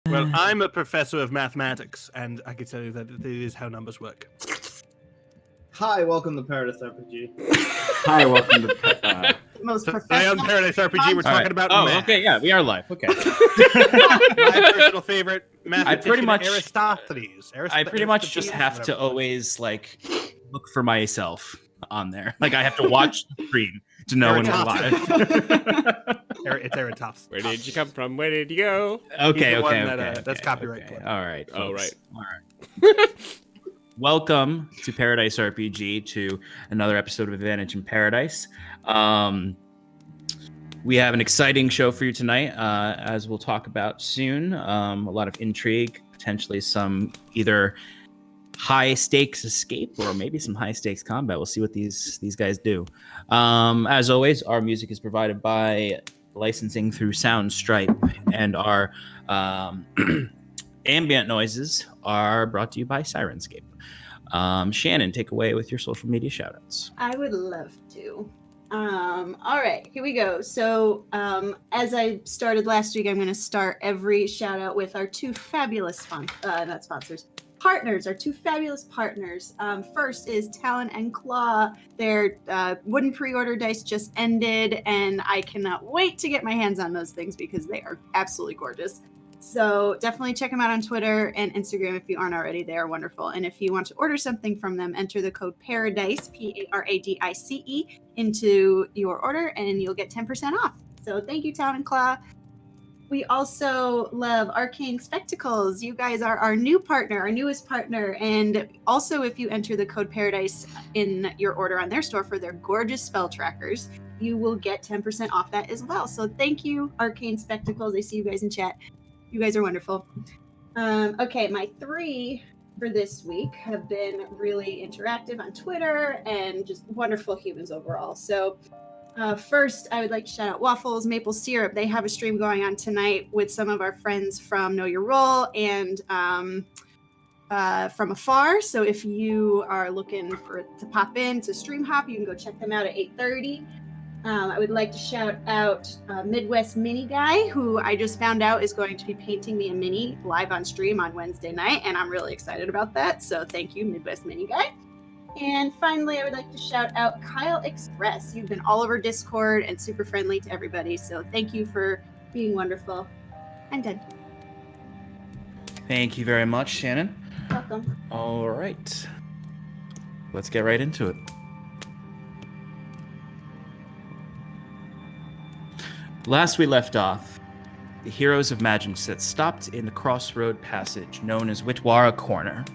Well, I'm a professor of mathematics, and I can tell you that it is how numbers work. Hi, welcome to Paradice RPG. Hi, welcome to. Most Today professional. on Paradise RPG, we're talking about math. Okay, yeah, we are live. Okay. My personal favorite mathematician, Aristoteles. I pretty much just Aristoteles, have whatever. to always look for myself on there. Like I have to watch the screen to know when we're live. It's Aristoteles. Where did you come from? Where did you go? Okay, the one okay, that, that's copyright claim. All right. Oh, folks. right. All right. Welcome to Paradise RPG, to another episode of Advantage in Paradise. We have an exciting show for you tonight, as we'll talk about soon. A lot of intrigue, potentially some either high stakes escape or maybe some high stakes combat. We'll see what these guys do. As always, our music is provided by licensing through Soundstripe, and our ambient noises are brought to you by Sirenscape. Shannon, take away with your social media shoutouts. I would love to. All right, here we go. So, as I started last week, I'm going to start every shout out with our two fabulous partners, our two fabulous partners. First is Talon and Claw. Their wooden pre-order dice just ended, and I cannot wait to get my hands on those things because they are absolutely gorgeous. So definitely check them out on Twitter and Instagram if you aren't already. They are wonderful. And if you want to order something from them, enter the code Paradice, Paradice, into your order, and you'll get 10% off. So thank you, Town and Claw. We also love Arcane Spectacles. You guys are our new partner, our newest partner. And also, if you enter the code Paradice in your order on their store for their gorgeous spell trackers, you will get 10% off that as well. So thank you, Arcane Spectacles. I see you guys in chat. You guys are wonderful. Okay, my three for this week have been really interactive on Twitter and just wonderful humans overall. So first, I would like to shout out Waffles Maple Syrup. They have a stream going on tonight with some of our friends from Know Your Role and from afar. So if you are looking to pop in to Stream Hop, you can go check them out at 8:30. I would like to shout out Midwest Mini Guy, who I just found out is going to be painting me a mini live on stream on Wednesday night, and I'm really excited about that. So thank you, Midwest Mini Guy. And finally, I would like to shout out Kyle Express. You've been all over Discord and super friendly to everybody, so thank you for being wonderful. I'm done. Thank you very much, Shannon. Welcome. All right. Let's get right into it. Last we left off, the heroes of Magicset stopped in the crossroad passage known as Witwara Corner.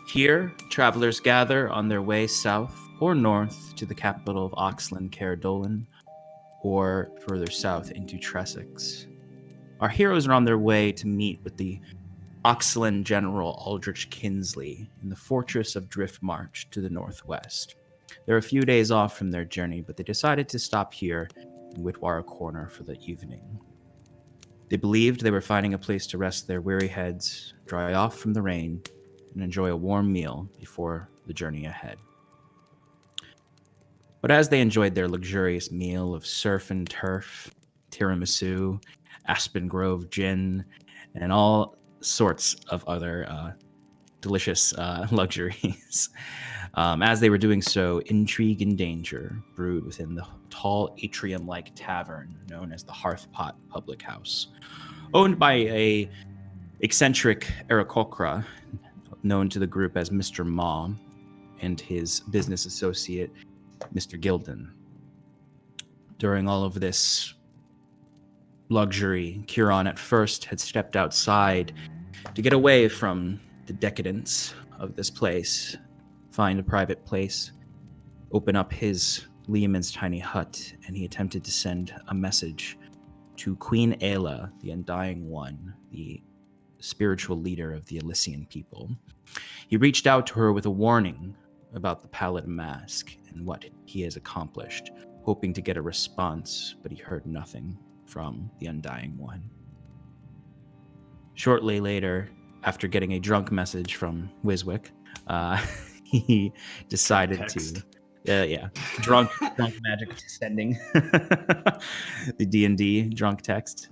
Here, travelers gather on their way south or north to the capital of Oxland, Caradolin, or further south into Tressex. Our heroes are on their way to meet with the Oxland General Aldrich Kinsley in the fortress of Driftmarch to the northwest. They're a few days off from their journey, but they decided to stop here in Witwara Corner for the evening. They believed they were finding a place to rest their weary heads, dry off from the rain, and enjoy a warm meal before the journey ahead. But as they enjoyed their luxurious meal of surf and turf, tiramisu, Aspen Grove gin, and all sorts of other delicious luxuries, as they were doing so, intrigue and danger brewed within the tall atrium-like tavern known as the Hearthpot Public House, owned by a eccentric Aarakocra known to the group as Mr. Ma and his business associate, Mr. Gilden. During all of this luxury, Curon at first had stepped outside to get away from the decadence of this place, find a private place, open up his Liamon's tiny hut, and he attempted to send a message to Queen Ayla, the Undying One, the spiritual leader of the Elysian people. He reached out to her with a warning about the Pallid Mask and what he has accomplished, hoping to get a response, but he heard nothing from the Undying One. Shortly later, after getting a drunk message from Wiswick, he decided drunk magic sending the D&D drunk text.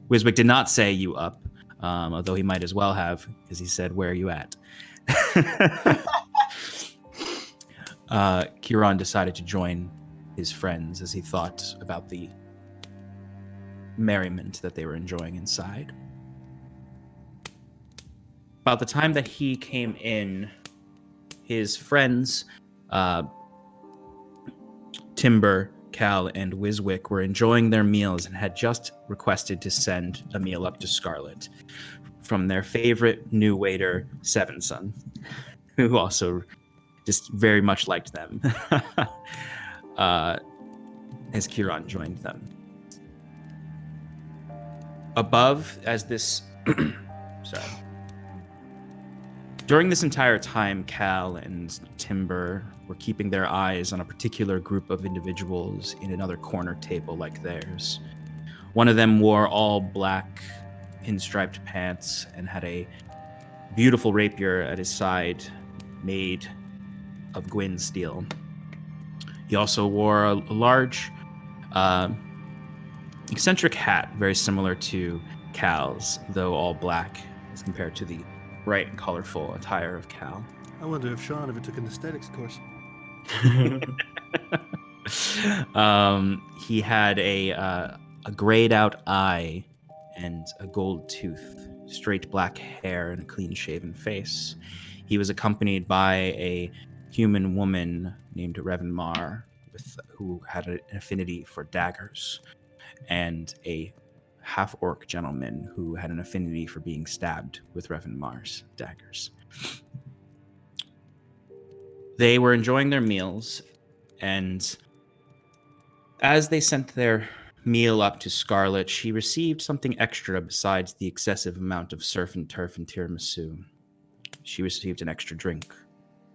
Wiswick did not say you up, although he might as well have, because he said, "Where are you at?" Kieran decided to join his friends as he thought about the merriment that they were enjoying inside. About the time that he came in, his friends, Timber, Cal, and Wiswick, were enjoying their meals and had just requested to send a meal up to Scarlet from their favorite new waiter, Seven Son, who also just very much liked them as Kieran joined them. Above, as this... sorry. During this entire time, Cal and Timber were keeping their eyes on a particular group of individuals in another corner table like theirs. One of them wore all black pinstriped pants and had a beautiful rapier at his side made of Gwyn steel. He also wore a large, eccentric hat, very similar to Cal's, though all black as compared to the bright and colorful attire of Cal. I wonder if Sean ever took an aesthetics course. He had a grayed out eye and a gold tooth, straight black hair, and a clean shaven face. He was accompanied by a human woman named Revan Mar, who had an affinity for daggers, and a half-orc gentleman who had an affinity for being stabbed with Revan Mar's daggers. They were enjoying their meals, and as they sent their meal up to Scarlet, she received something extra besides the excessive amount of surf and turf and tiramisu. She received an extra drink.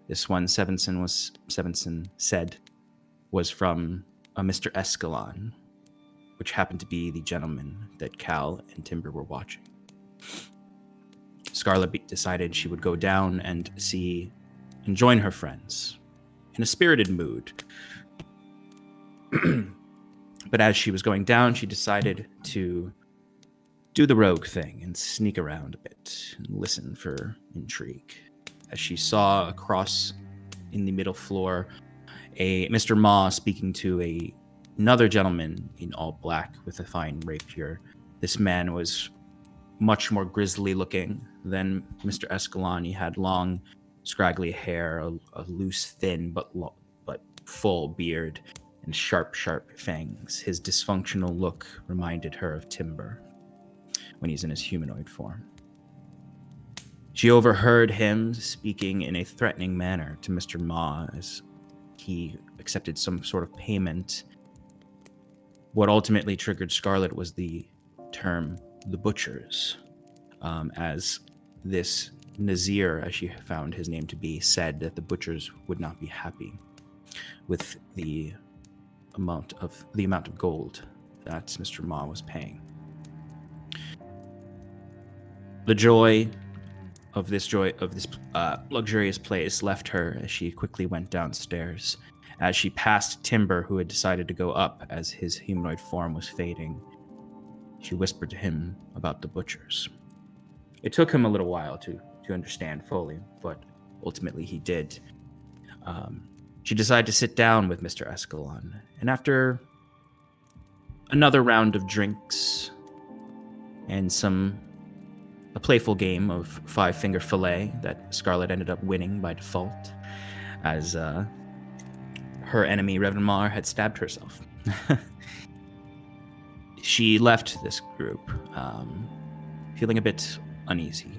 This one, Sevenson said, was from a Mr. Escalon, which happened to be the gentleman that Cal and Timber were watching. Scarlet decided she would go down and see and join her friends in a spirited mood. But as she was going down, she decided to do the rogue thing and sneak around a bit and listen for intrigue. As she saw across in the middle floor a Mr. Ma speaking to another gentleman in all black with a fine rapier. This man was much more grisly looking than Mr. Escalon. He had long, scraggly hair, a loose, thin but full beard, and sharp fangs. His dysfunctional look reminded her of Timber when he's in his humanoid form. She overheard him speaking in a threatening manner to Mr. Ma as he accepted some sort of payment. What ultimately triggered Scarlet was the term the Butchers, as this Nazir, as she found his name to be, said that the Butchers would not be happy with the amount of gold that Mr. Ma was paying. The joy of this luxurious place left her as she quickly went downstairs. As she passed Timber, who had decided to go up as his humanoid form was fading, she whispered to him about the Butchers. It took him a little while to understand fully, but ultimately he did. She decided to sit down with Mr. Escalon, and after another round of drinks and a playful game of five-finger fillet that Scarlet ended up winning by default, as her enemy, Revan Mar, had stabbed herself. She left this group, feeling a bit uneasy.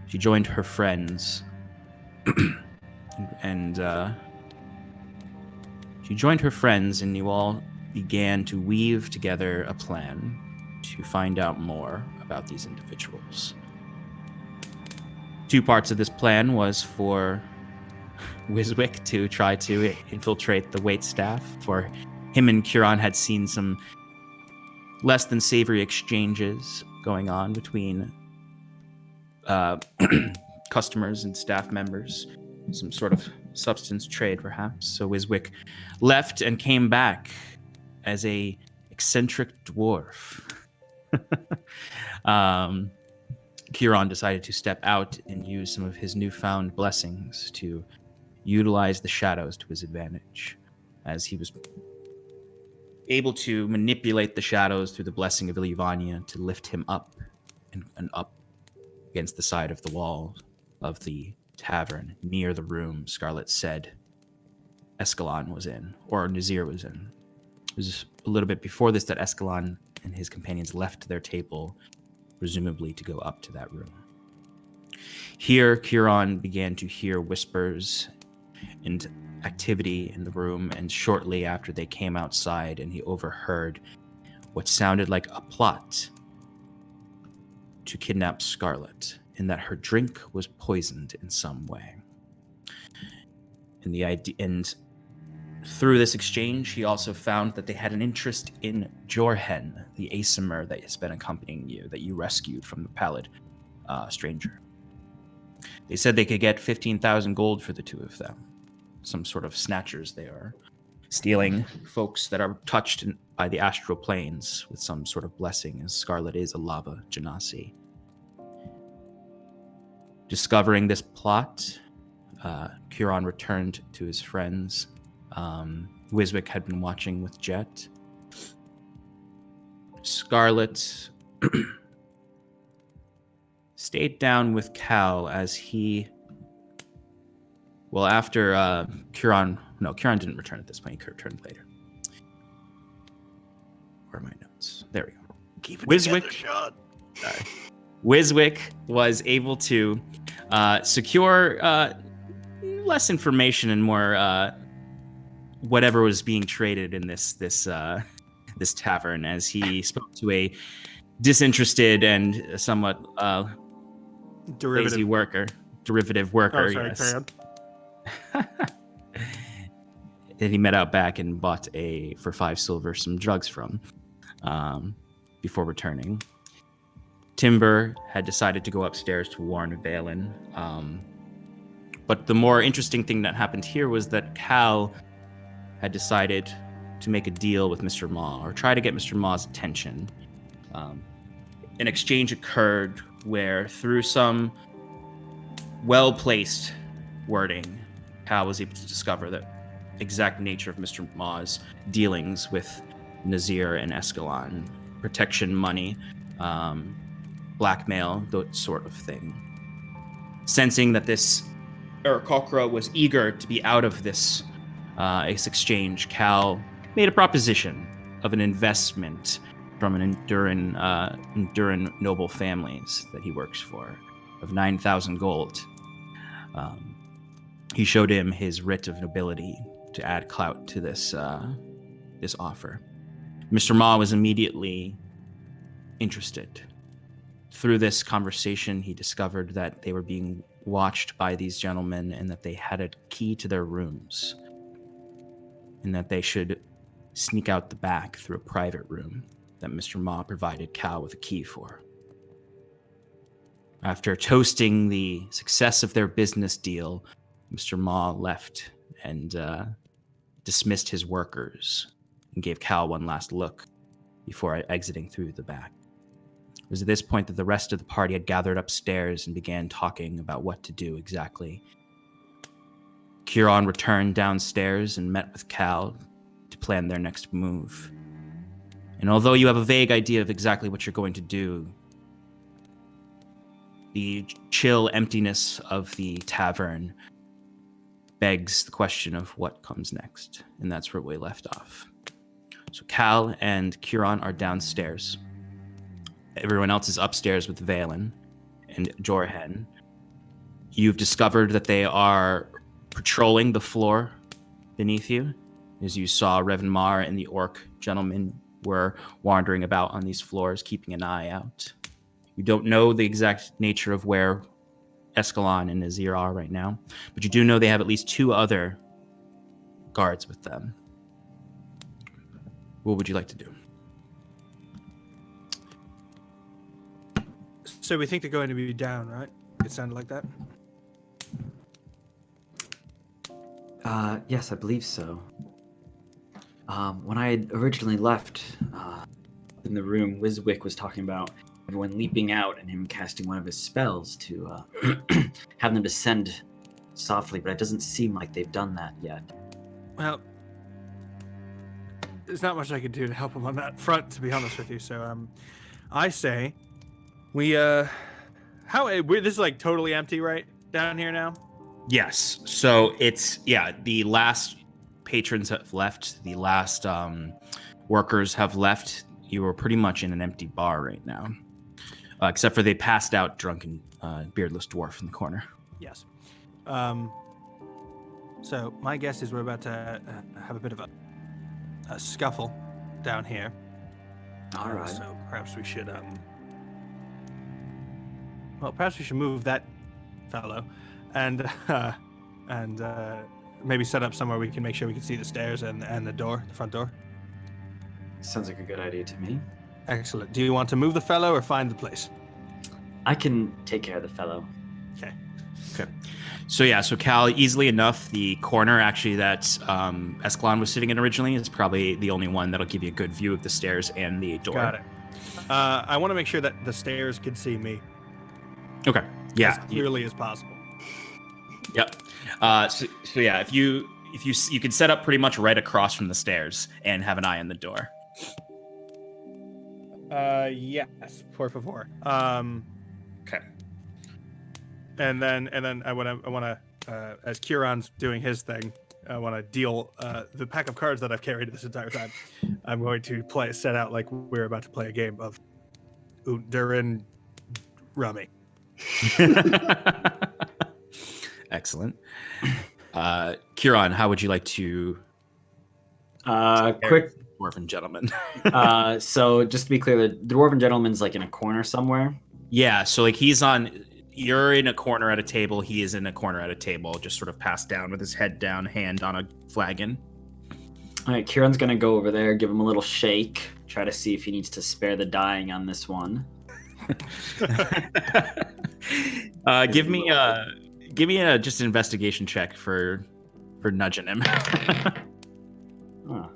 She joined her friends, and you all began to weave together a plan to find out more about these individuals. Two parts of this plan was for Wiswick to try to infiltrate the waitstaff, for him and Kieran had seen some less than savory exchanges going on between customers and staff members, some sort of substance trade perhaps. So Wiswick left and came back as a eccentric dwarf Kieran decided to step out and use some of his newfound blessings to utilize the shadows to his advantage, as he was able to manipulate the shadows through the blessing of Ilivania to lift him up and up against the side of the wall of the tavern near the room Scarlet said Escalon was in, or Nazir was in. It was a little bit before this that Escalon and his companions left their table, presumably to go up to that room. Here, Kieran began to hear whispers and activity in the room, and shortly after they came outside and he overheard what sounded like a plot to kidnap Scarlet, and that her drink was poisoned in some way. And through this exchange, he also found that they had an interest in Jorhen, the Asimur that has been accompanying you, that you rescued from the pallid stranger. They said they could get 15,000 gold for the two of them. Some sort of snatchers they are, stealing folks that are touched by the astral planes with some sort of blessing, as Scarlet is a lava genasi. Discovering this plot, Kieran returned to his friends. Wiswick had been watching with Jet. Scarlet stayed down with Cal as he... Well, after Kieran didn't return at this point. He returned later. Where are my notes? There we go. Keep it Wiswick, together, Sean. Wiswick was able to secure less information and more whatever was being traded in this tavern, as he spoke to a disinterested and somewhat lazy derivative worker. Oh, sorry, yes. carry on. That he met out back and bought for 5 silver some drugs from before returning. Timber had decided to go upstairs to warn Valen. But the more interesting thing that happened here was that Cal had decided to make a deal with Mr. Ma, or try to get Mr. Ma's attention. An exchange occurred where, through some well-placed wording, Cal was able to discover the exact nature of Mr. Ma's dealings with Nazir and Escalon. Protection money, blackmail, that sort of thing. Sensing that this Aarakocra was eager to be out of this exchange, Cal made a proposition of an investment from an Enduran noble families that he works for, of 9,000 gold. He showed him his writ of nobility to add clout to this offer. Mr. Ma was immediately interested. Through this conversation, he discovered that they were being watched by these gentlemen and that they had a key to their rooms, and that they should sneak out the back through a private room that Mr. Ma provided Cal with a key for. After toasting the success of their business deal, Mr. Ma left and dismissed his workers and gave Cal one last look before exiting through the back. It was at this point that the rest of the party had gathered upstairs and began talking about what to do exactly. Kieran returned downstairs and met with Cal to plan their next move. And although you have a vague idea of exactly what you're going to do, the chill emptiness of the tavern begs the question of what comes next. And that's where we left off. So Cal and Kieran are downstairs. Everyone else is upstairs with Valen and Jorhen. You've discovered that they are patrolling the floor beneath you. As you saw, Revan Mar and the orc gentleman were wandering about on these floors, keeping an eye out. You don't know the exact nature of where Escalon and Nazir are right now, but you do know they have at least 2 other guards with them. What would you like to do? So we think they're going to be down, right? It sounded like that. Yes, I believe so. When I had originally left in the room, Wizwick was talking about everyone leaping out and him casting one of his spells to have them descend softly, but it doesn't seem like they've done that yet. Well, there's not much I could do to help him on that front, to be honest with you. So, I say we this is like totally empty right down here now. Yes. So it's the last patrons have left. The last workers have left. You are pretty much in an empty bar right now, except for they passed out drunken beardless dwarf in the corner. Yes. So my guess is we're about to have a bit of a scuffle down here. All right. So perhaps we should perhaps we should move that fellow, and maybe set up somewhere we can make sure we can see the stairs and the front door. Sounds like a good idea to me. Excellent. Do you want to move the fellow or find the place? I can take care of the fellow. Okay. So Cal, easily enough, the corner actually that Escalon was sitting in originally is probably the only one that'll give you a good view of the stairs and the door. Got it. I want to make sure that the stairs can see me. Okay. Yeah. As clearly as possible. Yep. So yeah, if you can set up pretty much right across from the stairs and have an eye on the door. Yes, por favor. Okay. And then I want to as Kieran's doing his thing, I want to deal the pack of cards that I've carried this entire time. I'm going to set out like we're about to play a game of Durin Rummy. Excellent. Kieran, how would you like to Quick. dwarven gentleman? So just to be clear, the dwarven gentleman's like in a corner somewhere. Yeah, so like you're in a corner at a table, he is in a corner at a table, just sort of passed down with his head down, hand on a flagon. All right, Kieran's gonna go over there, give him a little shake, try to see if he needs to spare the dying on this one. Give me a just an investigation check for nudging him. Huh.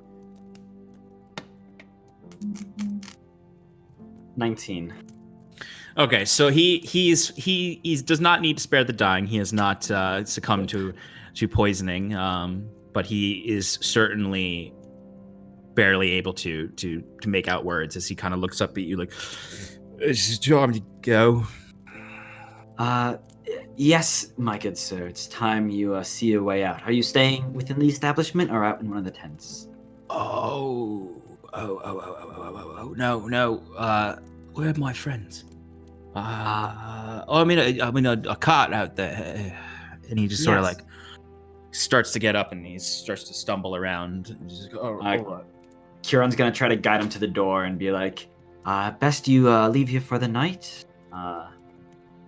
19. Okay, so he does not need to spare the dying. He has not succumbed to poisoning, but he is certainly barely able to make out words as he kind of looks up at you like, "It's time to go." Yes, my good sir. It's time you see your way out. Are you staying within the establishment or out in one of the tents? Oh, no. Where are my friends? I'm in a cart out there, and he just sort of Yes. like starts to get up and he starts to stumble around. And just go, all right. Kieran's gonna try to guide him to the door and be like, best you leave here for the night.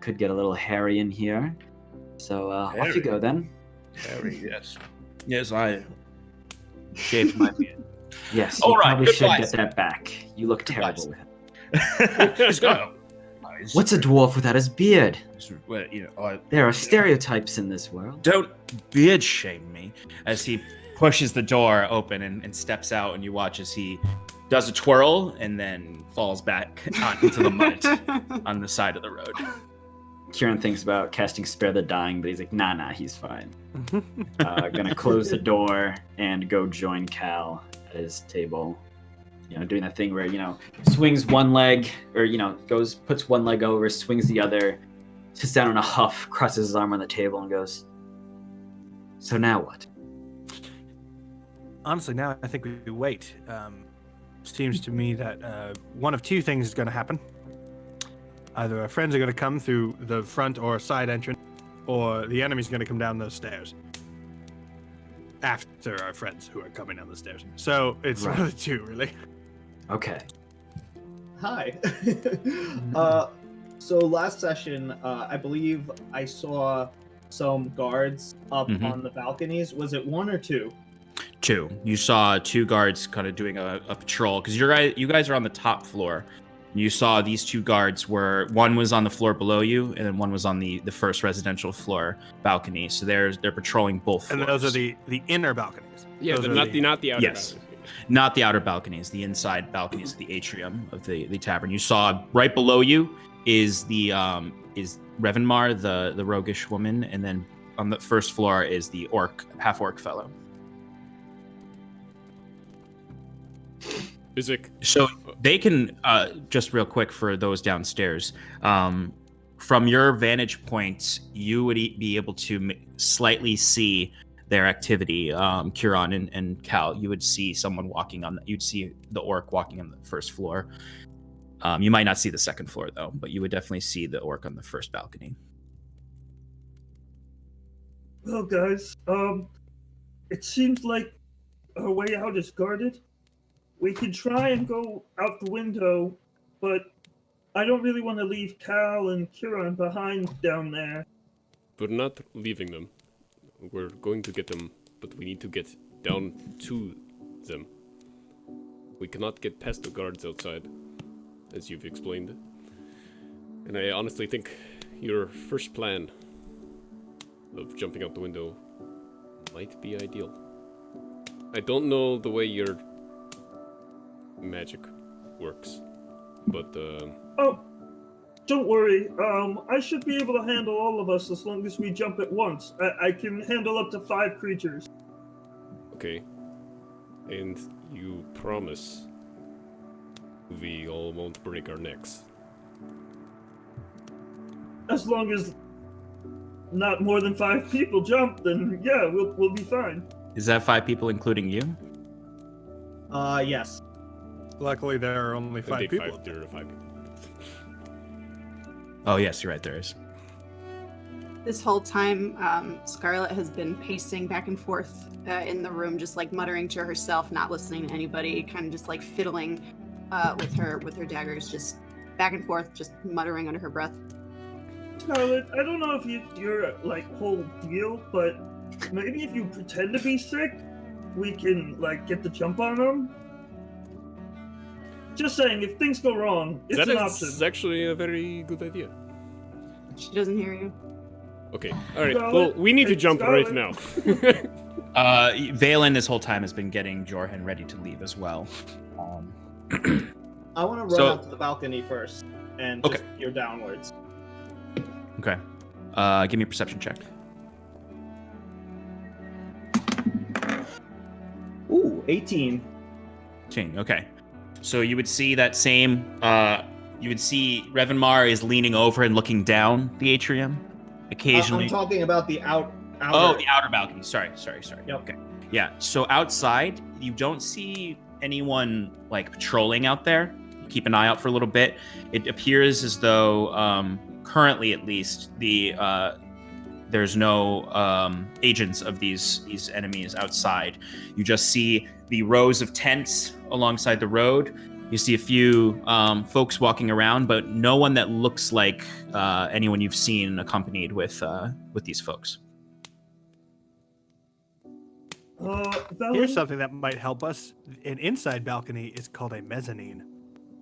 Could get a little hairy in here. So off you go then. Harry, yes, I shaved my beard. Yes, All you right, probably should goodbye. get that back. You look terrible Goodbye. with it. Just go. What's a dwarf without his beard? Well, There are stereotypes in this world. Don't beard shame me. As he pushes the door open and steps out, and you watch as he does a twirl and then falls back into the mud on the side of the road. Kieran thinks about casting Spare the Dying, but he's like, nah, he's fine. Gonna close the door and go join Cal at his table. Doing that thing where, swings one leg, or, puts one leg over, swings the other, sits down in a huff, crosses his arm on the table and goes, so now what? Honestly, now I think we wait. Seems to me that one of two things is going to happen. Either our friends are going to come through the front or side entrance, or the enemy's going to come down those stairs. After our friends who are coming down the stairs. So it's one of the two, really. Okay. Hi. So last session, I believe I saw some guards up on the balconies. Was it one or two? Two. You saw two guards kind of doing a patrol because you guys are on the top floor. You saw these two guards were one was on the floor below you, and then one was on the first residential floor balcony. So they're patrolling both floors. And those are the inner balconies. Yeah, Those they're are not the outer Yes. balconies. Not the outer balconies, the inside balconies of the atrium of the tavern. You saw right below you is the is Revenmar, the roguish woman, and then on the first floor is the half orc fellow. Isaac. So they can just real quick for those downstairs. From your vantage point, you would be able to slightly see their activity. Kieran and Cal, you would see someone walking on. You'd see the orc walking on the first floor. You might not see the second floor though, but you would definitely see the orc on the first balcony. Well, guys, it seems like our way out is guarded. We can try and go out the window, but I don't really want to leave Cal and Kieran behind down there. We're not leaving them. We're going to get them, but we need to get down to them. We cannot get past the guards outside, as you've explained. And I honestly think your first plan of jumping out the window might be ideal. I don't know the way your magic works, but Oh, don't worry. I should be able to handle all of us as long as we jump at once. I can handle up to 5 creatures. okay. And you promise we all won't break our necks. As long as not more than 5 people jump, then yeah, we'll be fine. Is that 5 people, including you? Yes. Luckily, there are only I 5 think people. there are 5 people. Oh yes, you're right. There is. This whole time, Scarlet has been pacing back and forth in the room, just like muttering to herself, not listening to anybody, kind of just like fiddling with her daggers, just back and forth, just muttering under her breath. Scarlet, I don't know if you're like whole deal, but maybe if you pretend to be sick, we can like get the jump on them. Just saying, if things go wrong, it's That an is option. actually a very good idea. She doesn't hear you. Okay, alright, Scarlet, well, we need to hey, jump right Scarlet. now. Valen this whole time has been getting Jorhan ready to leave as well. I want to run So- up to the balcony first and just peer downwards. Okay. Give me a perception check. Ooh, 18. Okay. So you would see that same. You would see Revenmar is leaning over and looking down the atrium. Occasionally. I'm talking about the outer. Oh, the outer balcony. Sorry. Yep. Okay. Yeah. So outside, you don't see anyone like patrolling out there. You keep an eye out for a little bit. It appears as though, currently at least, there's no agents of these enemies outside. You just see the rows of tents alongside the road. You see a few folks walking around, but no one that looks like anyone you've seen accompanied with these folks. Valen, Here's something that might help us. An inside balcony is called a mezzanine.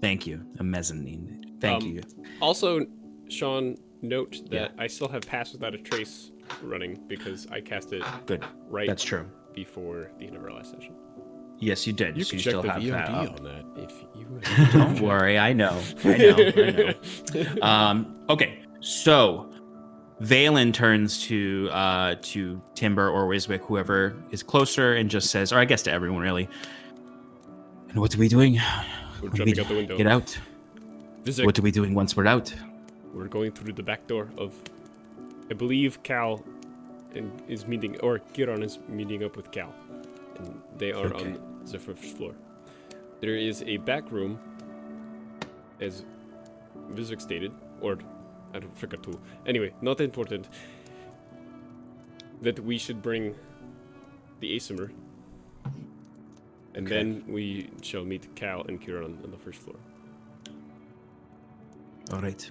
Thank you. A mezzanine. Thank you. Also, Sean, note that I still have Pass Without a Trace running because I cast it Good. right That's true. before the end of our last session. Yes, you did. You so can you check still the have VOD that up. on that if you Don't worry, I know. Okay, so Valen turns to Timber or Wiswick, whoever is closer, and just says, or I guess to everyone really. And what are we doing? We're When jumping we out the window. Get out. Vizek, What are we doing once we're out? we're going through the back door of, I believe Cal is meeting, or Kiran is meeting up with Cal. And they are Okay. on the first floor. There is a back room, as Vizek stated, or I don't forget to. Anyway, not important. That we should bring the Asimir. And Okay. then we shall meet Cal and Kiran on the first floor. All right.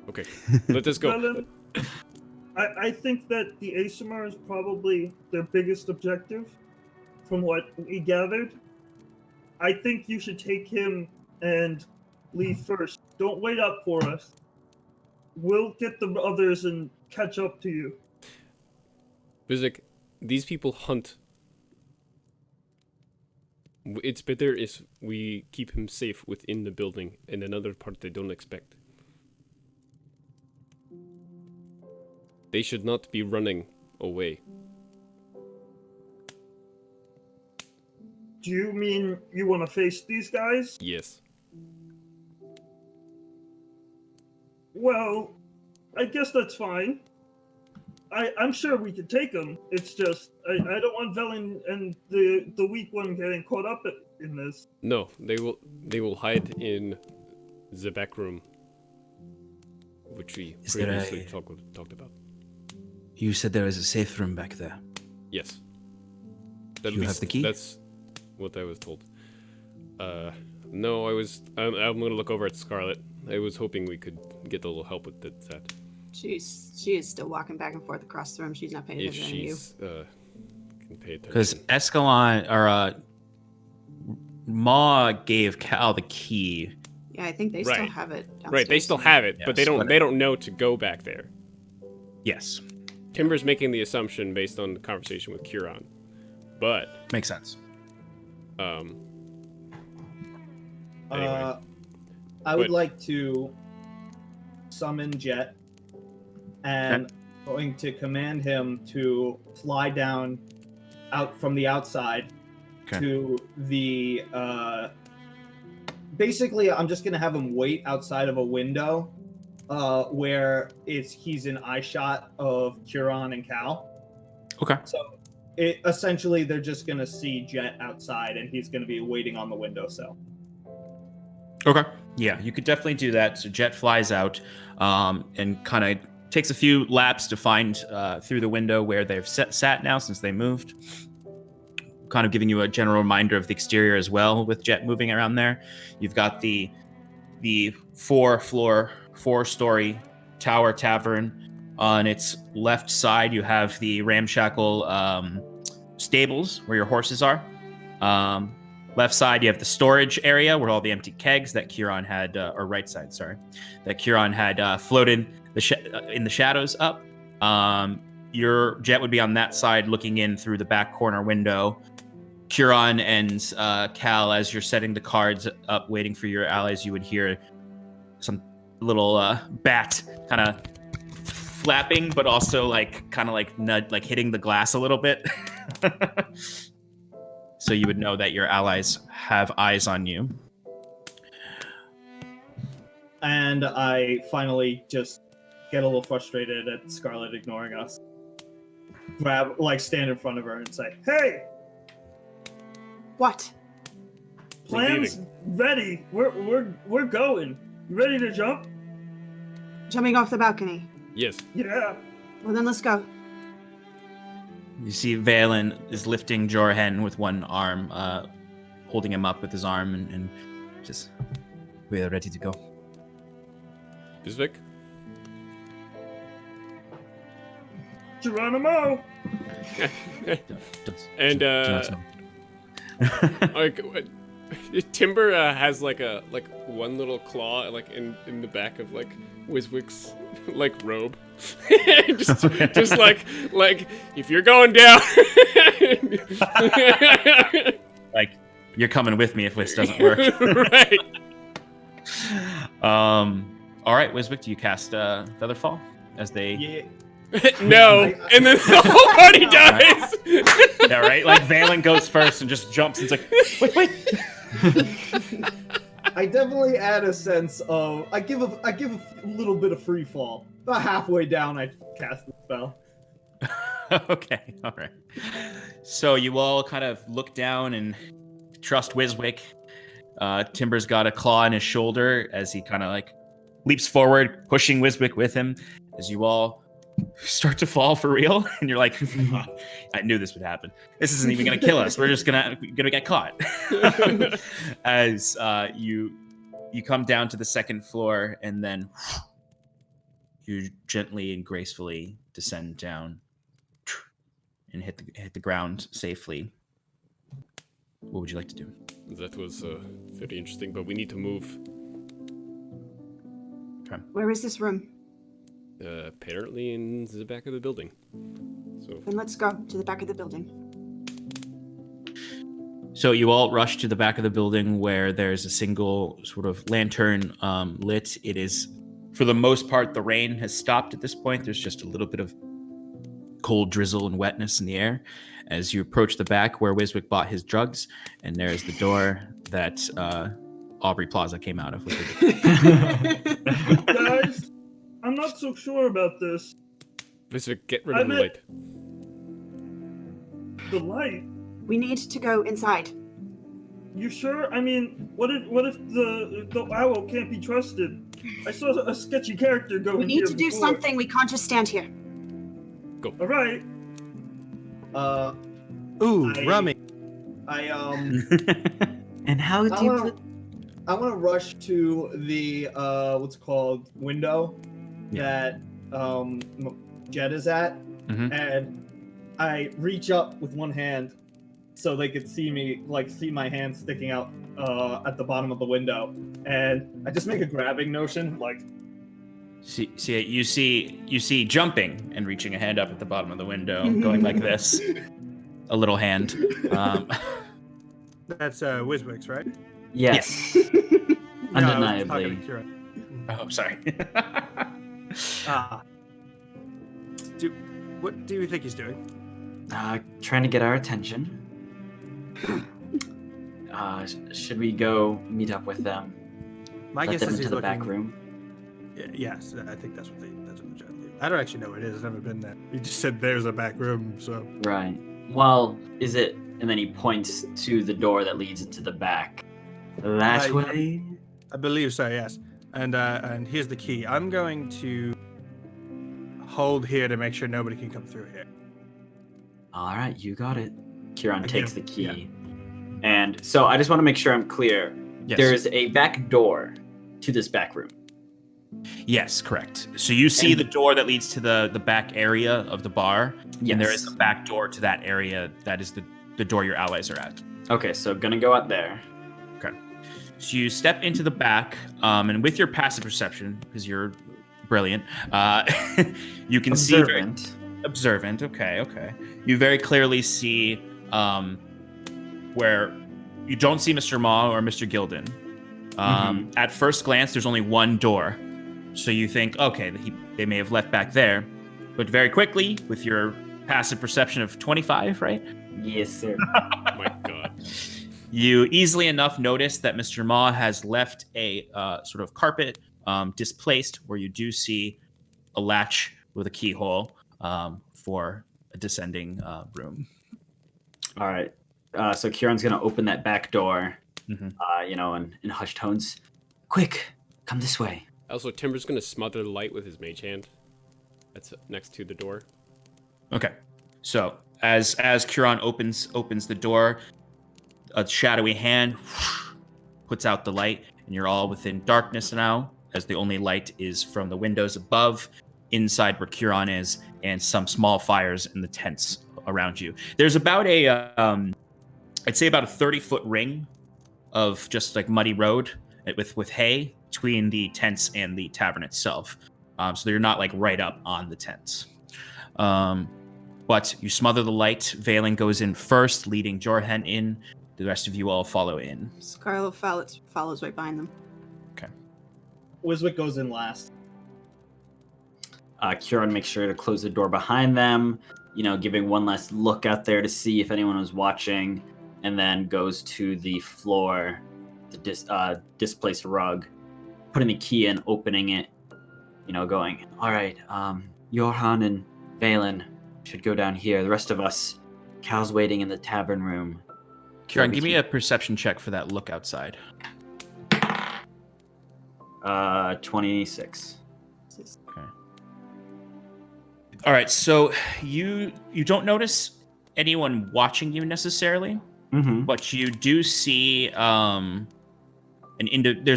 Okay, let us go. Valen, I think that the Asimar is probably their biggest objective, from what we gathered. I think you should take him and leave first. Don't wait up for us. We'll get the others and catch up to you. Vizek, these people hunt It's better if we keep him safe within the building and another part they don't expect. They should not be running away. Do you mean you want to face these guys? Yes. Well, I guess that's fine. I'm sure we could take them. It's just I don't want Velen and the weak one getting caught up in this. No, they will hide in the back room, which we Is there previously a- talked about. You said there is a safe room back there. Yes. You have the key? That's what I was told. No, I'm gonna look over at Scarlet. I was hoping we could get a little help with that. She is still walking back and forth across the room. She's not paying If attention to you. she's can pay attention. Because Escalon or Ma gave Cal the key. Yeah, I think they still Right. have it. Downstairs. Right, they still have it, but they Yes, don't. but- They don't know to go back there. Yes, Timber's making the assumption based on the conversation with Curon, but makes sense. Anyway. I would But- like to summon Jet and going to command him to fly down out from the outside Okay. to the basically I'm just gonna have him wait outside of a window where he's in eye shot of Curon and Cal. Okay. So essentially they're just gonna see Jet outside and he's gonna be waiting on the windowsill. Okay. Yeah, you could definitely do that. So Jet flies out and kind of takes a few laps to find through the window where they've sat now since they moved. Kind of giving you a general reminder of the exterior as well with Jet moving around there. You've got the 4-story tower tavern. On its left side, you have the ramshackle stables where your horses are. Left side, you have the storage area where all the empty kegs that Curon had, or right side, sorry, that Curon had floated in the shadows up. Your Jet would be on that side looking in through the back corner window. Curon and Cal, as you're setting the cards up, waiting for your allies, you would hear some little bat kind of flapping, but also like kind of like hitting the glass a little bit. So you would know that your allies have eyes on you. And I finally just get a little frustrated at Scarlet ignoring us. Stand in front of her and say, Hey, What? plans ready. We're going. You ready to jump? Jumping off the balcony. yes. Yeah. Well, then let's go. You see Valen is lifting Jorhen with one arm, holding him up with his arm, and just, we are ready to go. Bisvik? Geronimo. And like Timber has like one little claw like in the back of like Wiswick's like robe. just like if you're going down. Like, you're coming with me if this doesn't work. Right. All right, Wiswick, do you cast Featherfall as they? yeah. No, and then the whole party dies. Yeah, right. Like Valen goes first and just jumps and it's like, wait. I definitely add a sense of I give a little bit of free fall. About halfway down, I cast the spell. Okay, all right. So you all kind of look down and trust Wiswick. Timber's got a claw in his shoulder as he kind of like leaps forward, pushing Wiswick with him. As you all start to fall for real, and you're like, I knew this would happen. This isn't even gonna kill us. We're just gonna get caught. As you come down to the second floor, and then you gently and gracefully descend down and hit the ground safely. What would you like to do? That was very interesting, but we need to move. Where is this room? Apparently in the back of the building. So Then let's go to the back of the building. So you all rush to the back of the building where there's a single sort of lantern lit. It is, for the most part, the rain has stopped at this point. There's just a little bit of cold drizzle and wetness in the air as you approach the back where Wiswick bought his drugs, and there's the door that Aubrey Plaza came out of with her. Guys, I'm not so sure about this. Wiswick, get rid of the light. The light? We need to go inside. You sure? I mean, what if the owl can't be trusted? I saw a sketchy character go We in need here to do before. something. We can't just stand here. All right. Ooh, rummy. And how I do you want to rush to the what's it called window that Jet is at, and I reach up with one hand so they could see me, like see my hand sticking out at the bottom of the window, and I just make a grabbing motion, like. You see jumping and reaching a hand up at the bottom of the window, going like this, a little hand. That's Wiswick's, right? Yes. No, I was Undeniably. talking to Kira. Oh, sorry. What do you think he's doing? Trying to get our attention. Should we go meet up with them? My Let guess them is into he's the looking. back room. Yes, I think that's what they're trying to do. I don't actually know what it is. I've never been there. You just said there's a back room, so. Right. Well, is it? And then he points to the door that leads into the back. That way. I believe so. Yes. And here's the key. I'm going to hold here to make sure nobody can come through here. All right, you got it. Kieran I takes do, the key. yeah. And so I just want to make sure I'm clear. Yes. There is a back door to this back room. Yes, correct. So you see And- the door that leads to the back area of the bar, and there is Yes. a back door to that area. That is the door your allies are at. Okay, so gonna go out there. So you step into the back, and with your passive perception, because you're brilliant, you can see very observant. Okay. You very clearly see where you don't see Mr. Ma or Mr. Gilden. At first glance, there's only one door, so you think, okay, they may have left back there. But very quickly, with your passive perception of 25, right? Yes, sir. Oh my god. You easily enough notice that Mr. Ma has left a sort of carpet displaced, where you do see a latch with a keyhole for a descending room. All right. So Kieran's gonna open that back door. Mhm. In hushed tones. Quick, come this way. Also, Timber's gonna smother the light with his mage hand. That's next to the door. Okay. So as Kieran opens the door, a shadowy hand puts out the light, and you're all within darkness now, as the only light is from the windows above, inside where Kieran is, and some small fires in the tents around you. There's about I'd say about a 30-foot ring of just like muddy road with hay between the tents and the tavern itself. So you're not like right up on the tents. But you smother the light. Valen goes in first, leading Jorhen in. The rest of you all follow in. Scarlet follows right behind them. Wiswick goes in last. Kieran makes sure to close the door behind them, giving one last look out there to see if anyone was watching, and then goes to the floor, the displaced rug, putting the key in, opening it, going, all right, Jorhan and Valen should go down here. The rest of us, Cal's waiting in the tavern room. Kieran, give me a perception check for that look outside. 26. Okay. All right, so you don't notice anyone watching you necessarily, Mm-hmm. but you do see there's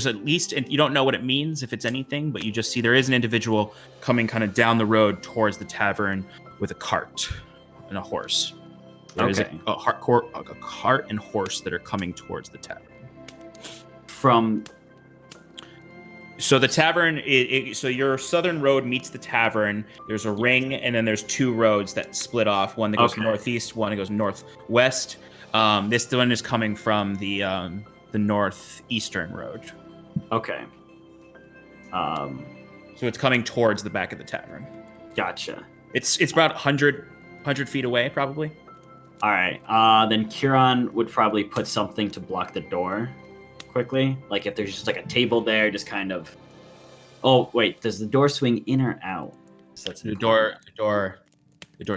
at least, and you don't know what it means if it's anything, but you just see there is an individual coming kind of down the road towards the tavern with a cart and a horse. There is Okay. a cart and horse that are coming towards the tavern. From So the tavern, so your southern road meets the tavern. There's a ring, and then there's two roads that split off. One that goes Okay. northeast, one that goes northwest. This one is coming from the northeastern road. Okay. So it's coming towards the back of the tavern. Gotcha. It's about 100 feet away, probably. All right. Then Kieran would probably put something to block the door quickly. Like if there's just like a table there, just kind of. Oh wait, does the door swing in or out? So that's The door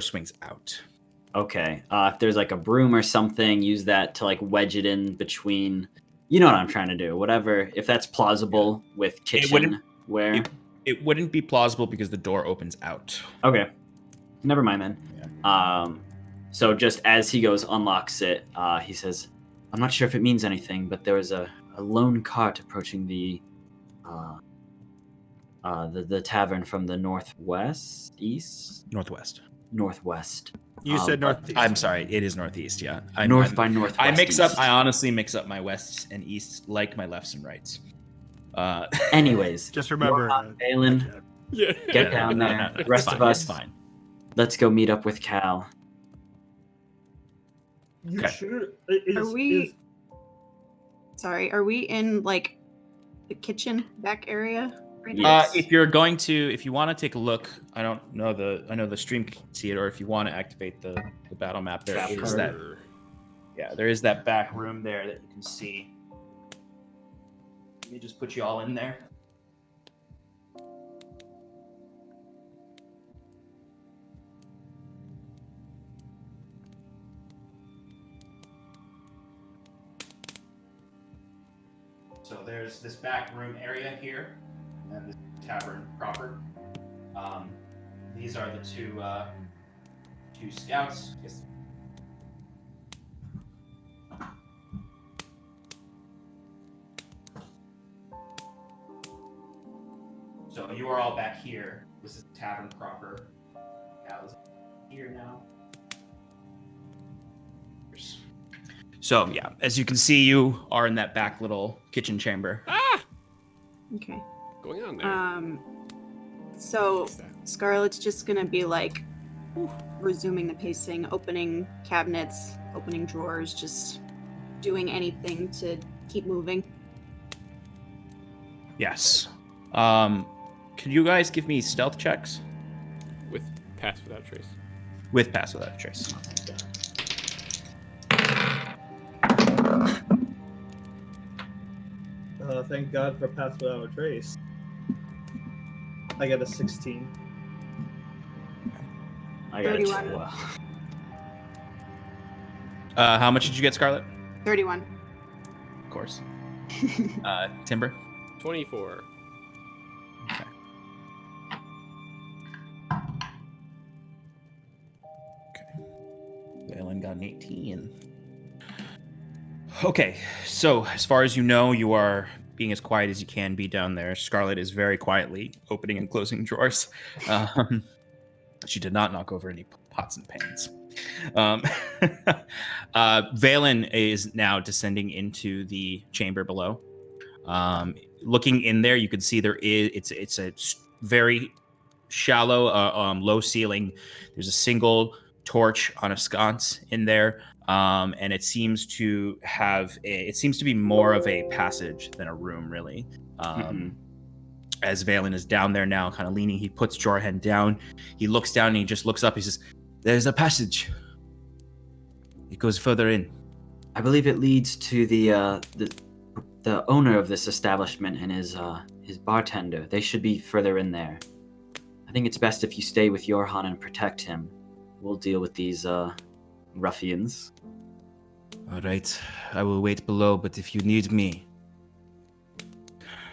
swings out. Okay. If there's like a broom or something, use that to like wedge it in between. You know what I'm trying to do. Whatever. If that's plausible with kitchenware. It wouldn't be plausible because the door opens out. Okay. Never mind then. Yeah. So just as he goes, unlocks it, he says, I'm not sure if it means anything, but there was a lone cart approaching the tavern from the northwest. You said northeast. I'm sorry, it is northeast, yeah. By northwest. I honestly mix up my wests and easts like my lefts and rights. Anyways. Just remember, Aelin, Yeah. get down there. The rest of us, fine. Let's go meet up with Cal. You Okay. sure? Are we in like the kitchen back area right now? Yes. If you want to take a look, I know the stream can see it, or if you want to activate the battle map, there is that. Yeah, there is that back room there that you can see. Let me just put you all in there. So there's this back room area here, and then the tavern proper. These are the two scouts. So you are all back here. This is the tavern proper. Cal's here now. So yeah, as you can see, you are in that back little kitchen chamber. Okay. Going on there. So Scarlett's just gonna be like resuming the pacing, opening cabinets, opening drawers, just doing anything to keep moving. Yes. Can you guys give me stealth checks? With pass without trace. With pass without a trace. Thank God for Path Without a Trace. I got a 16. I got a 31. 12. How much did you get, Scarlett? 31. Of course. Timber? 24. Okay. Valen got an 18. Okay, so as far as you know, you are being as quiet as you can be down there. Scarlett is very quietly opening and closing drawers. She did not knock over any pots and pans. Valen is now descending into the chamber below. Looking in there, you can see it's a very shallow, low ceiling. There's a single torch on a sconce in there. And it seems to be more of a passage than a room, really. As Valen is down there now, kind of leaning, he puts Jorhen down. He looks down and he just looks up. He says, "There's a passage. It goes further in." I believe it leads to the owner of this establishment and his bartender. They should be further in there. I think it's best if you stay with Jorhan and protect him. We'll deal with these ruffians. All right, I will wait below, but if you need me,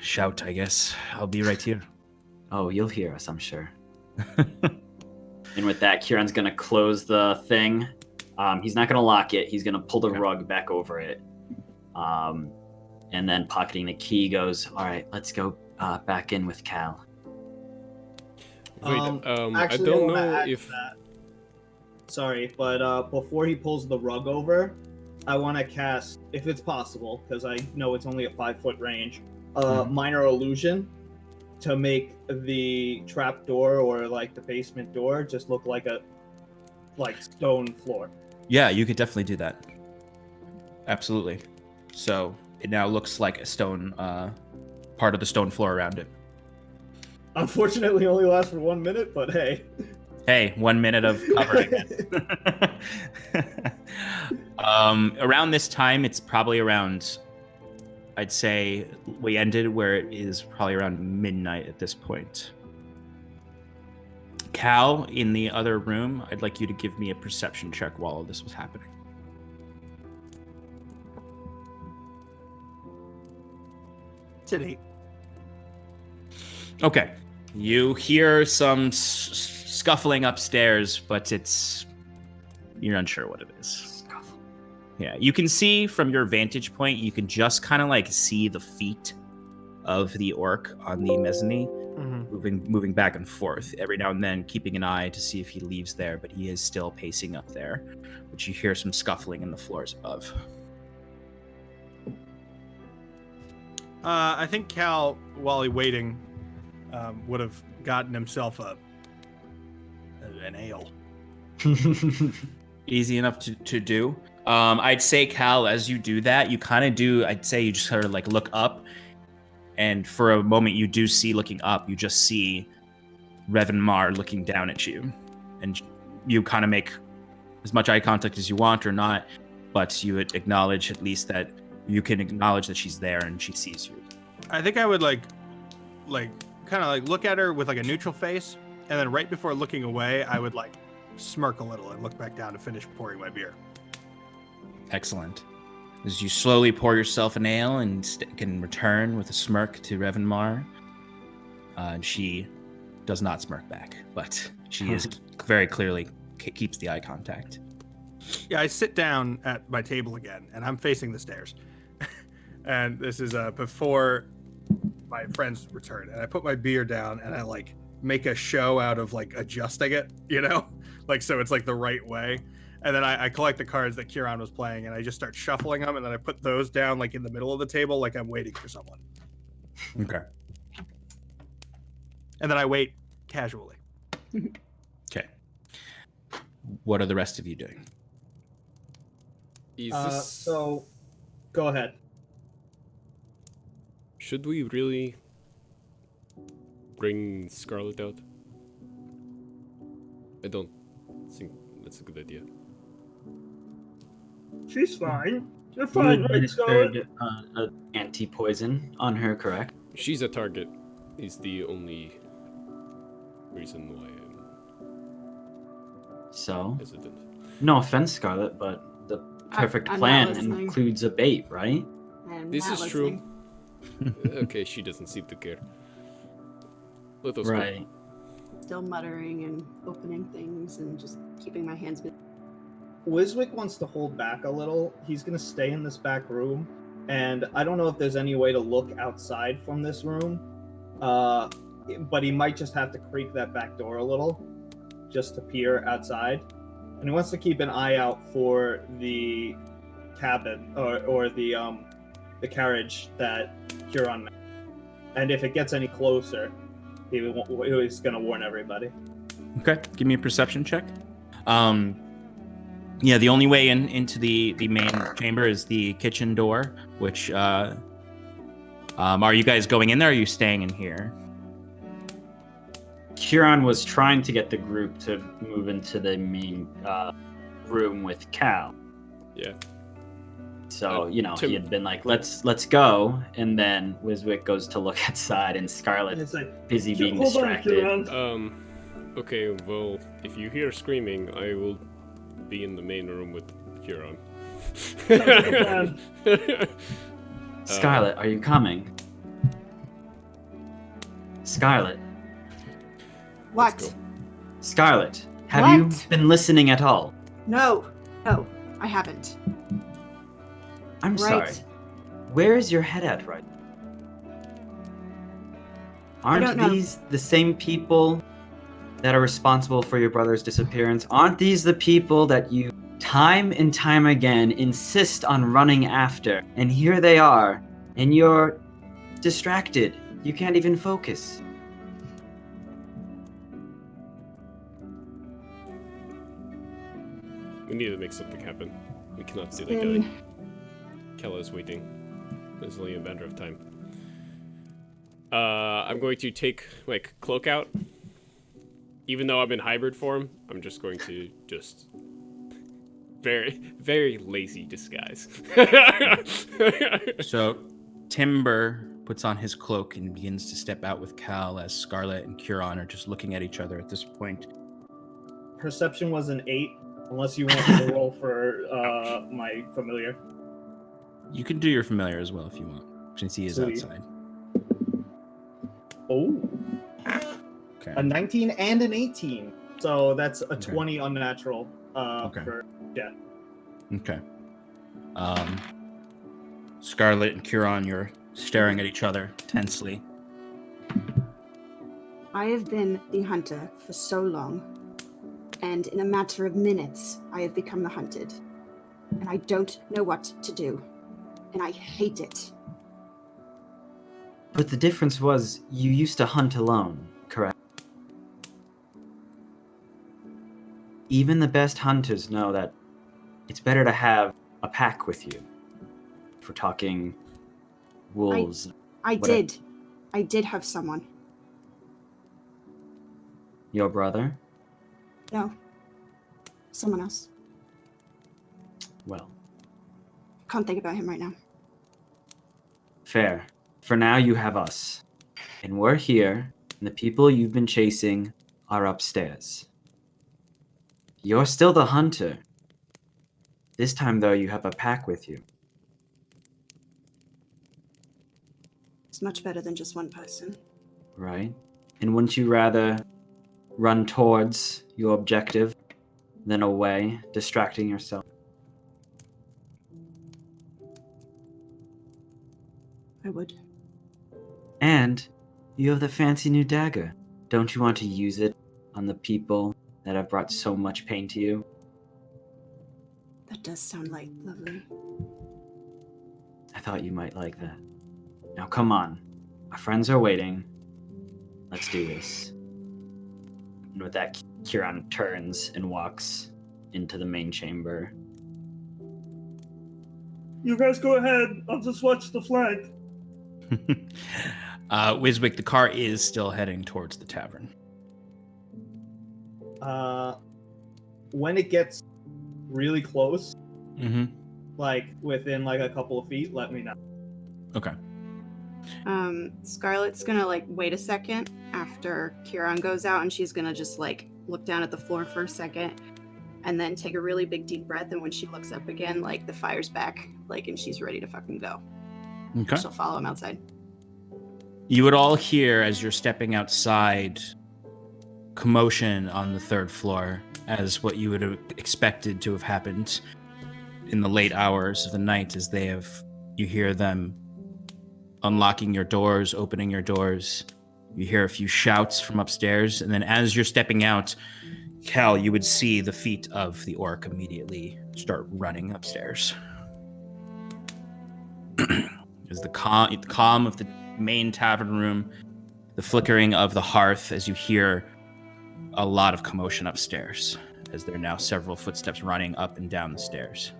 shout, I guess. I'll be right here. Oh, you'll hear us, I'm sure. And with that, Kieran's going to close the thing. He's not going to lock it. He's going to pull the rug back over it. And then pocketing the key goes, all right, let's go back in with Cal. Wait, Actually, I don't wanna know add to if... that. Sorry, but before he pulls the rug over, I want to cast, if it's possible, because I know it's only a 5-foot range, minor illusion to make the trap door or like the basement door just look like a stone floor. Yeah, you could definitely do that. Absolutely. So it now looks like a stone, part of the stone floor around it. Unfortunately, only lasts for 1 minute, but hey. Hey, 1 minute of cover, I guess. Around this time, it's probably around, I'd say we ended where it is probably around midnight at this point. Cal, in the other room, I'd like you to give me a perception check while all this was happening. It's an 8. Okay. You hear some scuffling upstairs, but you're unsure what it is. Yeah, you can see from your vantage point, you can just kind of like see the feet of the orc on the mezzanine moving back and forth every now and then, keeping an eye to see if he leaves there, but he is still pacing up there, but you hear some scuffling in the floors above. I think Cal, while he waiting, would have gotten himself an ale. Easy enough to do. I'd say, Cal, as you do that, you kind of do, I'd say you just sort of like look up, and for a moment you do see, looking up, you just see Revan Mar looking down at you. And you kind of make as much eye contact as you want or not, but you would acknowledge at least that you can acknowledge that she's there and she sees you. I think I would like kind of like look at her with like a neutral face, and then right before looking away, I would like smirk a little and look back down to finish pouring my beer. Excellent. As you slowly pour yourself an ale and can return with a smirk to Revan Mar, and she does not smirk back, but she is very clearly keeps the eye contact. Yeah, I sit down at my table again, and I'm facing the stairs. And this is before my friends return, and I put my beer down, and I like make a show out of like adjusting it, like so it's like the right way. And then I collect the cards that Kieran was playing, and I just start shuffling them, and then I put those down like in the middle of the table, like I'm waiting for someone. Okay. And then I wait casually. Okay. What are the rest of you doing? So, go ahead. Should we really bring Scarlet out? I don't think that's a good idea. She's fine. You're You fine, right, Scarlet? administered anti-poison on her, correct? She's a target. Is the only reason why So, I'm hesitant. no offense, Scarlet, but the perfect I'm not plan listening. includes a bait, right? I'm This not is listening. true. Okay, she doesn't seem to care. Let us go. Right. Still muttering and opening things and just keeping my hands busy. Wiswick wants to hold back a little. He's going to stay in this back room, and I don't know if there's any way to look outside from this room, but he might just have to creak that back door a little just to peer outside. And he wants to keep an eye out for the cabin or the carriage that Huron met. And if it gets any closer, he's going to warn everybody. Okay, give me a perception check. Yeah, the only way into the main chamber is the kitchen door, which, are you guys going in there or are you staying in here? Huron was trying to get the group to move into the main room with Cal. Yeah. So, Tim- he had been like, let's go, and then Wiswick goes to look outside, and And Scarlet's it's like, busy being Hold on, distracted. Kieran. Okay, well, if you hear screaming, I will be in the main room with Huron. Sounds like a plan. Scarlet, are you coming? Scarlet. What? go. Scarlet, have you What? been listening at all? No, I haven't. I'm Right. sorry. Where is your head at right now? Aren't don't know. these the same people that are responsible for your brother's disappearance? Aren't these the people that you time and time again insist on running after? And here they are, and you're distracted. You can't even focus. We need to make something happen. We cannot see that guy. Been Kella is waiting. It's only a matter of time. I'm going to take my cloak out. Even though I'm in hybrid form, I'm just going to very, very lazy disguise. So Timber puts on his cloak and begins to step out with Cal as Scarlet and Curon are just looking at each other at this point. Perception was an 8, unless you want to roll for my familiar. You can do your familiar as well if you want, since he is Sweet. outside. Oh, Okay. a 19 and an 18. So that's a Okay. 20 unnatural. Okay. Yeah. Okay. Scarlet and Curon, you're staring at each other tensely. I have been the hunter for so long, and in a matter of minutes, I have become the hunted. And I don't know what to do. And I hate it. But the difference was you used to hunt alone, correct? Even the best hunters know that it's better to have a pack with you. If we're talking wolves. I What did. I did have someone. Your brother? No. Someone else. Well, Can't think about him right now. fair. For now, you have us. And we're here, and the people you've been chasing are upstairs. You're still the hunter. This time, though, you have a pack with you. It's much better than just one person. Right? And wouldn't you rather run towards your objective than away, distracting yourself? I would. And you have the fancy new dagger. Don't you want to use it on the people that have brought so much pain to you? That does sound like lovely. I thought you might like that. Now come on. Our friends are waiting. Let's do this. And with that, Kieran turns and walks into the main chamber. You guys go ahead. I'll just watch the flag. Wiswick, the car is still heading towards the tavern. When it gets really close, Mm-hmm. like within like a couple of feet, let me know. Okay. Scarlett's gonna like wait a second after Kieran goes out, and she's gonna just like look down at the floor for a second, and then take a really big deep breath. And when she looks up again, like the fire's back, like, and she's ready to fucking go. Okay. She'll follow him outside. You would all hear as you're stepping outside commotion on the third floor, as what you would have expected to have happened in the late hours of the night, as you hear them unlocking your doors, opening your doors. You hear a few shouts from upstairs, and then as you're stepping out, Cal, you would see the feet of the orc immediately start running upstairs. As the calm of the main tavern room, the flickering of the hearth, as you hear a lot of commotion upstairs, as there are now several footsteps running up and down the stairs.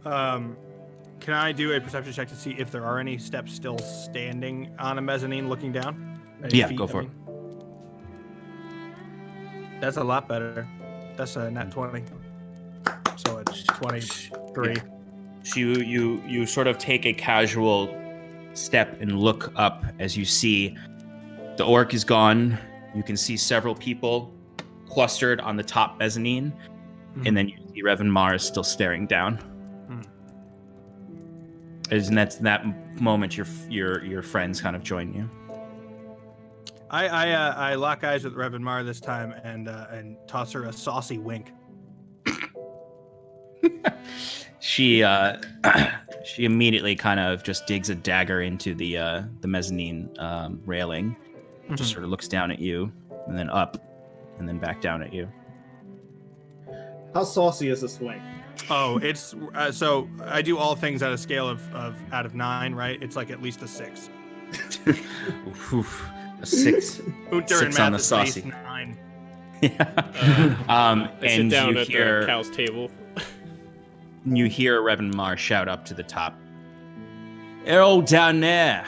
Can I do a perception check to see if there are any steps still standing on a mezzanine looking down? Any Yeah, feet, go for it. That's a lot better. That's a nat 20. So it's 23. Yeah. So you sort of take a casual step and look up as you see the orc is gone. You can see several people clustered on the top mezzanine, and then you see Revan Mars still staring down. And that's that moment your friends kind of join you. I lock eyes with Revan Mar this time and toss her a saucy wink. She immediately kind of just digs a dagger into the mezzanine railing, just sort of looks down at you, and then up, and then back down at you. How saucy is this wink? Oh, it's so I do all things at a scale of out of 9, right? It's like at least a 6. Oof, a 6. Unter 6 and math on the is saucy. base 9. Yeah. I sit and down you at hear the cow's table. You hear Reverend Mar shout up to the top. They're all down there.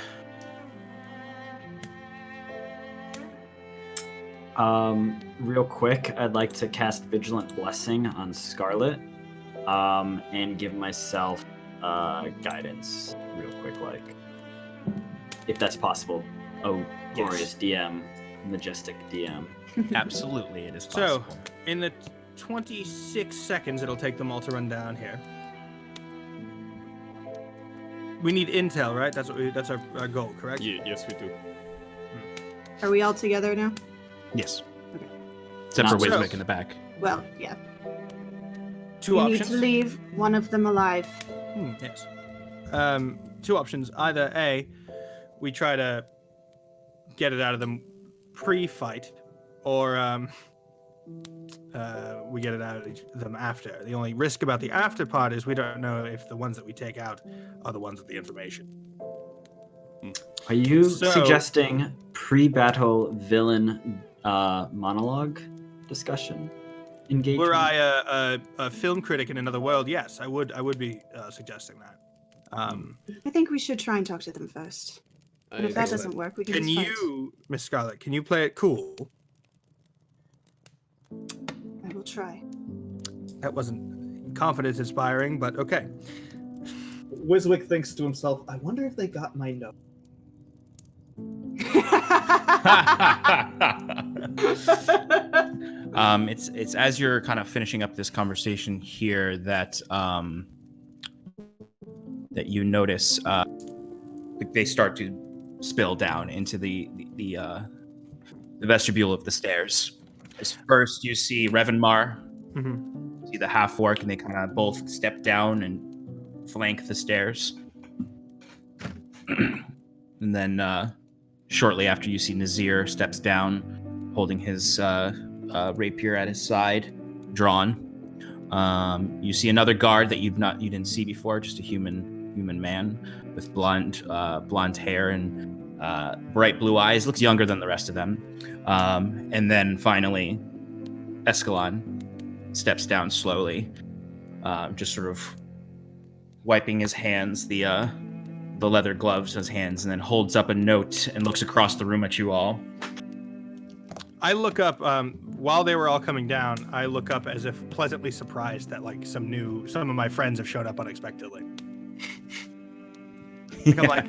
Real quick, I'd like to cast Vigilant Blessing on Scarlet, and give myself guidance real quick, like, if that's possible. Oh, glorious DM, majestic DM. Absolutely, it is So, possible. in the 26 seconds it'll take them all to run down here. We need intel, right? That's our goal, correct? Yes, we do. Are we all together now? Yes. Okay. Except for Not Wiswick so. in the back. Well, yeah. Two You options. need to leave one of them alive. Yes. Two options. Either A, we try to get it out of them pre-fight, or we get it out of them after. The only risk about the after part is we don't know if the ones that we take out are the ones with the information. Are you So- suggesting pre-battle villain monologue discussion engagement? Were I a film critic in another world, yes, I would be suggesting that. I think we should try and talk to them first. But if that Excellent. doesn't work, we can Can just fight. you, Miss Scarlet, can you play it cool? I will try. That wasn't confidence inspiring, but okay. Wiswick thinks to himself, I wonder if they got my note. It's as you're kind of finishing up this conversation here that that you notice they start to spill down into the vestibule of the stairs. As first, you see Revanmar, Mm-hmm. see the half orc, and they kind of both step down and flank the stairs. And then shortly after, you see Nazir steps down, holding his rapier at his side, drawn. You see another guard that you didn't see before, just a human man with blonde hair and bright blue eyes. Looks younger than the rest of them. And then finally, Escalon steps down slowly, just sort of wiping his hands, the leather gloves in his hands, and then holds up a note and looks across the room at you all. I look up while they were all coming down. I look up as if pleasantly surprised that like some of my friends have showed up unexpectedly. Like, I'm like,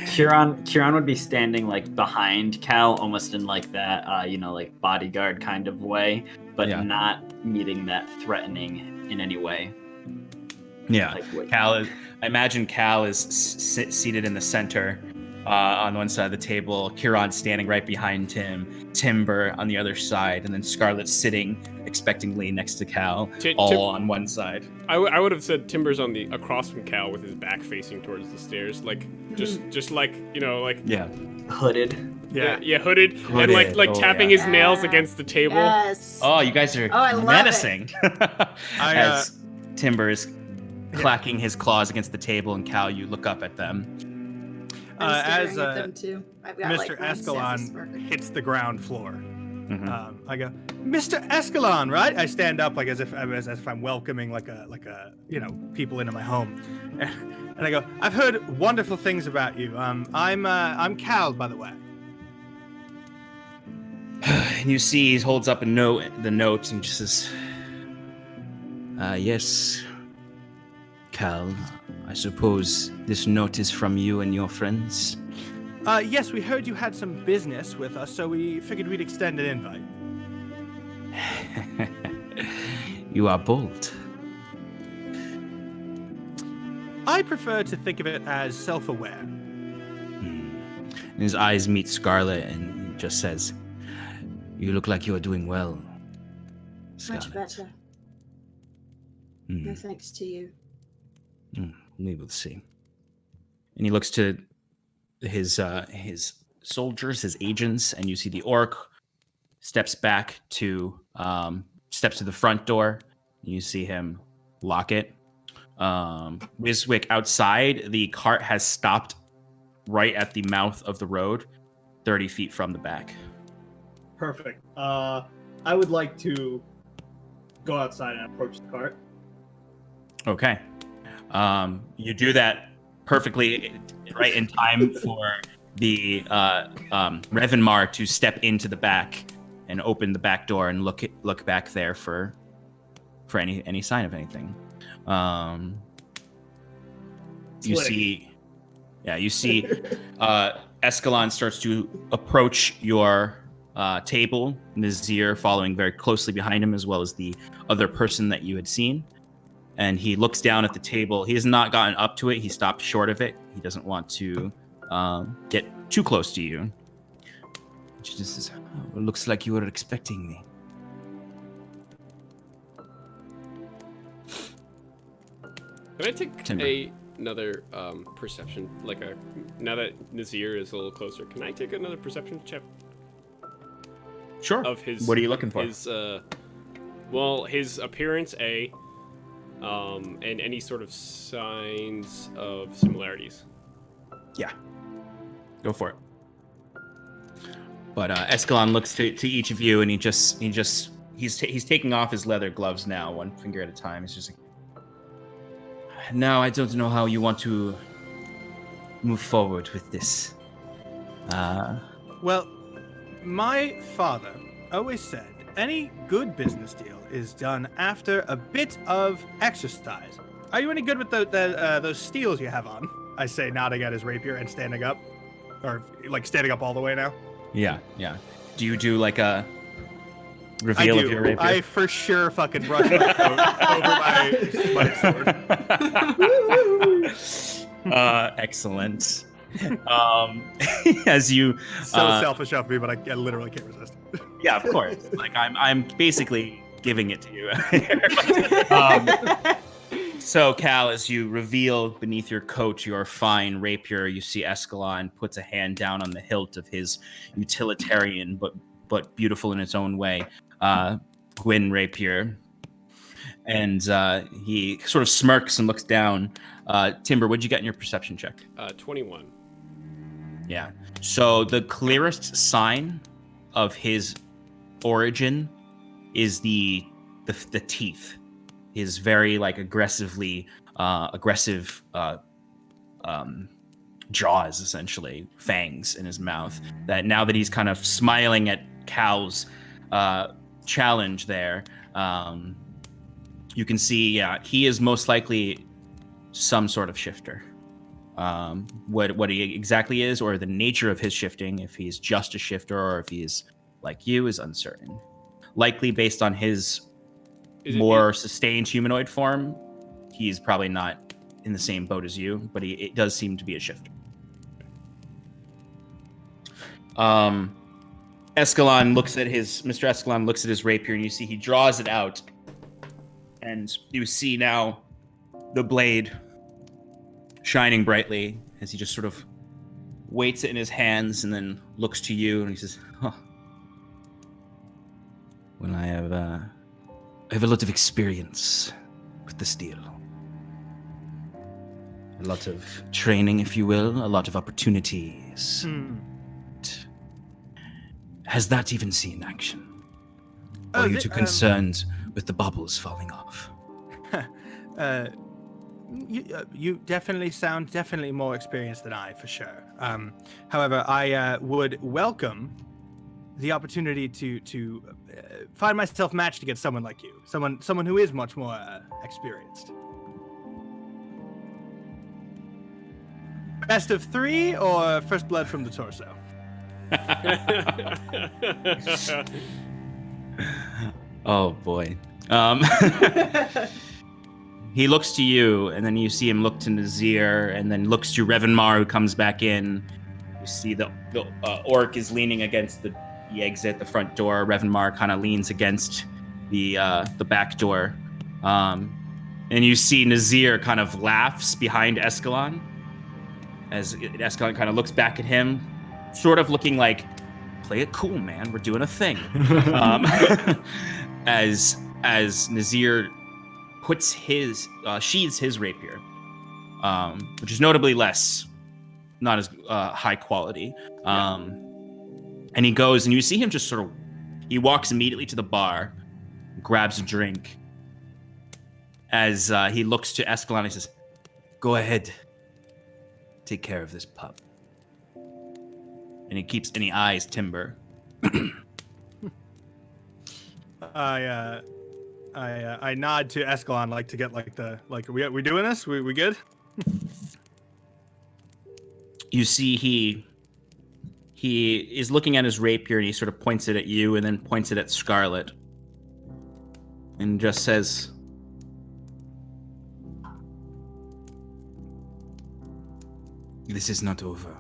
Kieran would be standing like behind Cal, almost in like that, like bodyguard kind of way, but Yeah. not meeting that threatening in any way. Yeah. Like what- I imagine Cal is seated in the center on one side of the table, Kieran standing right behind him, Timber on the other side, and then Scarlet sitting expectantly next to Cal, all on one side. I would have said Timber's on the across from Cal with his back facing towards the stairs, like just like Yeah. hooded. yeah, hooded and Hooded, like oh, tapping yeah. his nails against the table. Yes. Oh, you guys are I love it. menacing. As I, Timber is clacking his claws against the table, and Cal, you look up at them. I'm staring as at them too. I've got, Mr. like, my sassy Escalon smirk. hits the ground floor, Mhm. I go, Mr. Escalon, right? I stand up like as if I'm welcoming like a people into my home, and I go, I've heard wonderful things about you. I'm Cal, by the way. And you see he holds up the note, and just says, yes, Cal, I suppose this note is from you and your friends. Yes, we heard you had some business with us, so we figured we'd extend an invite. You are bold. I prefer to think of it as self-aware. And his eyes meet Scarlet, and he just says, you look like you are doing well, Scarlet. Much better. No thanks to you. We will see. And he looks to his soldiers, his agents, and you see the orc steps to the front door. And you see him lock it. Wiswick outside, the cart has stopped right at the mouth of the road, 30 feet from the back. Perfect. I would like to go outside and approach the cart. Okay. You do that perfectly right in time for the Revenmar to step into the back and open the back door and look back there for any sign of anything. You see Escalon starts to approach your table, Nazir following very closely behind him, as well as the other person that you had seen. And he looks down at the table. He has not gotten up to it. He stopped short of it. He doesn't want to get too close to you. She just says, "Oh, it looks like you were expecting me." Can I take Timber. another perception? Now that Nazir is a little closer, can I take another perception check Sure. of his? What are you looking for? His his appearance, and any sort of signs of similarities. Yeah. Go for it. But Escalon looks to each of you, and he's taking off his leather gloves now, one finger at a time. He's just like, "Now I don't know how you want to move forward with this." Well, my father always said any good business deal is done after a bit of exercise. Are you any good with those steels you have on? I say, nodding at his rapier and standing up. Or, like, standing up all the way now. Yeah. Do you do like a reveal of your rapier? I for sure fucking brush my coat over my sword. Excellent. As you So selfish of me, but I literally can't resist. yeah, of course. Like I'm basically giving it to you. So Cal, as you reveal beneath your coat your fine rapier, you see Escalon puts a hand down on the hilt of his utilitarian but beautiful in its own way Gwyn rapier, and he sort of smirks and looks down. Timber, what'd you get in your perception check? 21. Yeah. So the clearest sign of his origin is the teeth. His very like aggressive jaws, essentially fangs in his mouth. That now that he's kind of smiling at Cal's challenge there, you can see he is most likely some sort of shifter. What he exactly is, or the nature of his shifting, if he's just a shifter or if he's like you, is uncertain. Likely based on his more sustained humanoid form, he's probably not in the same boat as you, but it does seem to be a shifter. Mr. Escalon looks at his rapier, and you see he draws it out, and you see now the blade shining brightly as he just sort of weights it in his hands and then looks to you, and he says, "Huh. Well, I have a lot of experience with the steel. A lot of training, if you will, a lot of opportunities. Has that even seen action? Or are you too concerned with the bubbles falling off?" You definitely sound more experienced than I, for sure. However, I would welcome the opportunity to find myself matched against someone like you, someone who is much more experienced. Best of 3 or first blood from the torso? Oh boy. He looks to you, and then you see him look to Nazir, and then looks to Revenmar, who comes back in. You see the orc is leaning against the exit, the front door. Revenmar kind of leans against the back door, and you see Nazir kind of laughs behind Escalon, as Escalon kind of looks back at him, sort of looking like, "Play it cool, man. We're doing a thing." As Nazir sheathes his rapier, which is notably not as high quality. And he goes, and you see him just he walks immediately to the bar, grabs a drink. As he looks to Escalon, he says, "Go ahead. Take care of this pup." And he eyes Timber. I nod to Escalon, like to get we doing this? We good? You see he is looking at his rapier and he sort of points it at you and then points it at Scarlet. And just says, "This is not over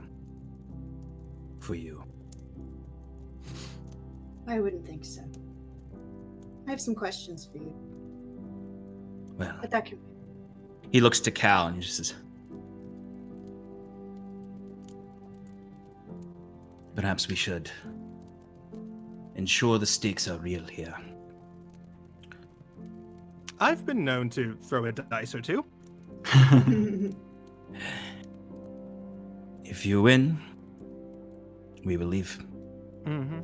for you." I wouldn't think so. I have some questions for you, Well, but that can. he looks to Cal and he just says, "Perhaps we should ensure the stakes are real here." I've been known to throw a dice or two. If you win, we will leave. Mm-hmm.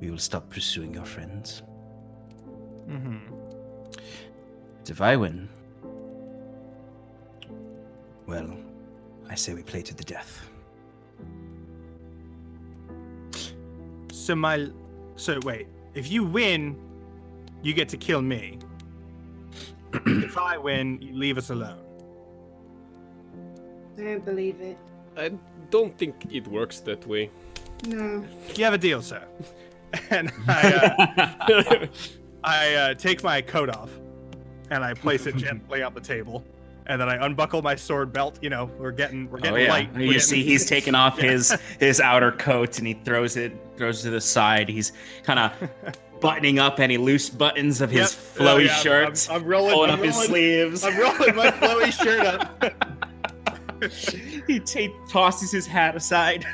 We will stop pursuing your friends. Mm-hmm. But if I win, well, I say we play to the death. So wait, if you win, you get to kill me. If I win, you leave us alone. I don't believe it. I don't think it works that way. No. You have a deal, sir. And I take my coat off and I place it gently on the table, and then I unbuckle my sword belt. You know, we're getting light. You see, he's taken off his outer coat and he throws it to the side. He's kind of buttoning up any loose buttons of his flowy shirt. I'm pulling up his sleeves. I'm rolling my flowy shirt up. He tosses his hat aside.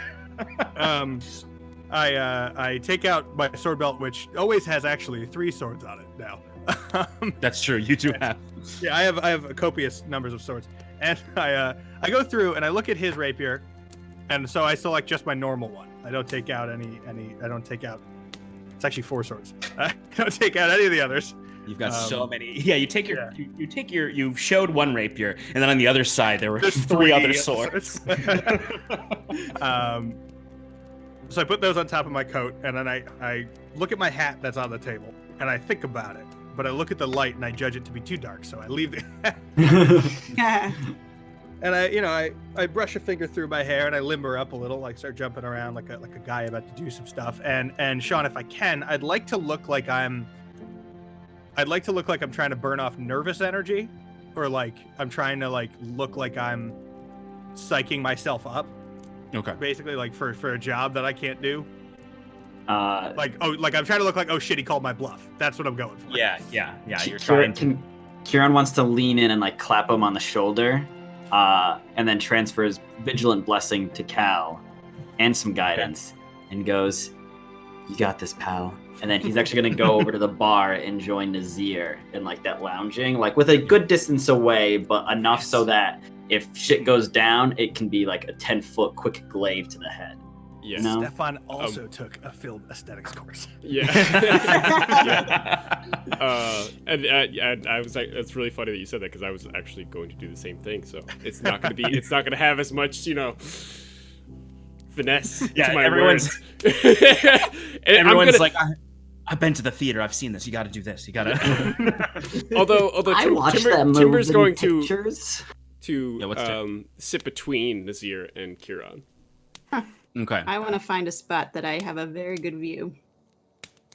I take out my sword belt, which always has actually 3 swords on it now. That's true. You do have. Yeah, I have copious numbers of swords, and I go through and I look at his rapier, and so I select just my normal one. I don't take out any. I don't take out. It's actually 4 swords. I don't take out any of the others. You've got so many. Yeah, you showed one rapier, and then on the other side there were 3 other swords. So I put those on top of my coat, and then I look at my hat that's on the table, and I think about it. But I look at the light, and I judge it to be too dark, so I leave the hat. And I brush a finger through my hair, and I limber up a little, like start jumping around like a guy about to do some stuff. And Sean, if I can, I'd like to look like I'm trying to burn off nervous energy, or like I'm trying to look like I'm psyching myself up. Okay. Basically, like for a job that I can't do. I'm trying to look like, oh shit, he called my bluff. That's what I'm going for. Yeah. You're trying. Kieran wants to lean in and clap him on the shoulder, and then transfers Vigilant Blessing to Cal, and some guidance, and goes, "You got this, pal." And then he's actually gonna go over to the bar and join Nazir in that lounging, with a good distance away, but enough so that if shit goes down, it can be a 10-foot quick glaive to the head. Yeah. You know? Stefan also took a film aesthetics course. Yeah. And I was like, it's really funny that you said that, because I was actually going to do the same thing. So it's not going to have as much, finesse to my words. Everyone's I've been to the theater. I've seen this. You got to do this. You got to. although I watched that movie. Timber's going pictures. to sit between Nazir and Kieran. Okay. I want to find a spot that I have a very good view.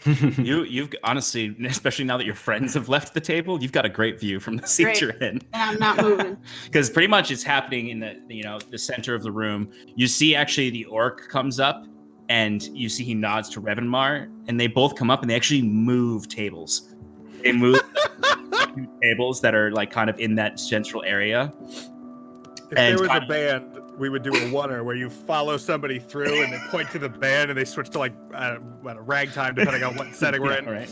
You've honestly, especially now that your friends have left the table, you've got a great view from the seat you're in. And I'm not moving. Because pretty much it's happening in the center of the room. You see actually the orc comes up, and you see he nods to Revanmar, and they both come up and they actually move tables. They move tables that are kind of in that central area. If there was a band, we would do a oneer where you follow somebody through and they point to the band and they switch to a ragtime depending on what setting we're in. Right.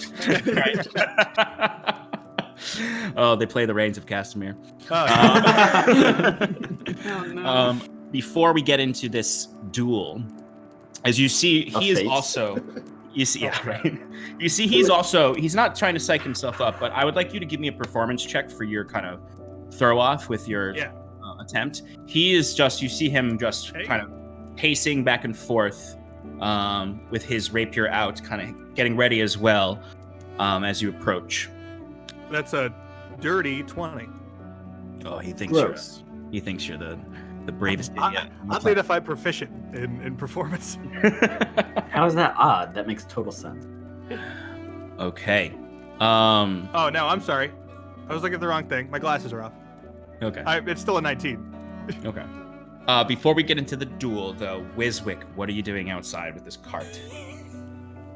Oh, they play the Reigns of Castamere. Oh, no. Before we get into this duel, as you see, he is also You see, yeah, right. You see, he's not trying to psych himself up, but I would like you to give me a performance check for your kind of throw off with your attempt. He is just, you see him just kind of pacing back and forth with his rapier out, kind of getting ready as well as you approach. That's a dirty 20. Oh, he thinks Gross. you're the bravest idiot. I'm made if I'm proficient in performance. How is that odd? That makes total sense. Okay. Oh no, I'm sorry. I was looking at the wrong thing. My glasses are off. Okay. It's still a 19. Okay. Before we get into the duel, though, Wiswick, what are you doing outside with this cart?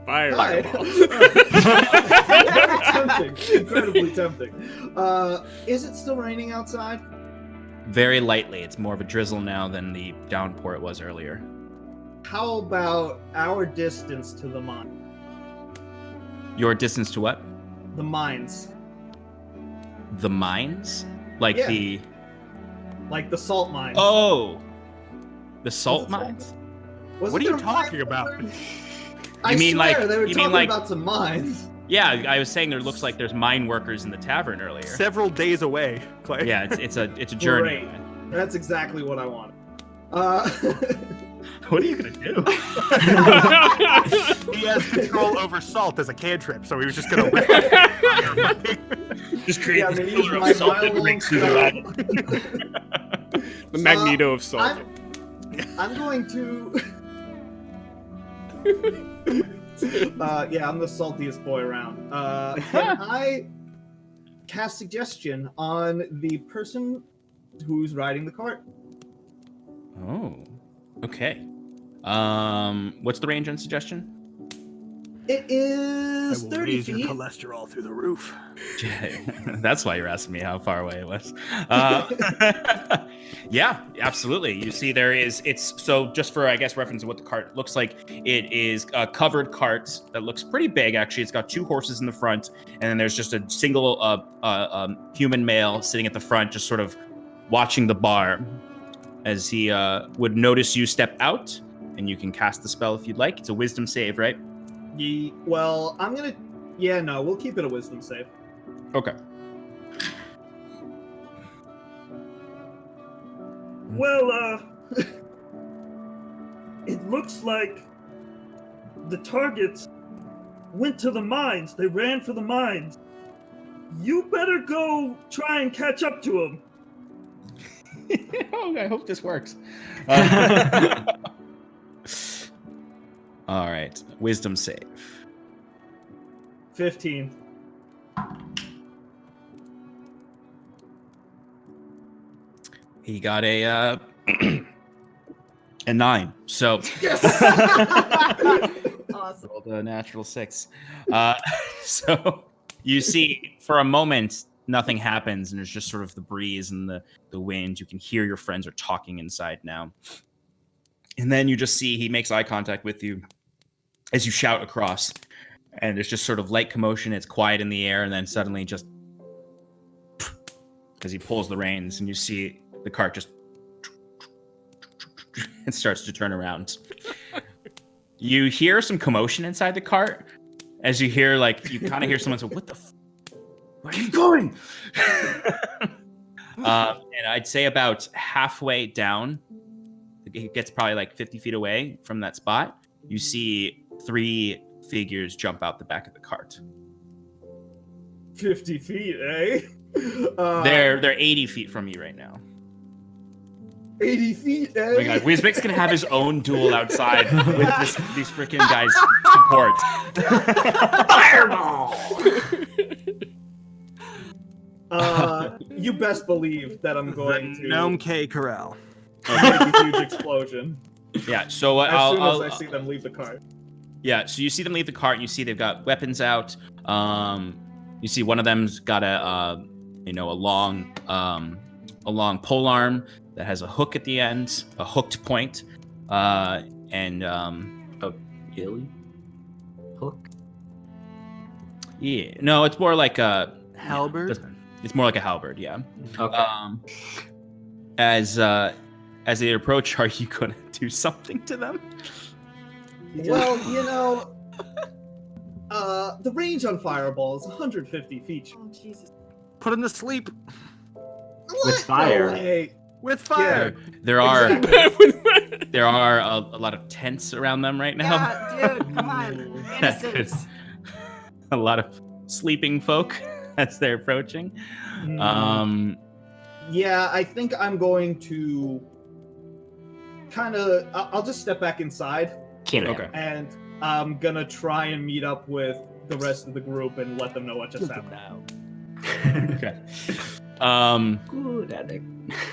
Fireball. Very tempting. Incredibly tempting. Is it still raining outside? Very lightly. It's more of a drizzle now than the downpour it was earlier. How about our distance to the mine? Your distance to what? The mines. The mines? Like Yeah. the... Like the salt mines. Oh! The salt mines? Wasn't What are you there talking mines about? there? You mean swear, like- they were you mean talking like- about some mines. Yeah, I was saying there looks like there's mine workers in the tavern earlier. Several days away, Clay. Yeah, it's a journey. Great. That's exactly what I wanted. What are you gonna do? He has control over salt as a cantrip, so he was just gonna whip Just create Yeah, this I'm gonna use pillar my of salt that mile-long breaks through the spell. The Magneto of salt. I'm going to. I'm the saltiest boy around. Can I cast suggestion on the person who's riding the cart? Oh, okay. What's the range on suggestion? It is 30 raise feet. your cholesterol through the roof. That's why you're asking me how far away it was. Yeah, absolutely. You see, it's so just for, I guess, reference of what the cart looks like, it is a covered cart that looks pretty big, actually. It's got 2 horses in the front, and then there's just a single human male sitting at the front, just sort of watching the bar as he would notice you step out, and you can cast the spell if you'd like. It's a wisdom save, right? Well, I'm gonna. Yeah, no, we'll keep it a wisdom save. Okay. Well, it looks like the targets went to the mines. They ran for the mines. You better go try and catch up to them. Oh, I hope this works. All right, wisdom save. 15. He got a 9. So Yes. Awesome. rolled a natural 6. So you see, for a moment, nothing happens, and there's just sort of the breeze and the wind. You can hear your friends are talking inside now. And then you just see he makes eye contact with you as you shout across. And there's just sort of light commotion. It's quiet in the air, and then suddenly just as he pulls the reins, and you see the cart just it starts to turn around. You hear some commotion inside the cart as you hear, like, you kind of hear someone say, "What the? Where are you going?" And I'd say about halfway down, it gets probably like 50 feet away from that spot. You see 3 figures jump out the back of the cart. 50 feet, eh? They're 80 feet from you right now. 80 feet, eh? Oh my God, Wiswick's gonna have his own duel outside with these freaking guys' support. Fireball! You best believe that I'm going to Gnome K Corral. make a huge explosion Yeah, so as I'll, soon as I'll- I see them leave the cart. yeah, so you see them leave the cart, and you see they've got weapons out. You see one of them's got a long pole arm that has a hook at the end, a hooked point, and A ghillie? Hook? yeah, no, it's more like a Halberd? It's more like a halberd, yeah. Okay. As they approach, are you gonna do something to them? Well, The range on fireball is 150 feet. Oh Jesus. Put him to sleep What? fire. No way. with fire. There are Exactly. there are a lot of tents around them right now. Yeah, dude, come on. That could- Innocence. a lot of sleeping folk as they're approaching. Yeah, I think I'm going to I'll just step back inside, Kill him. Okay. and I'm gonna try and meet up with the rest of the group and let them know what just happened. Okay. Good at it.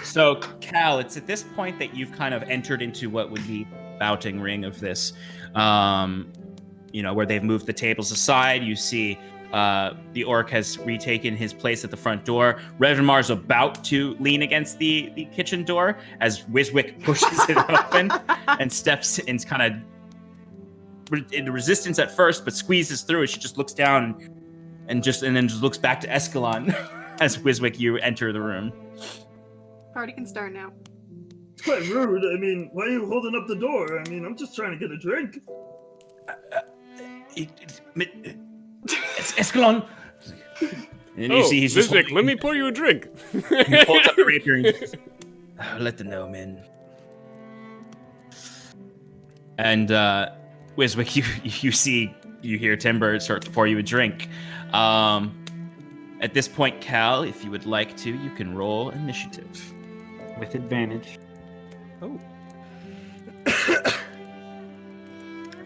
So, Cal, it's at this point that you've kind of entered into what would be bouting ring of this, where they've moved the tables aside. You see the orc has retaken his place at the front door. Revemar's about to lean against the kitchen door as Wiswick pushes it open and steps in kind of in resistance at first, but squeezes through. She just looks down and then just looks back to Escalon as Wiswick, you enter the room. Party can start now. It's quite rude. I mean, why are you holding up the door? I mean, I'm just trying to get a drink. It's Escalon. And you see he's just Vizek, let me pour you a drink. he holds up the rapier and just, let them know, men. And Wiswick, you hear Timber start to pour you a drink. At this point, Cal, if you would like to, you can roll initiative. With advantage. Oh.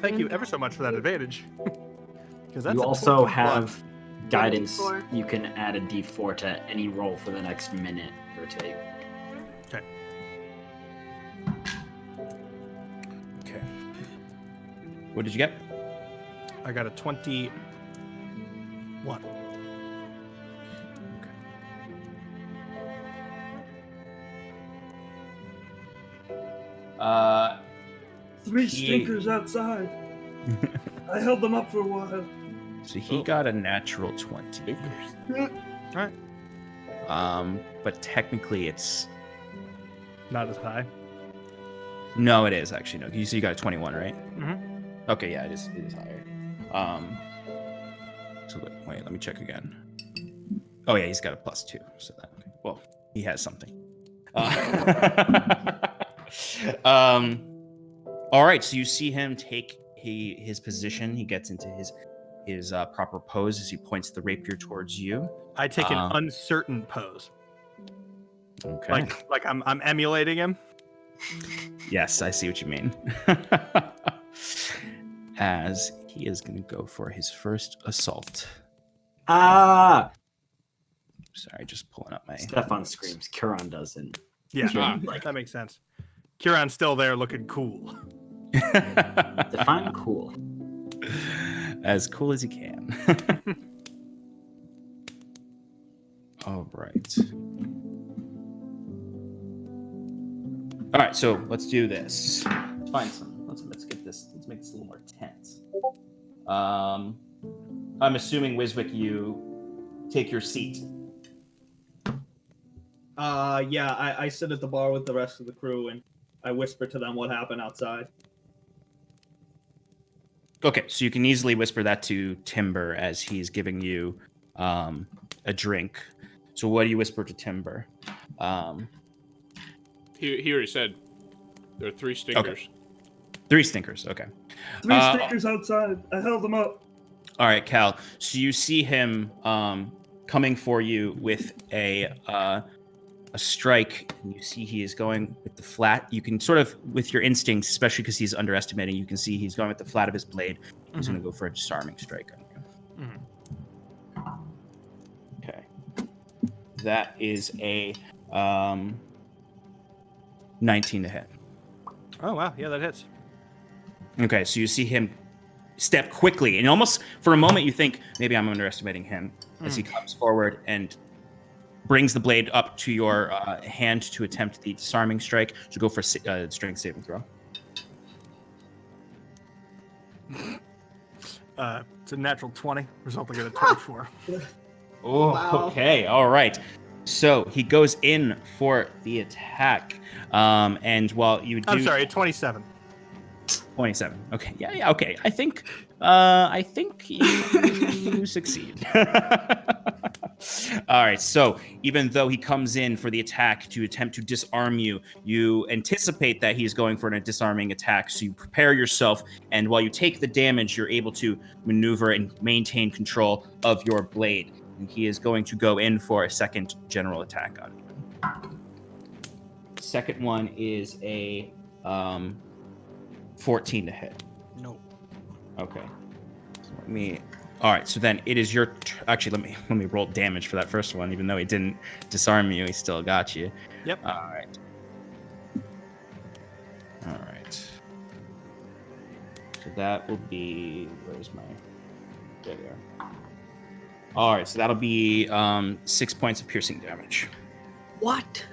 Thank you ever so much for that advantage. Because that's You a also 21. have guidance. D4. You can add a d4 to any roll for the next minute or take. Okay. What did you get? I got a 21. Three He- stinkers outside. I held them up for a while. So he got a natural 20. Alright. But technically it's Not as high. no, it is actually no. You see, you got a 21, right? Mhm. Okay, yeah, it is higher. So wait, let me check again. Oh yeah, he's got a +2. So that okay. Well, he has something. All right, so you see him take his position. He gets into his proper pose as he points the rapier towards you. I take an uncertain pose. Okay. Like I'm emulating him. Yes, I see what you mean. As he is going to go for his first assault. Ah! Sorry, just pulling up my. Stefan screams. Kuron doesn't. Yeah, Ah. that makes sense. Kieran's still there looking cool. Define cool. As cool as he can. All right. All right, so let's do this. Let's find some. Let's get this. Let's make this a little more tense. I'm assuming Wiswick, you take your seat. Yeah, I sit at the bar with the rest of the crew and I whisper to them what happened outside. Okay, so you can easily whisper that to Timber as he's giving you a drink. So what do you whisper to Timber? Here he said there are 3 stinkers. 3 stinkers. Okay. Three stinkers outside. I held them up. All right, Cal. So you see him coming for you with a strike, and you see he is going with the flat. You can sort of, with your instincts, especially because he's underestimating, you can see he's going with the flat of his blade. He's going to go for a disarming strike on you. Okay. That is a 19 to hit. Oh wow, yeah, that hits. Okay, so you see him step quickly, and almost for a moment you think maybe I'm underestimating him as he comes forward and brings the blade up to your hand to attempt the disarming strike. So go for a strength saving throw. It's a natural 20, resulting in a 24. Oh, Wow. okay, all right. So he goes in for the attack, and while you do, I'm sorry, 27. 27. Okay. Yeah. Okay. I think you succeed. All right. So even though he comes in for the attack to attempt to disarm you, you anticipate that he's going for a disarming attack. So you prepare yourself, and while you take the damage, you're able to maneuver and maintain control of your blade. And he is going to go in for a second general attack on you. Second one is a 14 to hit. No. Okay. So all right. So then it is your. Actually, let me roll damage for that first one. Even though he didn't disarm you, he still got you. Yep. All right. All right. So that will be. Where's my? There we are. All right. So that'll be 6 points of piercing damage. What?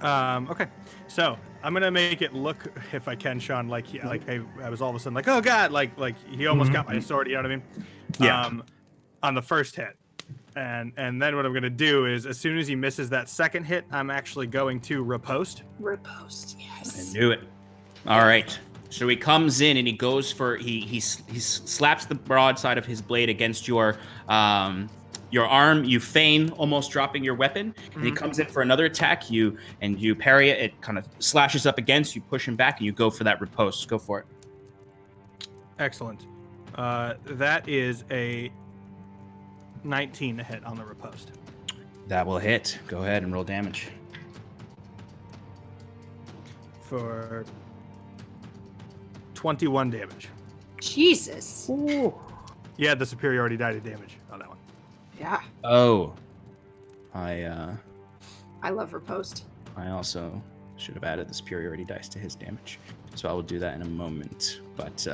Okay, so I'm gonna make it look, if I can, Sean, like I was all of a sudden like, oh god, like he almost got my sword. You know what I mean? Yeah. On the first hit, and then what I'm gonna do is, as soon as he misses that second hit, I'm actually going to riposte. Riposte, yes. I knew it. All right. So he comes in and he goes for he slaps the broadside of his blade against your arm. You feign almost dropping your weapon, and he comes in for another attack. You parry it. It kind of slashes up against you, push him back, and you go for that riposte. Go for it. Excellent. That is a 19 to hit on the riposte. That will hit. Go ahead and roll damage. For 21 damage. Jesus. Yeah, the superiority die to damage on that one. Yeah. Oh, I love riposte. I also should have added the superiority dice to his damage, so I will do that in a moment. But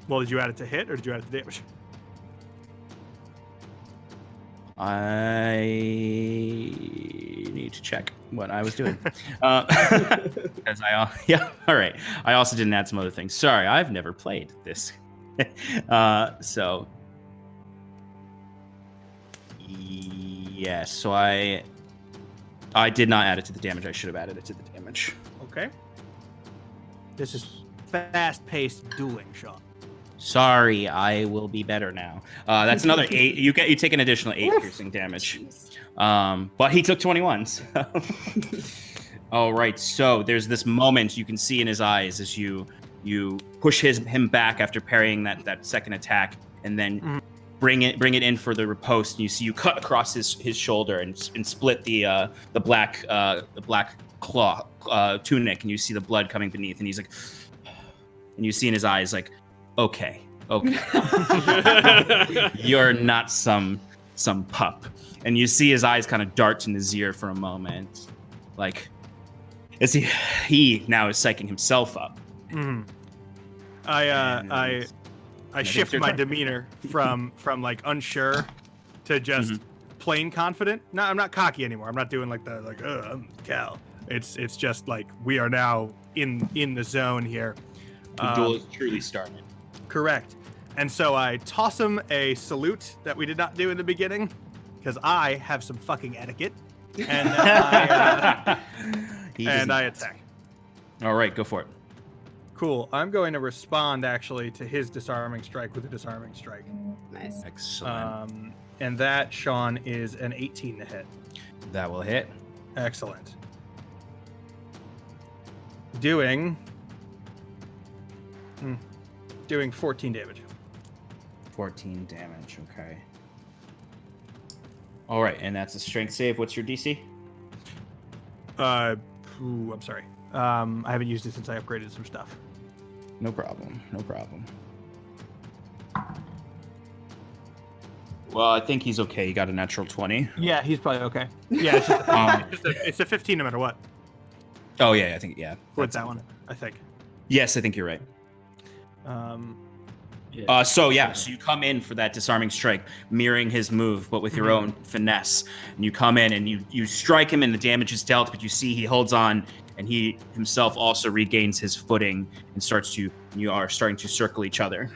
Well, did you add it to hit or did you add it to damage? I need to check what I was doing. Because all right. I also didn't add some other things. Sorry, I've never played this. So yes, so I did not add it to the damage. I should have added it to the damage. Okay. This is fast-paced dueling, Sean. Sorry, I will be better now. That's another 8. You take an additional 8 piercing damage. But he took 21. So. All right. So there's this moment you can see in his eyes as you push him back after parrying that second attack, and then bring it in for the riposte. And you cut across his shoulder and split the black cloth tunic, and you see the blood coming beneath, and he's like, and you see in his eyes like, okay. You're not some pup. And you see his eyes kind of dart in his ear for a moment, like as he now is psyching himself up. I shift my demeanor from like unsure to just plain confident. No, I'm not cocky anymore. I'm not doing I'm Cal. It's just like we are now in the zone here. The duel is truly started. Correct. And so I toss him a salute that we did not do in the beginning, because I have some fucking etiquette. And I attack. All right, go for it. Cool. I'm going to respond actually to his disarming strike with a disarming strike. Nice. Excellent. And that, Sean, is an 18 to hit. That will hit. Excellent. Doing 14 damage. 14 damage, okay. All right, and that's a strength save. What's your DC? I'm sorry. I haven't used it since I upgraded some stuff. No problem. Well, I think he's okay. He got a natural 20. Yeah, he's probably okay. Yeah, it's a 15 no matter what. Oh, yeah, I think, yeah. With that one, I think. Yes, I think you're right. So you come in for that disarming strike, mirroring his move, but with your own finesse. And you come in and you strike him, and the damage is dealt, but you see he holds on, and he himself also regains his footing and you are starting to circle each other.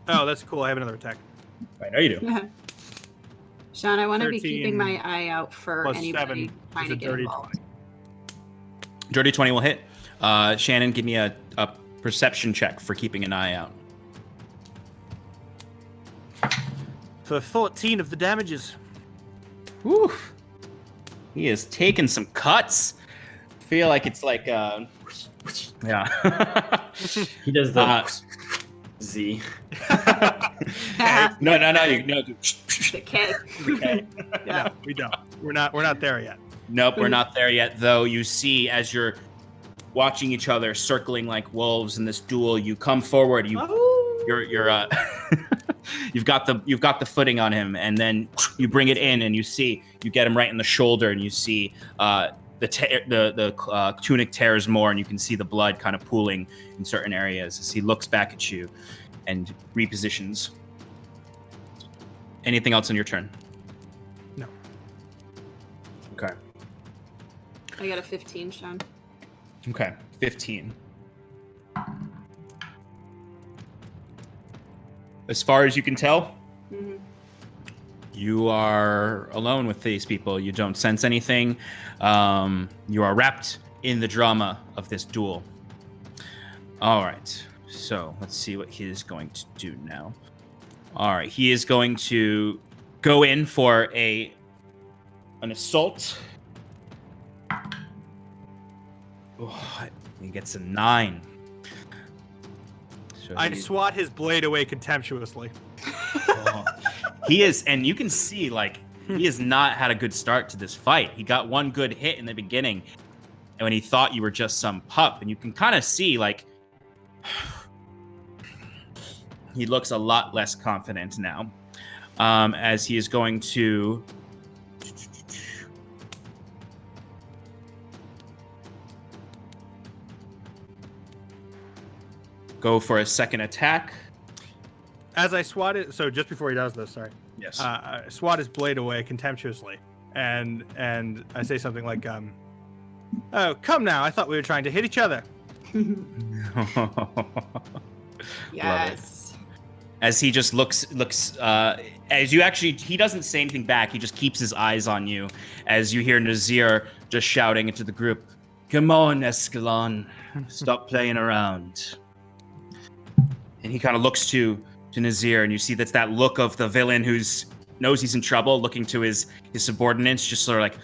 Oh, that's cool. I have another attack. I know you do. Sean, I want to be 13 keeping my eye out for plus anybody 7 trying is to a get dirty involved. Dirty 20 will hit. Shannon, give me a perception check for keeping an eye out. For 14 of the damages. Whew. He has taken some cuts. Feel like it's like, yeah. He does the Z. No. The K. Okay. No, we don't. We're not there yet. Nope, we're not there yet, though. You see, as you're watching each other circling like wolves in this duel, you come forward. You're you've got the footing on him, and then you bring it in, and you get him right in the shoulder, and you see the tunic tears more, and you can see the blood kind of pooling in certain areas as he looks back at you and repositions. Anything else on your turn? No. Okay. I got a 15, Sean. Okay. 15. As far as you can tell, you are alone with these people. You don't sense anything. You are wrapped in the drama of this duel. All right. So let's see what he is going to do now. All right. He is going to go in for an assault. Oh, he gets a 9. So I swat his blade away contemptuously. He is, and you can see, like, he has not had a good start to this fight. He got one good hit in the beginning, and when he thought you were just some pup, and you can kind of see, like, he looks a lot less confident now, as he is going to go for a second attack. As I swat it, so just before he does this, sorry. Yes. I swat his blade away contemptuously, and I say something like, "Oh, come now! I thought we were trying to hit each other." Yes. As he just looks, as you actually, he doesn't say anything back. He just keeps his eyes on you, as you hear Nazir just shouting into the group, "Come on, Escalon, stop playing around." And he kind of looks to Nazir, and you see that's that look of the villain who's knows he's in trouble, looking to his subordinates, just sort of like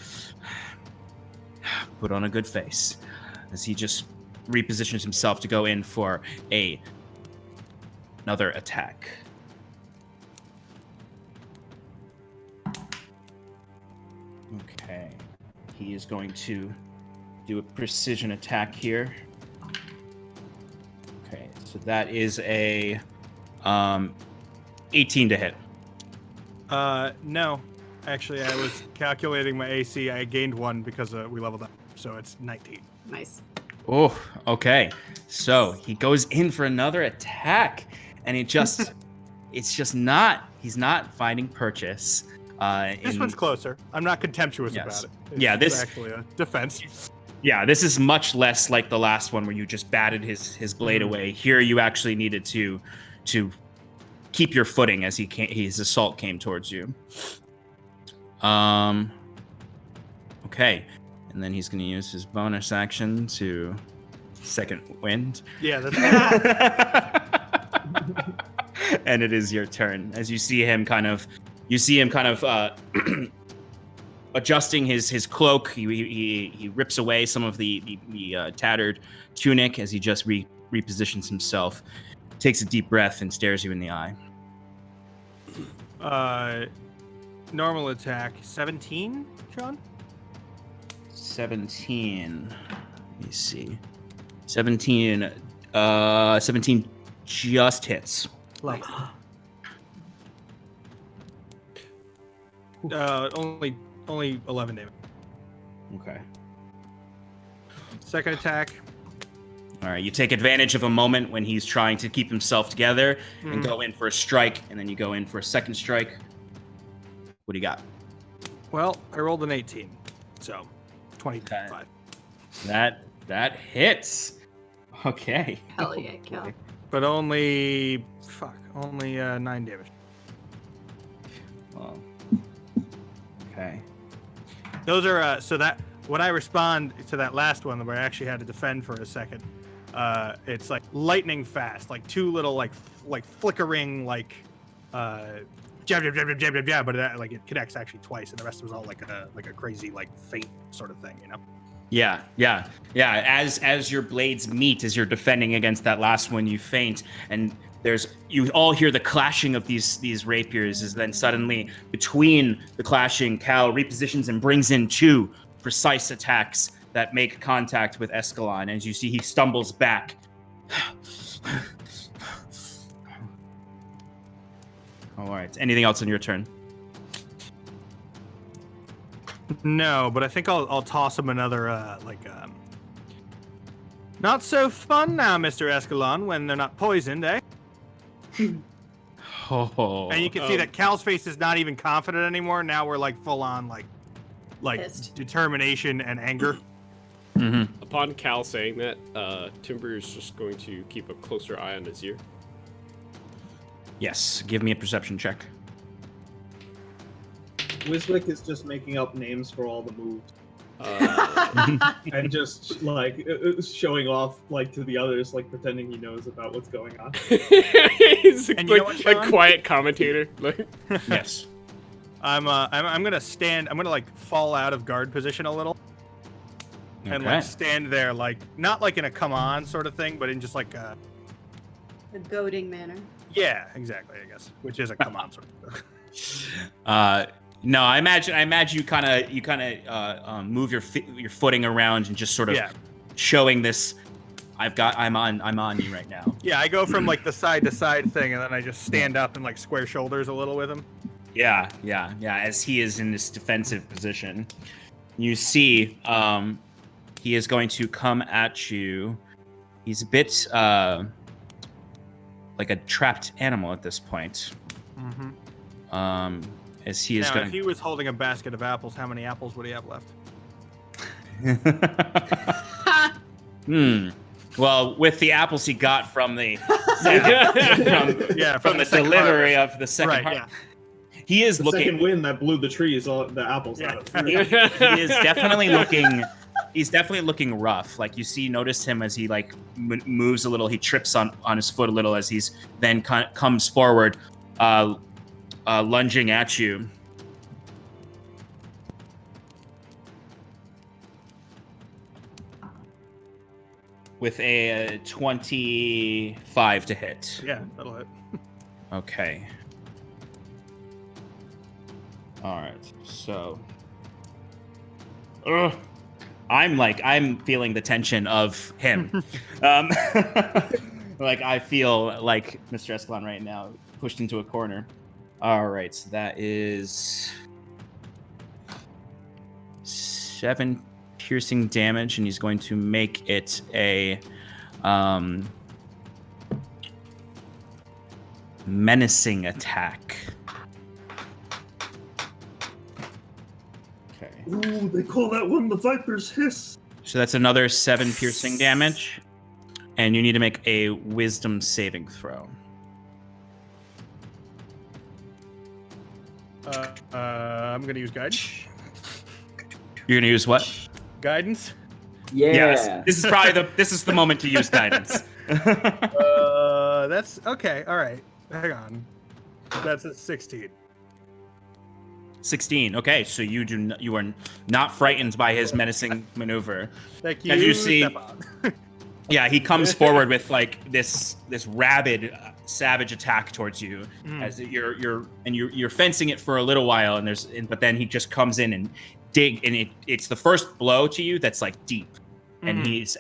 put on a good face, as he just repositions himself to go in for another attack. Okay, he is going to do a precision attack here. Okay, so that is a 18 to hit. No. Actually, I was calculating my AC. I gained 1 because we leveled up, so it's 19. Nice. Oh, okay. So he goes in for another attack, and he's just not finding purchase. This one's closer. I'm not contemptuous Yes. about it. Yeah, It's this- actually a defense. Yeah, this is much less like the last one where you just batted his blade away. Here, you actually needed to keep your footing as his assault came towards you. Okay, and then he's going to use his bonus action to second wind. Yeah, that's And it is your turn as you see him kind of adjusting his cloak. He rips away some of the tattered tunic as he just repositions himself, takes a deep breath, and stares you in the eye. normal attack. 17, Sean? 17. Let me see. 17 just hits. Lovely. Only 11 damage. Okay. Second attack. All right, you take advantage of a moment when he's trying to keep himself together and go in for a strike, and then you go in for a second strike. What do you got? Well, I rolled an 18, so 25. Okay. That hits. Okay. Hell yeah, Cal. But only 9 damage. Well, okay. Those are so that when I respond to that last one where I actually had to defend for a second, it's like lightning fast, like two little like flickering like jab, but it connects actually twice, and the rest was all like a crazy like feint sort of thing, you know. Yeah. As your blades meet, as you're defending against that last one, you feint, and you all hear the clashing of these rapiers. As then suddenly, between the clashing, Cal repositions and brings in two precise attacks that make contact with Escalon. As you see, he stumbles back. All right. Anything else on your turn? No, but I think I'll toss him another not so fun now, Mr. Escalon, when they're not poisoned, eh? Oh. And you can see that Cal's face is not even confident anymore. Now we're like full on like Pissed. determination and anger. Mm-hmm. Upon Cal saying that, Timber is just going to keep a closer eye on his ear. Yes. Give me a perception check. Wiswick is just making up names for all the moves and just like showing off like to the others, like pretending he knows about what's going on. He's And you know what, Sean? quiet commentator. Like, Yes. I'm gonna stand. I'm gonna like fall out of guard position a little, and like stand there, like not like in a come on sort of thing, but in just like a goading manner. yeah, exactly. I guess, which is a come on sort of thing. No, I imagine you kind of move your footing around and just sort of showing this. I'm on you right now. Yeah, I go from like the side to side thing, and then I just stand up and like square shoulders a little with him. Yeah. As he is in this defensive position, you see, he is going to come at you. He's a bit like a trapped animal at this point. Mm-hmm. As he is going. If he was holding a basket of apples, how many apples would he have left? Well, with the apples he got from the from the second delivery harvest. of the second Right, harvest. yeah. He is The looking. second wind that blew the trees, all the apples out of the tree. He is definitely looking. He's definitely looking rough. Like you notice him as he like moves a little. He trips on his foot a little as he's then comes forward, lunging at you. With a 25 to hit. Yeah, that'll hit. Okay. All right. So, I'm feeling the tension of him. Like I feel like Mr. Escalon right now, pushed into a corner. All right. So that is 7 piercing damage, and he's going to make it a menacing attack. Okay. Ooh, they call that one the Viper's Hiss. So that's another 7 piercing damage, and you need to make a wisdom saving throw. I'm gonna use guidance. You're gonna use what? Guidance. Yeah. Yes. This is the moment to use guidance. That's okay. All right. Hang on. That's a 16. 16. Okay, so you are not frightened by his menacing maneuver. Thank you. As you see, Stefan. yeah, he comes forward with like this rabid, savage attack towards you. As you're fencing it for a little while, but then he just comes in and it's the first blow to you that's like deep, and he's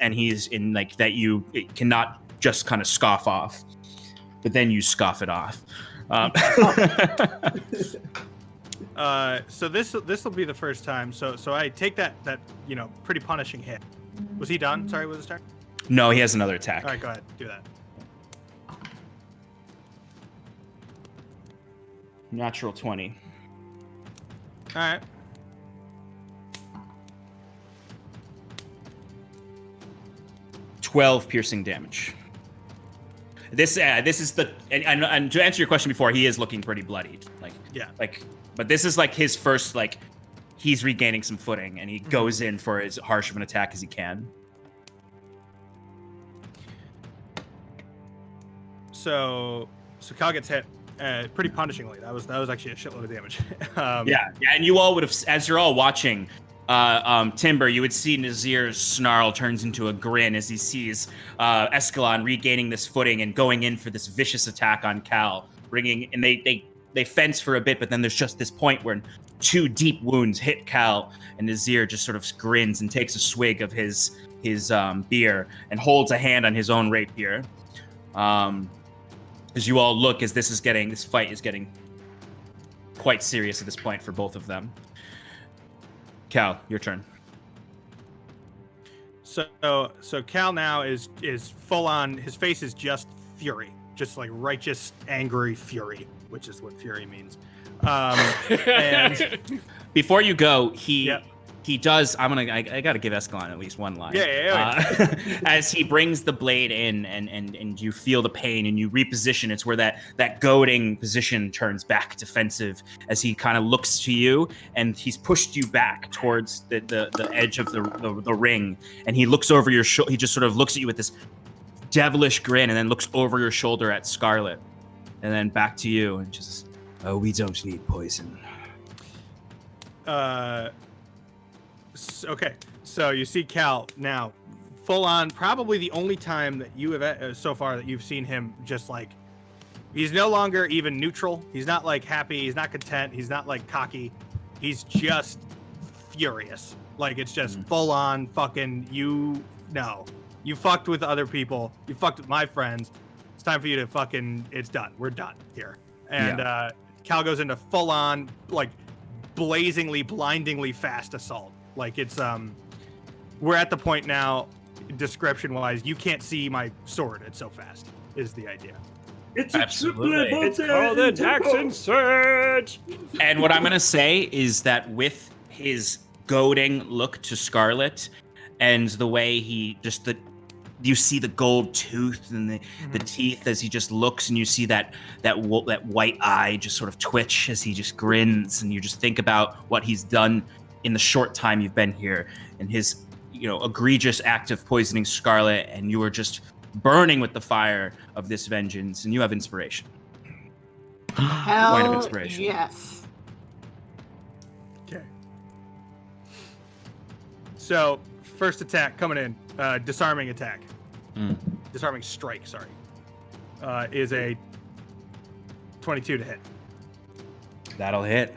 in like that it cannot just kind of scoff off, but then you scoff it off. So this will be the first time. So I take that pretty punishing hit. Was he done? Sorry, was his turn? No, he has another attack. All right, go ahead, do that. Natural 20. All right. $12 piercing damage. This is the and to answer your question before, he is looking pretty bloodied. But this is like his first like he's regaining some footing, and he goes in for as harsh of an attack as he can. So Cal gets hit pretty punishingly. That was actually a shitload of damage. Yeah, and you all would have, as you're all watching, Timber, you would see Nazir's snarl turns into a grin as he sees Escalon regaining this footing and going in for this vicious attack on Cal, and they fence for a bit, but then there's just this point where 2 deep wounds hit Cal, and Nazir just sort of grins and takes a swig of his beer and holds a hand on his own rapier. As you all look, as this fight is getting quite serious at this point for both of them. Cal, your turn. So Cal now is full on. His face is just fury, just like righteous, angry fury, which is what fury means. And before you go, he does. I gotta give Escalon at least one line. Yeah. As he brings the blade in, and you feel the pain, and you reposition. It's where that goading position turns back defensive as he kind of looks to you, and he's pushed you back towards the edge of the ring, and he looks over your shoulder. He just sort of looks at you with this devilish grin, and then looks over your shoulder at Scarlet, and then back to you, and just, oh, we don't need poison. Okay, so you see Cal now, full on. Probably the only time that you have so far that you've seen him just like, he's no longer even neutral. He's not like happy. He's not content. He's not like cocky. He's just furious. Like it's just full on fucking you. No, you fucked with other people. You fucked with my friends. It's time for you to fucking. It's done. We're done here. And Cal goes into full on like blazingly, blindingly fast assault. Like it's we're at the point now, description wise, you can't see my sword. It's so fast. Is the idea? It's Absolutely. a It's called a Jackson Surge. And what I'm gonna say is that with his goading look to Scarlet, and the way he just you see the gold tooth and the teeth as he just looks, and you see that white eye just sort of twitch as he just grins, and you just think about what he's done in the short time you've been here, and his egregious act of poisoning Scarlet, and you are just burning with the fire of this vengeance, and you have inspiration. Hell Point of inspiration. yes. Okay. So first attack coming in, disarming attack, disarming strike. Sorry, is a 22 to hit. That'll hit.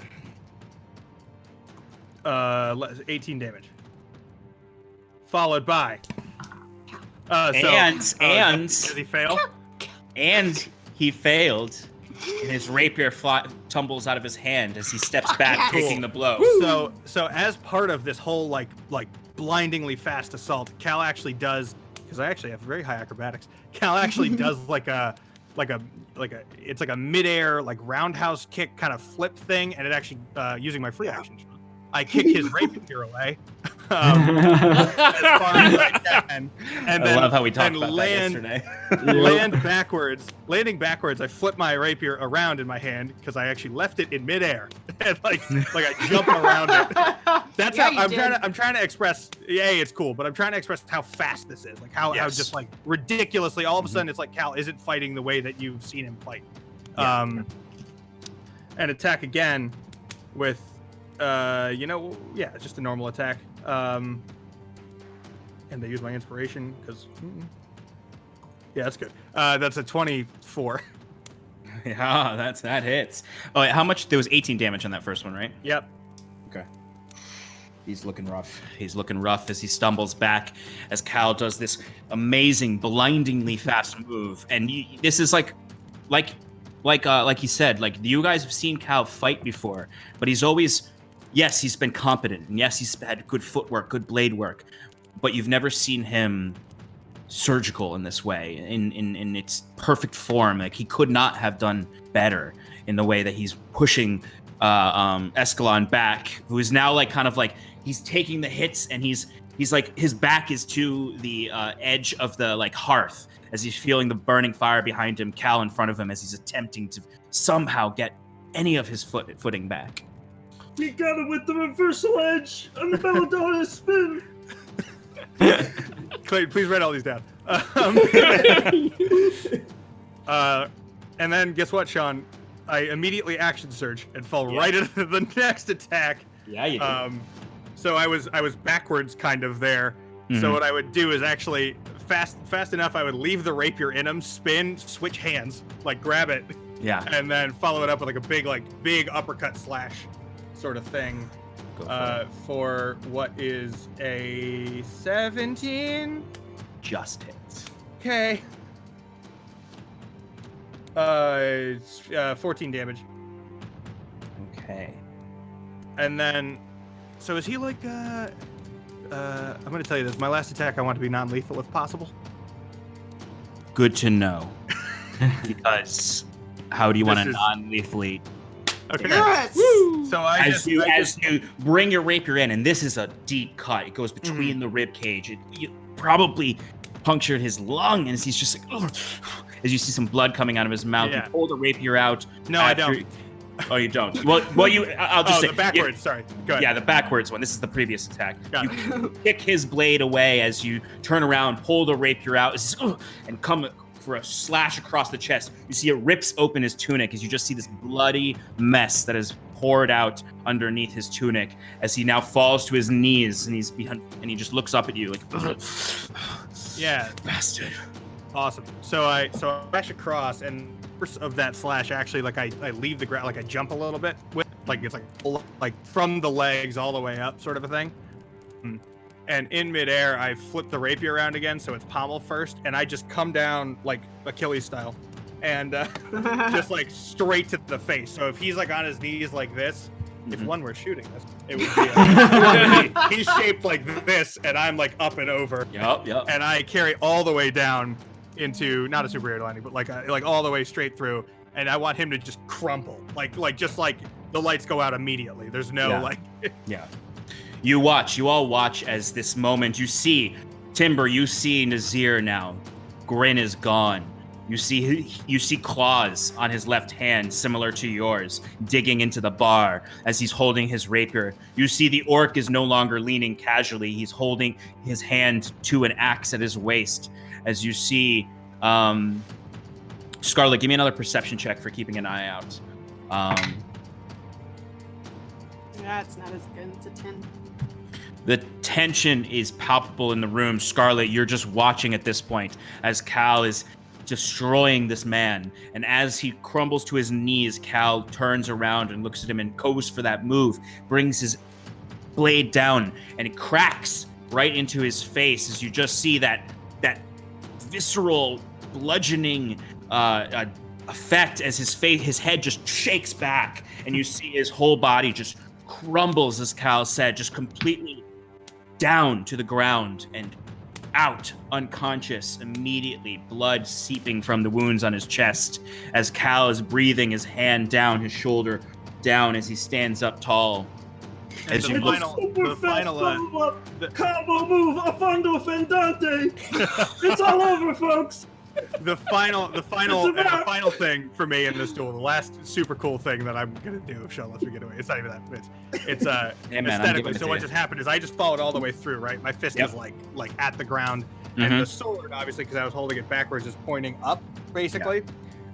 18 damage. Followed by. And does he fail? And he failed, and his rapier tumbles out of his hand as he steps back, taking the blow. So as part of this whole like blindingly fast assault, Cal actually does, because I actually have very high acrobatics. Cal actually does it's like a midair like roundhouse kick kind of flip thing, and it actually using my free action, I kick his rapier away as far as I can, and then I love how we talked about that yesterday. Landing backwards, I flip my rapier around in my hand because I actually left it in midair, and like I jump around it. That's how I'm trying to express. Yeah, it's cool, but I'm trying to express how fast this is, like how just like ridiculously all of a sudden it's like Cal isn't fighting the way that you've seen him fight. And attack again with. It's just a normal attack. And they use my inspiration because, that's good. That's a 24. Yeah, that hits. Oh, wait, how much? There was 18 damage on that first one, right? Yep. Okay. He's looking rough as he stumbles back as Cal does this amazing, blindingly fast move. And this is like he said, like you guys have seen Cal fight before, but he's always. Yes, he's been competent, and yes, he's had good footwork, good blade work, but you've never seen him surgical in this way, in its perfect form. Like he could not have done better in the way that he's pushing Escalon back, who is now like kind of like he's taking the hits, and he's like his back is to the edge of the like hearth as he's feeling the burning fire behind him, Cal in front of him as he's attempting to somehow get any of his footing back. We got it with the reversal edge and the belladonna spin. Clayton, please write all these down. And then guess what, Sean? I immediately action surge and fall right into the next attack. Yeah, you do. So I was backwards kind of there. So what I would do is actually fast enough. I would leave the rapier in him, spin, switch hands, like grab it, and then follow it up with like a big uppercut slash sort of thing. For what is a 17? Just hits. Okay. It's 14 damage. Okay. And then, so is he like, I'm going to tell you this. My last attack, I want to be non-lethal if possible. Good to know. Because how do you want to non-lethally? Okay. Yes! Woo! So As you bring your rapier in, and this is a deep cut. It goes between the rib cage. You probably punctured his lung, and he's just like, ugh. As you see some blood coming out of his mouth. Yeah. You pull the rapier out. No, I don't. Oh, you don't. Well, I'll just say the backwards. Sorry. Go ahead. Yeah, the backwards one. This is the previous attack. Got You kick his blade away as you turn around, pull the rapier out, and come for a slash across the chest. You see it rips open his tunic as you just see this bloody mess that is poured out underneath his tunic as he now falls to his knees and he just looks up at you like, Yeah. Bastard. Awesome. So I slash across, and of that slash, actually, like I leave the ground, like I jump a little bit with, like it's like from the legs all the way up, sort of a thing. And in midair, I flip the rapier around again, so it's pommel first, and I just come down like Achilles style, and just like straight to the face. So if he's like on his knees like this, if one were shooting this, it would be he's shaped like this, and I'm like up and over. Yep. And I carry all the way down into not a superhero landing, but like all the way straight through, and I want him to just crumple, like the lights go out immediately. There's no Yeah. You all watch as this moment, you see Timber, you see Nazir now. Grin is gone. You see claws on his left hand, similar to yours, digging into the bar as he's holding his rapier. You see the orc is no longer leaning casually. He's holding his hand to an axe at his waist. As you see, Scarlet, give me another perception check for keeping an eye out. Yeah, it's not as good. It's a 10. The tension is palpable in the room. Scarlet, you're just watching at this point as Cal is destroying this man. And as he crumbles to his knees, Cal turns around and looks at him and goes for that move, brings his blade down, and it cracks right into his face as you just see that visceral, bludgeoning effect as his head just shakes back, and you see his whole body just crumbles, as Cal said, just completely down to the ground and out, unconscious immediately, blood seeping from the wounds on his chest as Cal is breathing, his hand down, his shoulder down as he stands up tall. And As you look, the final combo move, Affondo Fendante. It's all over, folks. the final thing for me in this duel, the last super cool thing that I'm gonna do, Sean lets me get away. It's not even that. It's Hey, man, aesthetically. So what just happened is I just followed all the way through. Right, my fist is like at the ground, and the sword, obviously, because I was holding it backwards, is pointing up, basically.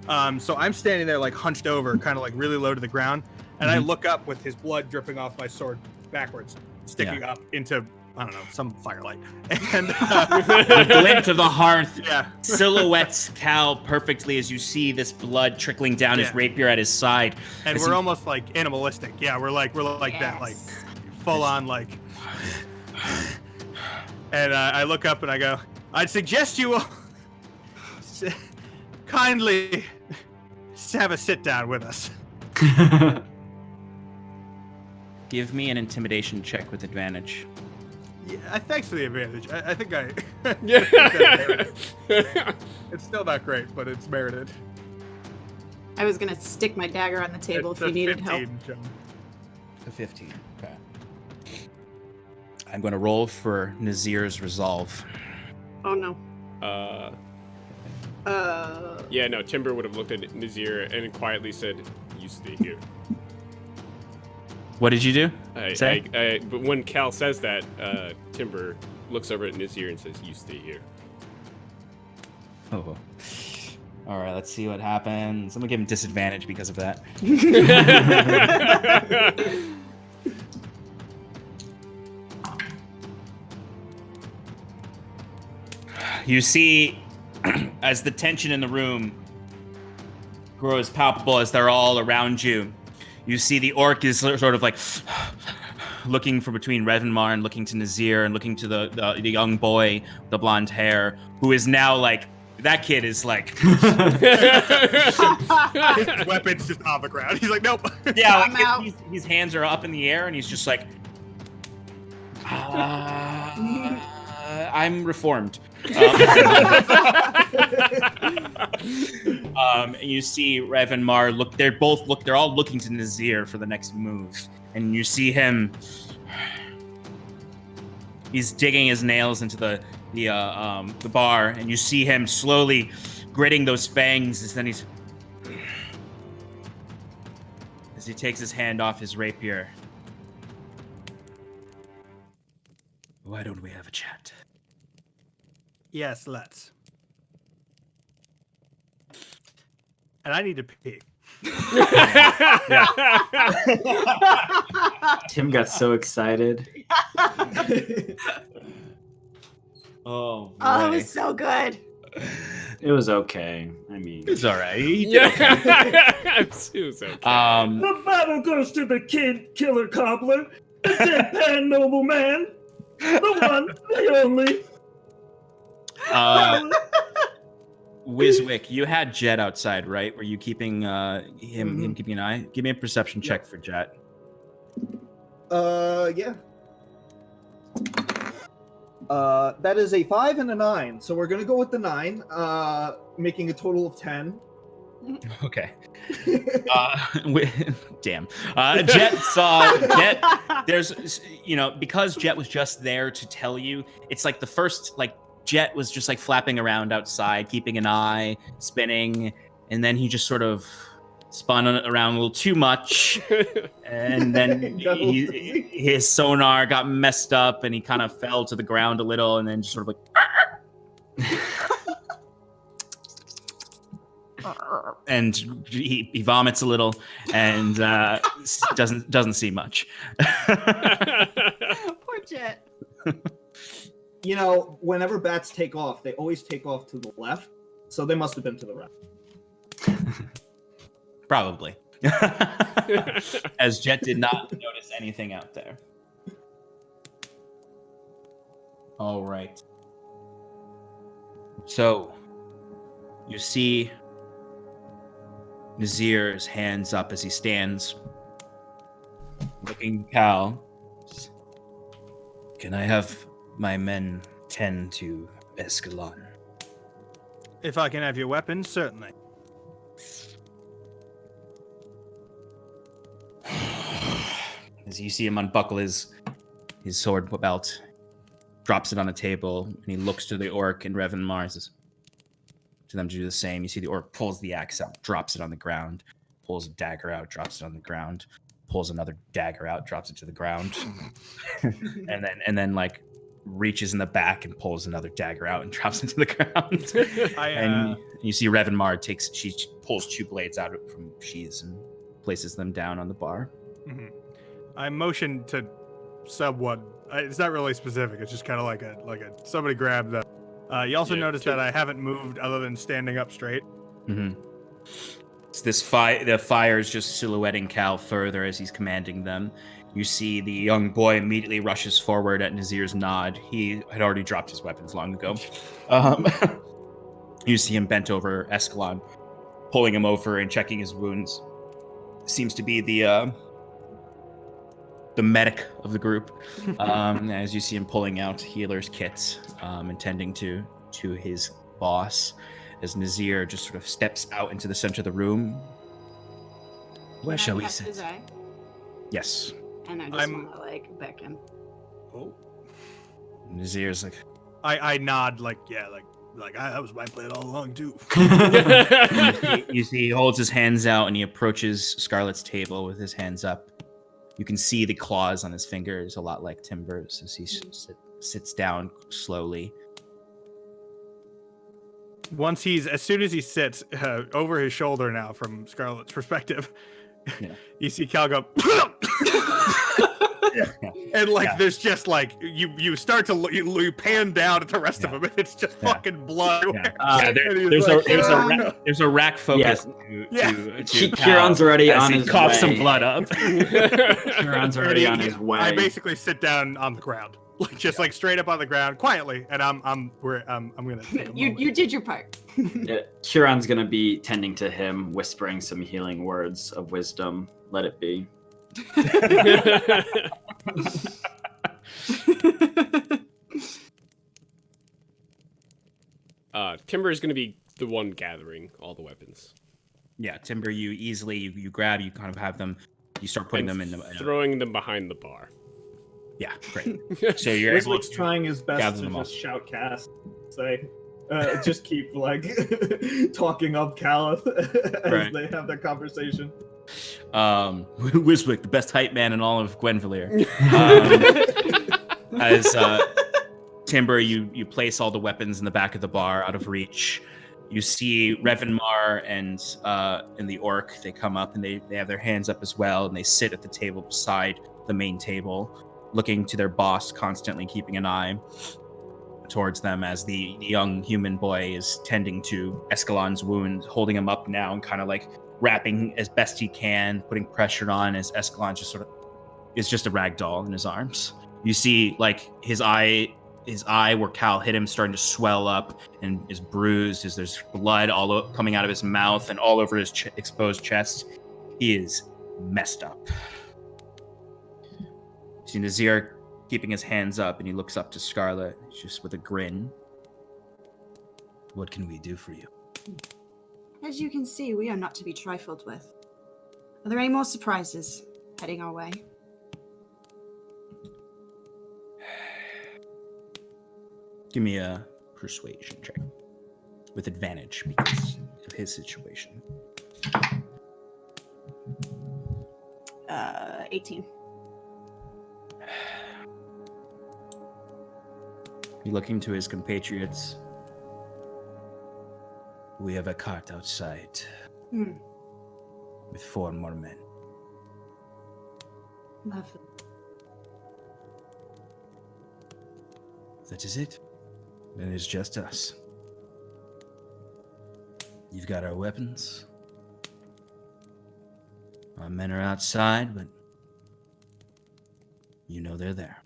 So I'm standing there like hunched over, kind of like really low to the ground, and I look up with his blood dripping off my sword backwards, sticking up into, I don't know, some firelight. And the glint of the hearth yeah. silhouettes Cal perfectly as you see this blood trickling down his rapier at his side. And we're almost like animalistic. Yeah, we're like that, like full on like. And I look up and I go, I'd suggest you all kindly have a sit down with us. Give me an intimidation check with advantage. Yeah, thanks for the advantage. I think I. Yeah. It's still not great, but it's merited. I was gonna stick my dagger on the table It's if you a needed 15, help. John. A 15. Okay. I'm going to roll for Nazir's resolve. Oh no. Yeah, no, Timber would have looked at Nazir and quietly said, "You stay here." What did you do? But when Cal says that, Timber looks over at Nazir and says, "You stay here." Oh. All right, let's see what happens. I'm gonna give him disadvantage because of that. You see, as the tension in the room grows palpable as they're all around you, you see the orc is sort of like looking from between Revanmar and looking to Nazir and looking to the young boy with the blonde hair, who is now like, that kid is like... His weapon's just on the ground. He's like, nope. Yeah, I'm out. His hands are up in the air and he's just like... I'm reformed. You see Rev and Mar look. They're all looking to Nazir for the next move, and you see him. He's digging his nails into the bar, and you see him slowly gritting those fangs. As he takes his hand off his rapier. Why don't we have a chat? Yes, let's. And I need to pee. Tim got so excited. Oh, boy. Oh, it was so good. It was okay. I mean, It's all right. It was okay. The battle goes to the killer cobbler, the deadpan nobleman, the one, the only. Wiswick, you had Jet outside, right? Were you keeping him keeping an eye? Give me a perception check for Jet. Yeah. That is a 5 and a 9. So we're gonna go with the 9, making a total of 10. Okay. Damn. Jet saw Jet. There's, because Jet was just there to tell you. It's like the first, Jet was just flapping around outside, keeping an eye, spinning, and then he just sort of spun around a little too much, and then his sonar got messed up, and he kind of fell to the ground a little, and then just sort of and he vomits a little, and doesn't see much. Poor Jet. Whenever bats take off, they always take off to the left, so they must have been to the right. Probably. As Jet did not notice anything out there. All right. So, you see Nazir's hands up as he stands, looking Cal. Can I have my men tend to Escalon? If I can have your weapons, certainly. As you see him unbuckle his sword belt, drops it on a table, and he looks to the orc and Revan Mars to them to do the same. You see the orc pulls the axe out, drops it on the ground, pulls a dagger out, drops it on the ground, pulls another dagger out, drops it to the ground, and then reaches in the back and pulls another dagger out and drops it to the ground. And you see Revan Mar she pulls 2 blades out from sheaths and places them down on the bar. Mm-hmm. I motioned to someone. It's not really specific. It's just kind of like a somebody grab the. You also notice that I haven't moved other than standing up straight. Mm-hmm. It's the fire is just silhouetting Cal further as he's commanding them. You see the young boy immediately rushes forward at Nazir's nod. He had already dropped his weapons long ago. You see him bent over Escalon, pulling him over and checking his wounds. Seems to be the medic of the group, as you see him pulling out healer's kits, intending to his boss, as Nazir just sort of steps out into the center of the room. Where shall we sit? Yes. And I just want to beckon. Oh. Nazir's like, I nod that was my plan all along too. you see he holds his hands out and he approaches Scarlet's table with his hands up. You can see the claws on his fingers, a lot like Timber's, as he sits down slowly. As soon as he sits over his shoulder now, from Scarlet's perspective, you see Cal go, and there's just you start to look, you pan down at the rest of him, and it's just fucking blood. There's a rack focus. Kieran's already on his way. Coughs some blood up. Kieran's already on his way. I basically sit down on the ground, straight up on the ground, quietly, and I'm gonna. Take a you did your part. Kieran's gonna be tending to him, whispering some healing words of wisdom. Let it be. Timber is going to be the one gathering all the weapons. Yeah, Timber, you grab, you kind of have them, you start putting them in throwing them behind the bar. Yeah, great. So you're Wiswick's trying his best to just shout cast, say, just keep talking up Caliph as they have their conversation. Wiswick, the best hype man in all of Gwenvalier. As Timber, you place all the weapons in the back of the bar, out of reach. You see Revanmar and the orc. They come up and they have their hands up as well, and they sit at the table beside the main table, looking to their boss, constantly keeping an eye towards them as the young human boy is tending to Escalon's wound, holding him up now and kind of wrapping as best he can, putting pressure on as Escalon just sort of is just a rag doll in his arms. You see his eye where Cal hit him starting to swell up and is bruised as there's blood coming out of his mouth and all over his exposed chest. He is messed up. You see Nazir keeping his hands up, and he looks up to Scarlet just with a grin. What can we do for you? As you can see, we are not to be trifled with. Are there any more surprises heading our way? Give me a persuasion check with advantage because of his situation. 18. Looking to his compatriots. We have a cart outside with 4 more men. Lovely. That is it. Then it's just us. You've got our weapons. Our men are outside, but you know they're there.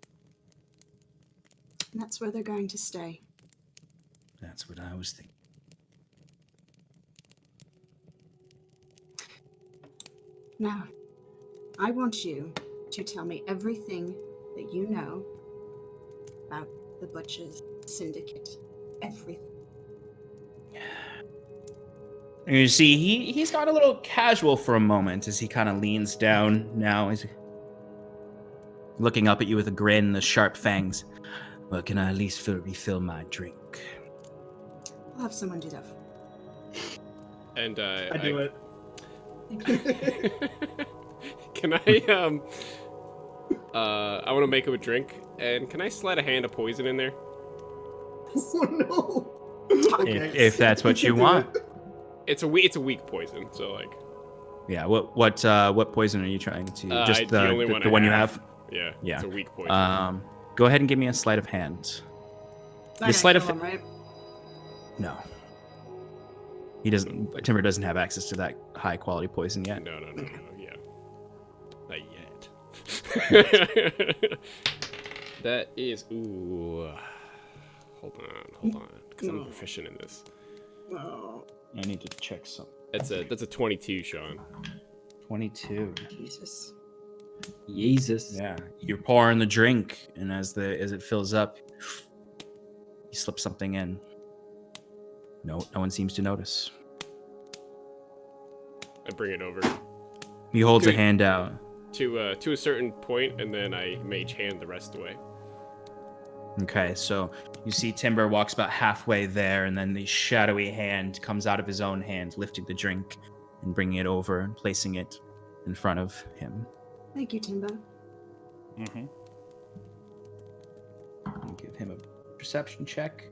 And that's where they're going to stay. That's what I was thinking. Now, I want you to tell me everything that you know about the Butchers Syndicate. Everything. And you see, he's got a little casual for a moment as he kind of leans down now. He's looking up at you with a grin, the sharp fangs. Well, can I at least refill my drink? I'll have someone do that for me. And I do it. Can I I want to make him a drink, and can I slide a hand of poison in there? Oh no! If that's what you want. It's a weak poison, so Yeah. What poison are you trying to? Just the only the one you have. Yeah. Yeah. It's a weak poison. Go ahead and give me a sleight of hand. The sleight of right? No. He doesn't. Timber doesn't have access to that high quality poison yet. No. Yeah. Not yet. That is. Ooh. Hold on. Because I'm proficient in this. Oh, I need to check some. That's a 22, Sean. 22. Jesus. Yeah. You're pouring the drink, and as it fills up, you slip something in. No one seems to notice. I bring it over. He holds a hand out. To a certain point, and then I mage hand the rest away. Okay, so you see Timber walks about halfway there, and then the shadowy hand comes out of his own hand, lifting the drink and bringing it over and placing it in front of him. Thank you, Timbo. Mm-hmm. Give him a perception check.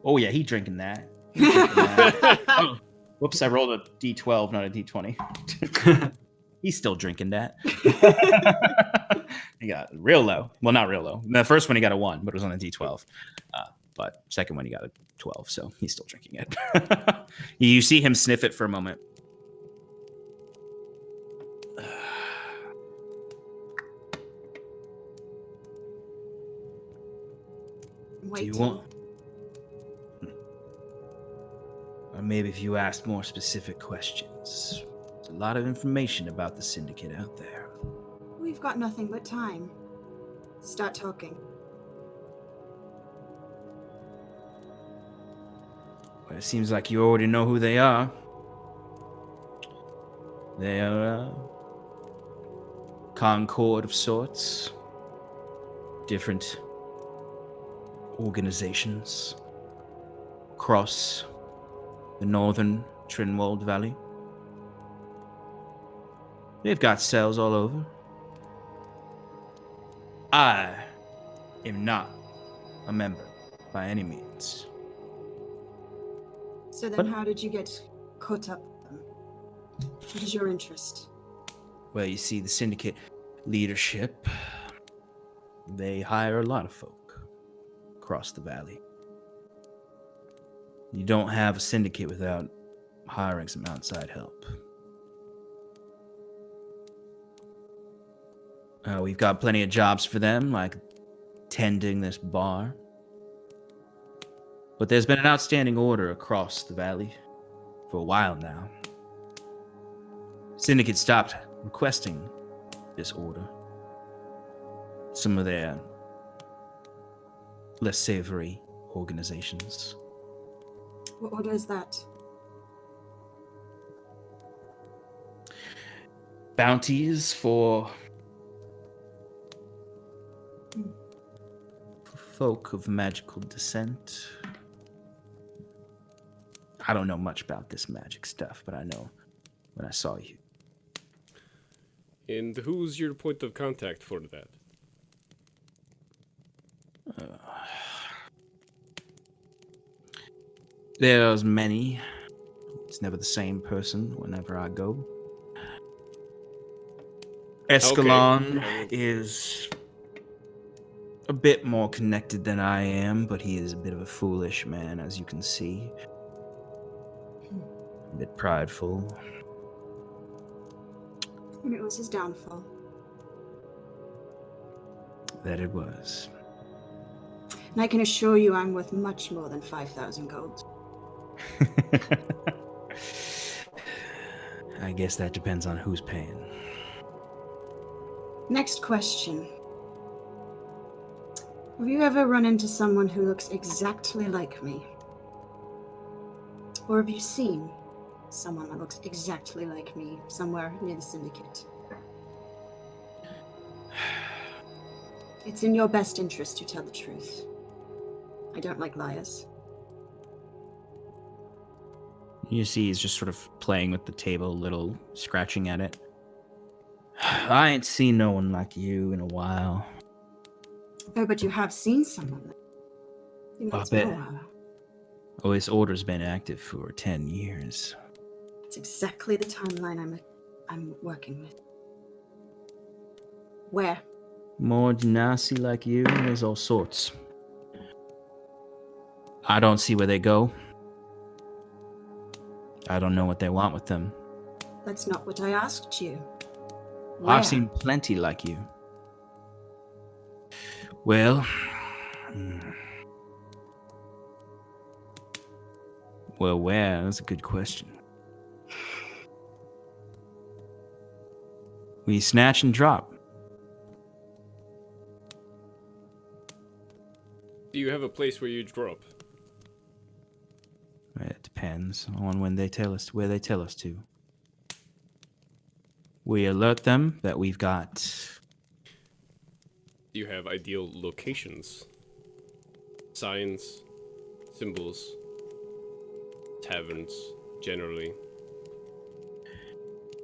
Oh yeah, he drinking that. He drinking that. Oh, whoops! I rolled a D12, not a D20. He's still drinking that. He got real low. Well, not real low. The first one he got a 1, but it was on a D12. But second one he got a 12, so he's still drinking it. You see him sniff it for a moment. Do you want? Or maybe if you asked more specific questions. There's a lot of information about the syndicate out there. We've got nothing but time. Start talking. Well, it seems like you already know who they are. They are a concord of sorts. Different organizations across the northern Trinwald Valley. They've got cells all over. I am not a member by any means. So then What? how did you get caught up with them? What is your interest? Well, you see, the syndicate leadership, they hire a lot of folk across the valley. You don't have a syndicate without hiring some outside help. We've got plenty of jobs for them, like tending this bar. But there's been an outstanding order across the valley for a while now. Syndicate stopped requesting this order. Some of their less savory organizations. What order is that? Bounties for folk of magical descent. I don't know much about this magic stuff, but I know when I saw you. And who's your point of contact for that? There's many. It's never the same person whenever I go. Escalon is a bit more connected than I am, but he is a bit of a foolish man, as you can see. A bit prideful. And it was his downfall. That it was. And I can assure you I'm worth much more than 5,000 gold. I guess that depends on who's paying. Next question. Have you ever run into someone who looks exactly like me? Or have you seen someone that looks exactly like me somewhere near the Syndicate? It's in your best interest to tell the truth. I don't like liars. You see he's just sort of playing with the table a little, scratching at it. I ain't seen no one like you in a while. Oh, but you have seen someone. I think that's I bet. been a while. Oh, his order's been active for 10 years. It's exactly the timeline I'm working with. Where? More genasi like you, there's all sorts. I don't see where they go. I don't know what they want with them. That's not what I asked you. Where? I've seen plenty like you. Well, where? That's a good question. We snatch and drop. Do you have a place where you drop? It depends on when they tell us where they tell us to. We alert them that we've got. Do you have ideal locations? Signs, symbols, taverns, generally.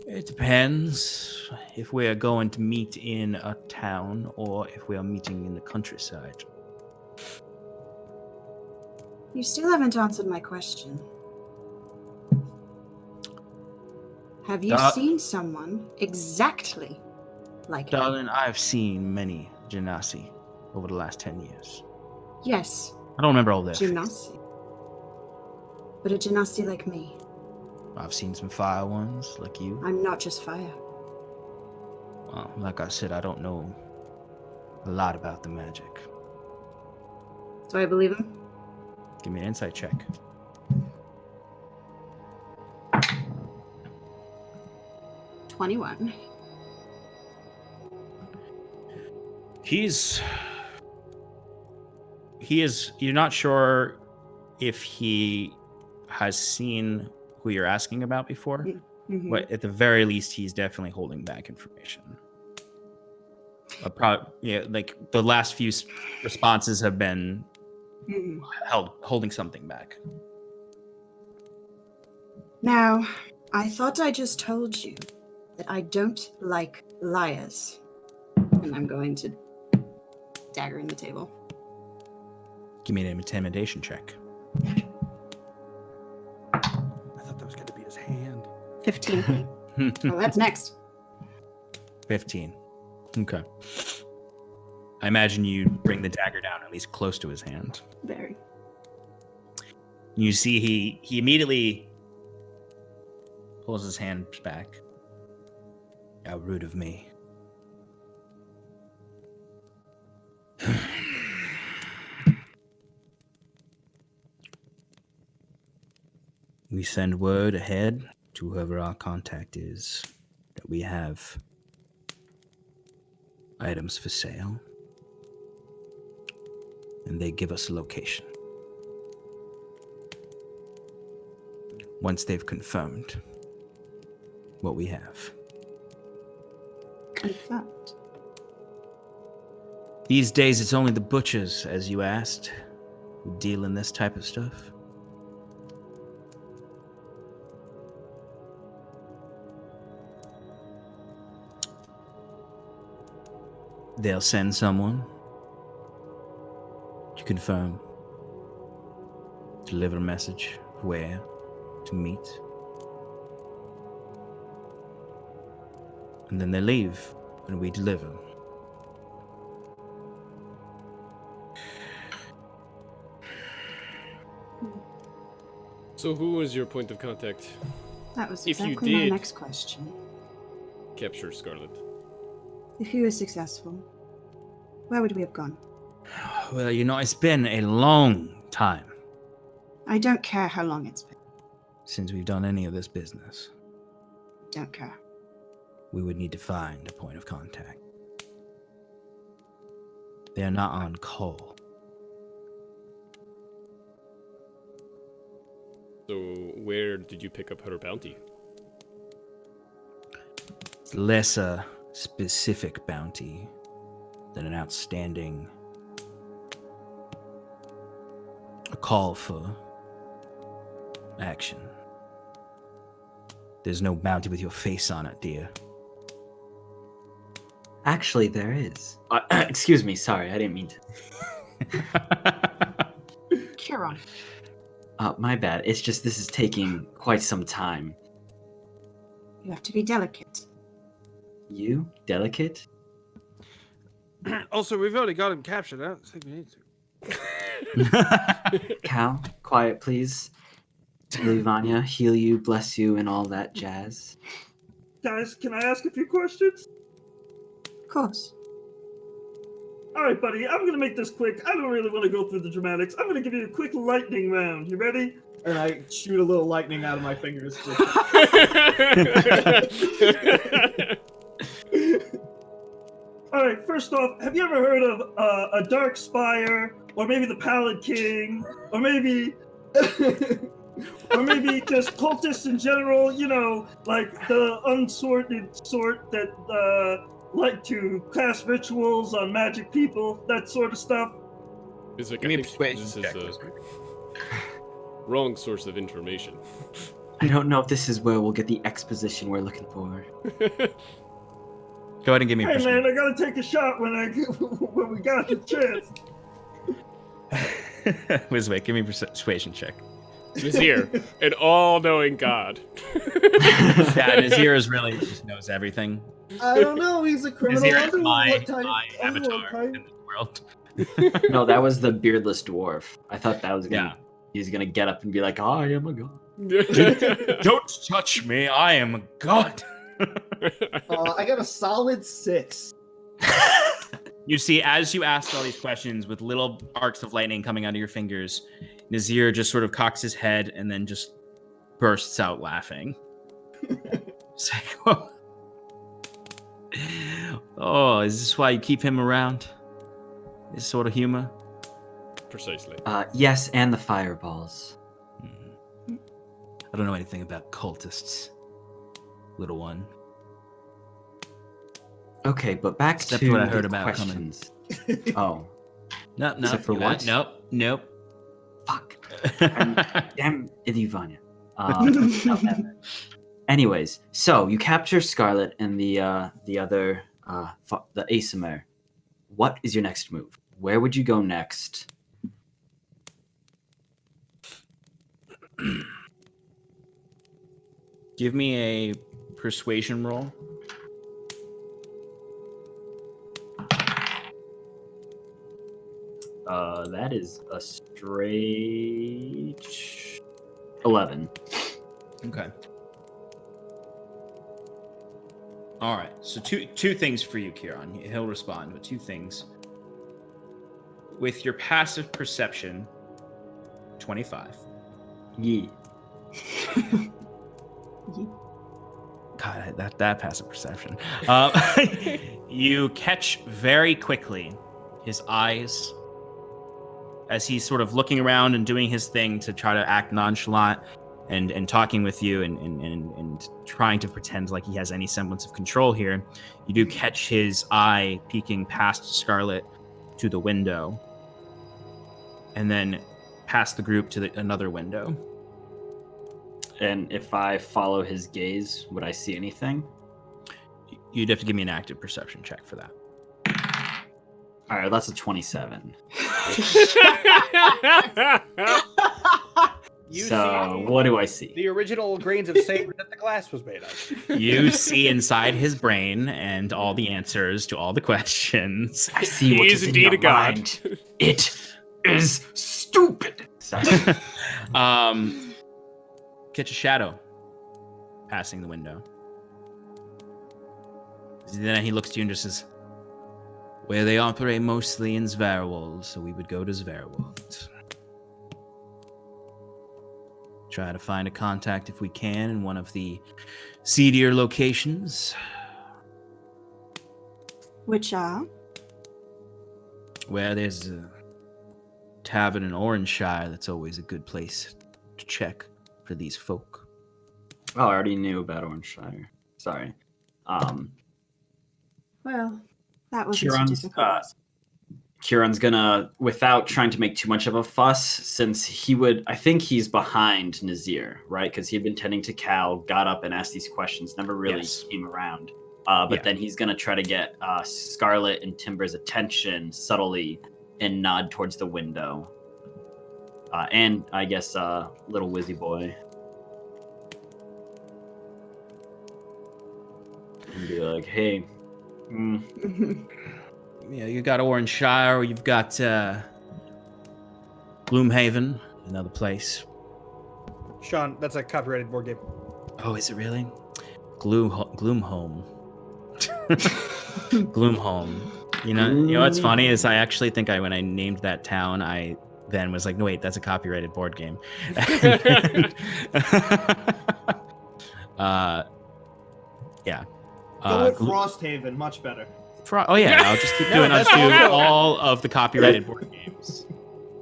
It depends if we are going to meet in a town or if we are meeting in the countryside. You still haven't answered my question. Have you seen someone exactly like him? Darling, I have seen many Genasi over the last 10 years. Yes, I don't remember all their faces. Genasi. But a Genasi like me. I've seen some fire ones, like you. I'm not just fire. Well, like I said, I don't know a lot about the magic. Do I believe him? Give me an insight check. $21. You're not sure if he has seen who you're asking about before, Mm-hmm. but at the very least, he's definitely holding back information. Like the last few responses have been holding something back. Now, I thought I just told you that I don't like liars. And I'm going to dagger in the table. Give me an intimidation check. I thought that was going to be his hand. 15. Oh, that's next. 15. Okay. I imagine you bring the dagger down at least close to his hand. Very. You see he immediately pulls his hand back. How rude of me. We send word ahead to whoever our contact is that we have items for sale, and they give us a location. Once they've confirmed what we have. Confirmed. These days, it's only the butchers, as you asked, who deal in this type of stuff. They'll send someone to confirm, deliver a message where to meet, and then they leave and we deliver. So who was your point of contact? That was If you exactly my did- next question. Capture Scarlet. If you were successful, where would we have gone? Well, it's been a long time I don't care how long it's been. since we've done any of this business. Don't care. We would need to find a point of contact. They are not on call. So where did you pick up her bounty? It's less a specific bounty than an outstanding a call for action. There's no bounty with your face on it, dear. Actually, there is. Excuse me, sorry, I didn't mean to. Kieran. My bad. It's just this is taking quite some time. You have to be delicate. You? Delicate? Also, we've already got him captured. I don't think we need to. Cal, quiet, please. Vanya, heal you, bless you, and all that jazz. Guys, can I ask a few questions? Of course. All right, buddy, I'm gonna make this quick. I don't really want to go through the dramatics. I'm gonna give you a quick lightning round. You ready? And I shoot a little lightning out of my fingers. All right, first off, have you ever heard of a Dark Spire, or maybe the Pallid King, or maybe just cultists in general? You know, like the unsorted sort that like to cast rituals on magic people, that sort of stuff. It's like, Give me I a think persuasion this is check, a Whisper. wrong source of information. I don't know if this is where we'll get the exposition we're looking for. Go ahead and give me a Hey persuasion. man, I gotta take a shot when when we got the chance. Wizwick, give me a persuasion check. Nazir, an all-knowing god. Yeah, Nazir is really just knows everything. I don't know. He's a criminal Nazir is underworld type. my underworld avatar type. in this world. No, that was the beardless dwarf. I thought that was gonna. Yeah. He's gonna get up and be like, "I am a god." Don't touch me, I am a god. I got a solid 6. You see, as you ask all these questions with little arcs of lightning coming out of your fingers, Nazir just sort of cocks his head and then just bursts out laughing. It's like, oh, is this why you keep him around? This sort of humor? Precisely. Yes, and the fireballs. I don't know anything about cultists, little one. Okay, but back Except to what I the heard about questions. Oh, No, no. Except for you got what? it. Nope. fuck! Damn Ivania. Anyways, so you capture Scarlet and the other the Asimir. What is your next move? Where would you go next? Give me a persuasion roll. That is a straight 11. Okay. All right. So two things for you, Kieran. He'll respond, but two things. With your passive perception, 25. Yeah. God, that passive perception. You catch very quickly his eyes as he's sort of looking around and doing his thing to try to act nonchalant and talking with you and trying to pretend like he has any semblance of control here. You do catch his eye peeking past Scarlet to the window and then past the group to another window. And if I follow his gaze, would I see anything? You'd have to give me an active perception check for that. All right, that's a 27. So what do I see? The original grains of sand that the glass was made of. You see inside his brain and all the answers to all the questions. I see He what is is in indeed your a god. mind. It is stupid. Sorry. Catch a shadow passing the window. Then he looks to you and just says, "Where they operate mostly in Zverwold, so we would go to Zverwold. Try to find a contact if we can in one of the seedier locations. Which are? Where there's a tavern in Orangeshire, that's always a good place to check for these folk." Oh, I already knew about Orangeshire. Sorry. Well, that was Kieran's, difficult. Kieran's gonna, without trying to make too much of a fuss, since I think he's behind Nazir, right? Because he had been tending to Cal, got up and asked these questions, never really came around. But then he's gonna try to get Scarlet and Timber's attention subtly and nod towards the window. And I guess little Wizzy boy. And be like, hey. Yeah, you got Orangeshire, or you've got Gloomhaven, another place. Sean, that's a copyrighted board game. Oh, is it really? Gloomhome. Gloomhome. You know what's funny is I actually think when I named that town, I then was like, no wait, that's a copyrighted board game. Yeah. Go with Frosthaven, much better. Oh yeah, I'll just keep doing. I'll do all of the copyrighted board games.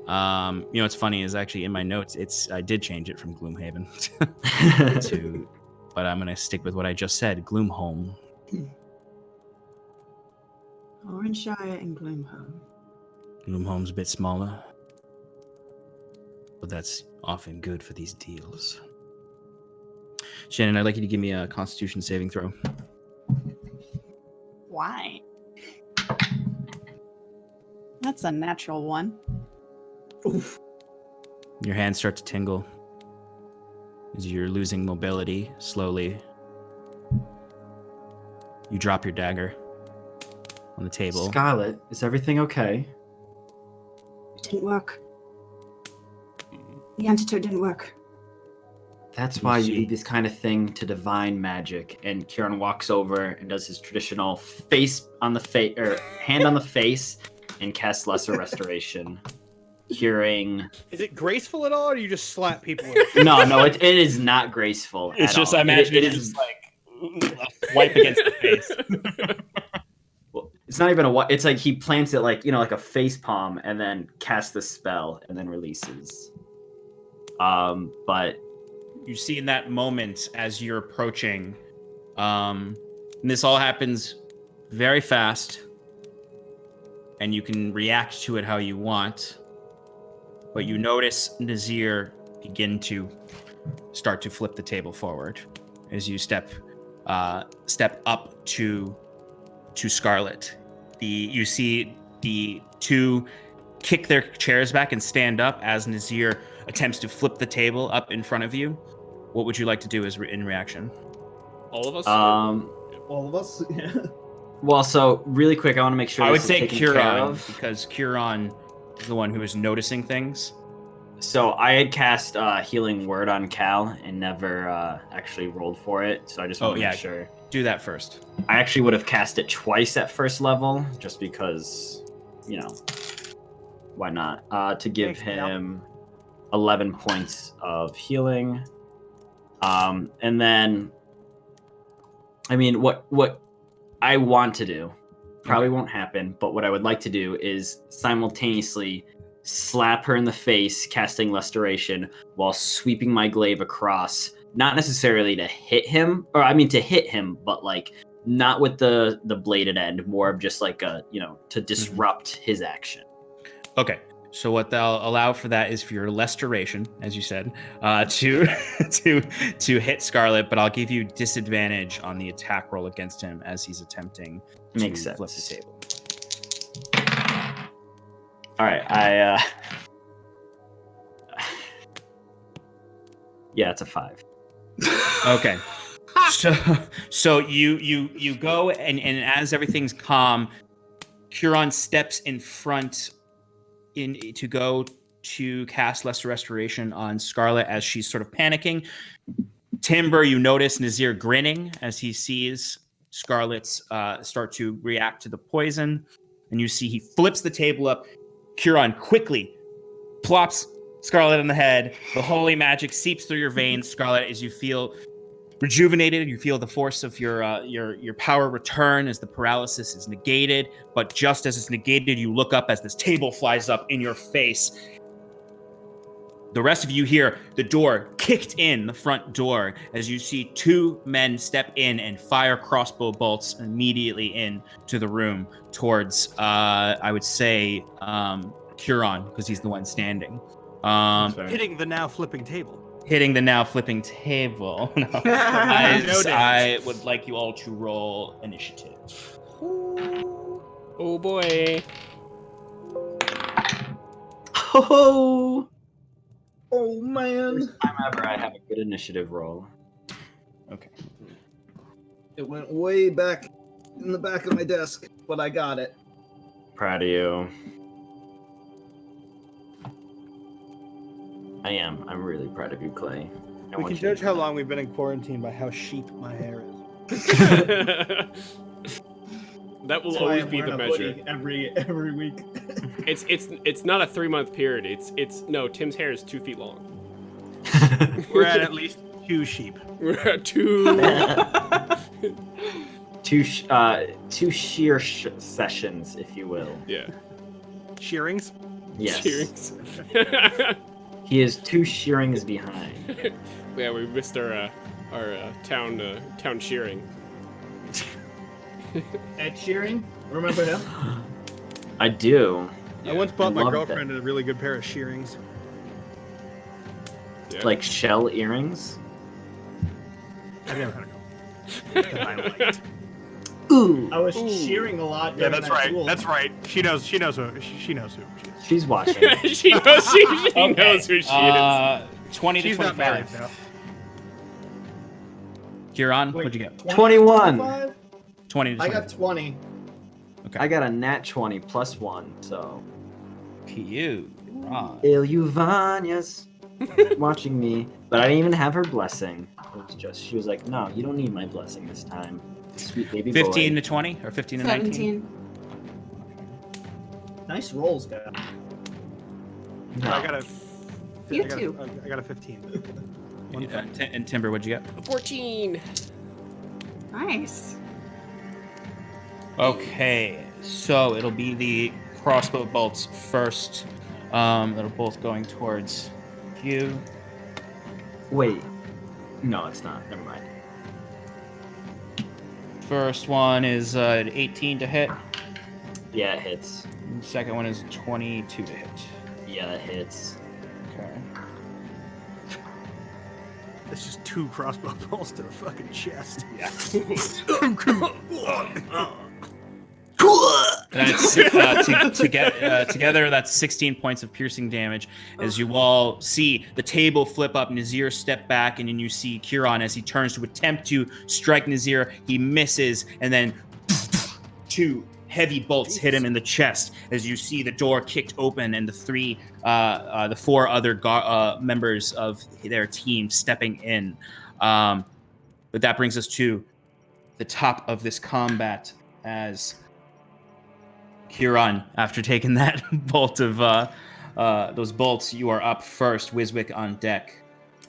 What's funny is actually in my notes, I did change it from Gloomhaven to, but I'm gonna stick with what I just said, Gloomhome. Orangeshire and Gloomhome. Gloomhome's a bit smaller, but that's often good for these deals. Shannon, I'd like you to give me a Constitution saving throw. Why? That's a natural one. Oof. Your hands start to tingle as you're losing mobility slowly. You drop your dagger on the table. Scarlet, is everything okay? It didn't work. The antidote didn't work. That's why you see. need this kind of thing to divine magic. And Kieran walks over and does his traditional face on the face or hand on the face and casts Lesser Restoration, curing. Is it graceful at all, or do you just slap people? No, it is not graceful. It's at just, all. I imagine it it's is just like wipe against the face. Well, it's not even a. It's like he plants it like like a face palm, and then casts the spell, and then releases. But You see in that moment as you're approaching, and this all happens very fast, and you can react to it how you want, but you notice Nazir begin to start to flip the table forward as you step up to Scarlet. You see the two kick their chairs back and stand up as Nazir attempts to flip the table up in front of you. What would you like to do in reaction? All of us? All of us. Yeah. well, so really quick, I want to make sure I would this is say taken care Curon, of. because Curon is the one who is noticing things. So I had cast Healing Word on Cal and never actually rolled for it. So I just want to make sure. Do that first. I actually would have cast it twice at first level, just because, why not? To give Thanks, Cal. him 11 points of healing. And then, I mean, what I want to do probably won't happen, but what I would like to do is simultaneously slap her in the face, casting Restoration, while sweeping my glaive across, not necessarily to hit him, to hit him, but like not with the bladed end, more of just like to disrupt his action. Okay. So what they'll allow for that is for your Restoration, as you said, to hit Scarlet, but I'll give you disadvantage on the attack roll against him as he's attempting Makes to flip sense. the table. All right, yeah, it's a 5. Okay. So you go and as everything's calm, Curon steps in front to go to cast Lesser Restoration on Scarlet as she's sort of panicking. Timber, you notice Nazir grinning as he sees Scarlet's start to react to the poison, and you see he flips the table up. Curon quickly plops Scarlet on the head. The holy magic seeps through your veins, Scarlet, as you feel rejuvenated. You feel the force of your power return as the paralysis is negated. But just as it's negated, you look up as this table flies up in your face. The rest of you hear the door kicked in, the front door, as you see two men step in and fire crossbow bolts immediately into the room towards, I would say, Curon, because he's the one standing. Hitting the now flipping table. Hitting the now flipping table. No. I would like you all to roll initiative. Oh boy. Oh, Oh man. first time ever I have a good initiative roll. Okay. It went way back in the back of my desk, but I got it. Proud of you. I am. I'm really proud of you, Clay. We can judge how long we've been in quarantine by how sheep my hair is. That will That's why always I'm be the wearing a measure. hoodie every week. It's not a 3-month period. It's no, Tim's hair is 2 feet long. We're at least 2 sheep. We're at 2. two shear sessions, if you will. Yeah. Shearings? Yes. Cheers. He is 2 shearings behind. Yeah, we missed our town shearing. Ed Sheeran, remember him? I do. I once bought my love girlfriend a really good pair of shearings. Yeah. Like shell earrings. I've never had a girl that I liked. Ooh, I was cheering a lot. Yeah, during that's that right. duel. That's right. She knows who she is. she's watching. she knows she knows who she is. 20 She's to not married 25. though. Kieran, Wait, what'd you get? 21. 25? 20 to I 25. got 20. I got a nat 20 plus 1, so. You. Ilyuvania's watching me, but I didn't even have her blessing. It was just, she was like, no, you don't need my blessing this time. Sweet baby 15 boy. to 20 or 15 to 19? 17. Nice rolls, guys. No. I got a. You I got too. I got a 15. And Timber, what'd you get? 14. Nice. Okay, so it'll be the crossbow bolts first. That'll both going towards you. Wait. No, it's not. Never mind. First one is 18 to hit. Yeah, it hits. And the second one is 22 to hit. Yeah, that hits. Okay. It's just 2 crossbow bolts to the fucking chest. Yeah. That's together. That's 16 points of piercing damage. As you all see the table flip up, Nazir step back, and then you see Kieran as he turns to attempt to strike Nazir. He misses, and then 2 heavy bolts hit him in the chest. As you see the door kicked open, and the 4 other members of their team stepping in. But that brings us to the top of this combat as Kieran, after taking that bolt of those bolts, you are up first. Wiswick on deck.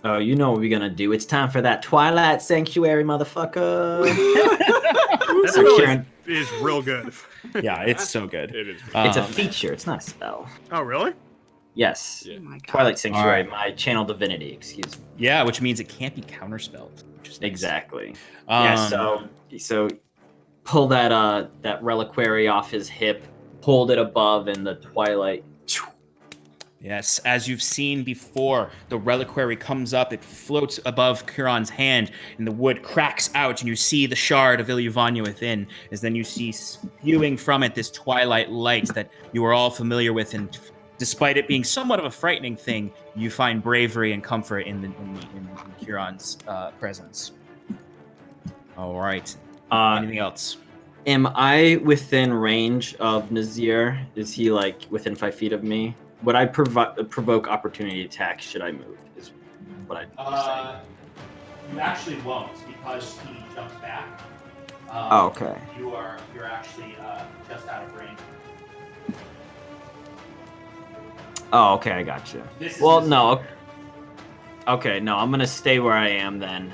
Oh, you know what we're gonna do. It's time for that Twilight Sanctuary, motherfucker. That So spell Kieran, is real good. Yeah, it's so good. It is. it's a feature. It's not a spell. Oh, really? Yes. Yeah. Oh my god. Twilight Sanctuary, Alright. my channel divinity. Excuse me. Yeah, which means it can't be counterspelled. Which is nice. Exactly. Yeah. So pull that reliquary off his hip, hold it above, and the twilight. Yes, as you've seen before, the reliquary comes up, it floats above Kieran's hand, and the wood cracks out, and you see the shard of Ilyuvania within, as then you see spewing from it this twilight light that you are all familiar with, and despite it being somewhat of a frightening thing, you find bravery and comfort in Kieran's presence. All right. Anything else? Am I within range of Nazir? Is he like within 5 feet of me? Would I provoke opportunity attack should I move? Is what I'm saying. You actually won't because he jumps back. Oh, okay. You're actually just out of range. Oh, okay, I got you. This is Well, his no. turn. Okay, no, I'm gonna stay where I am then.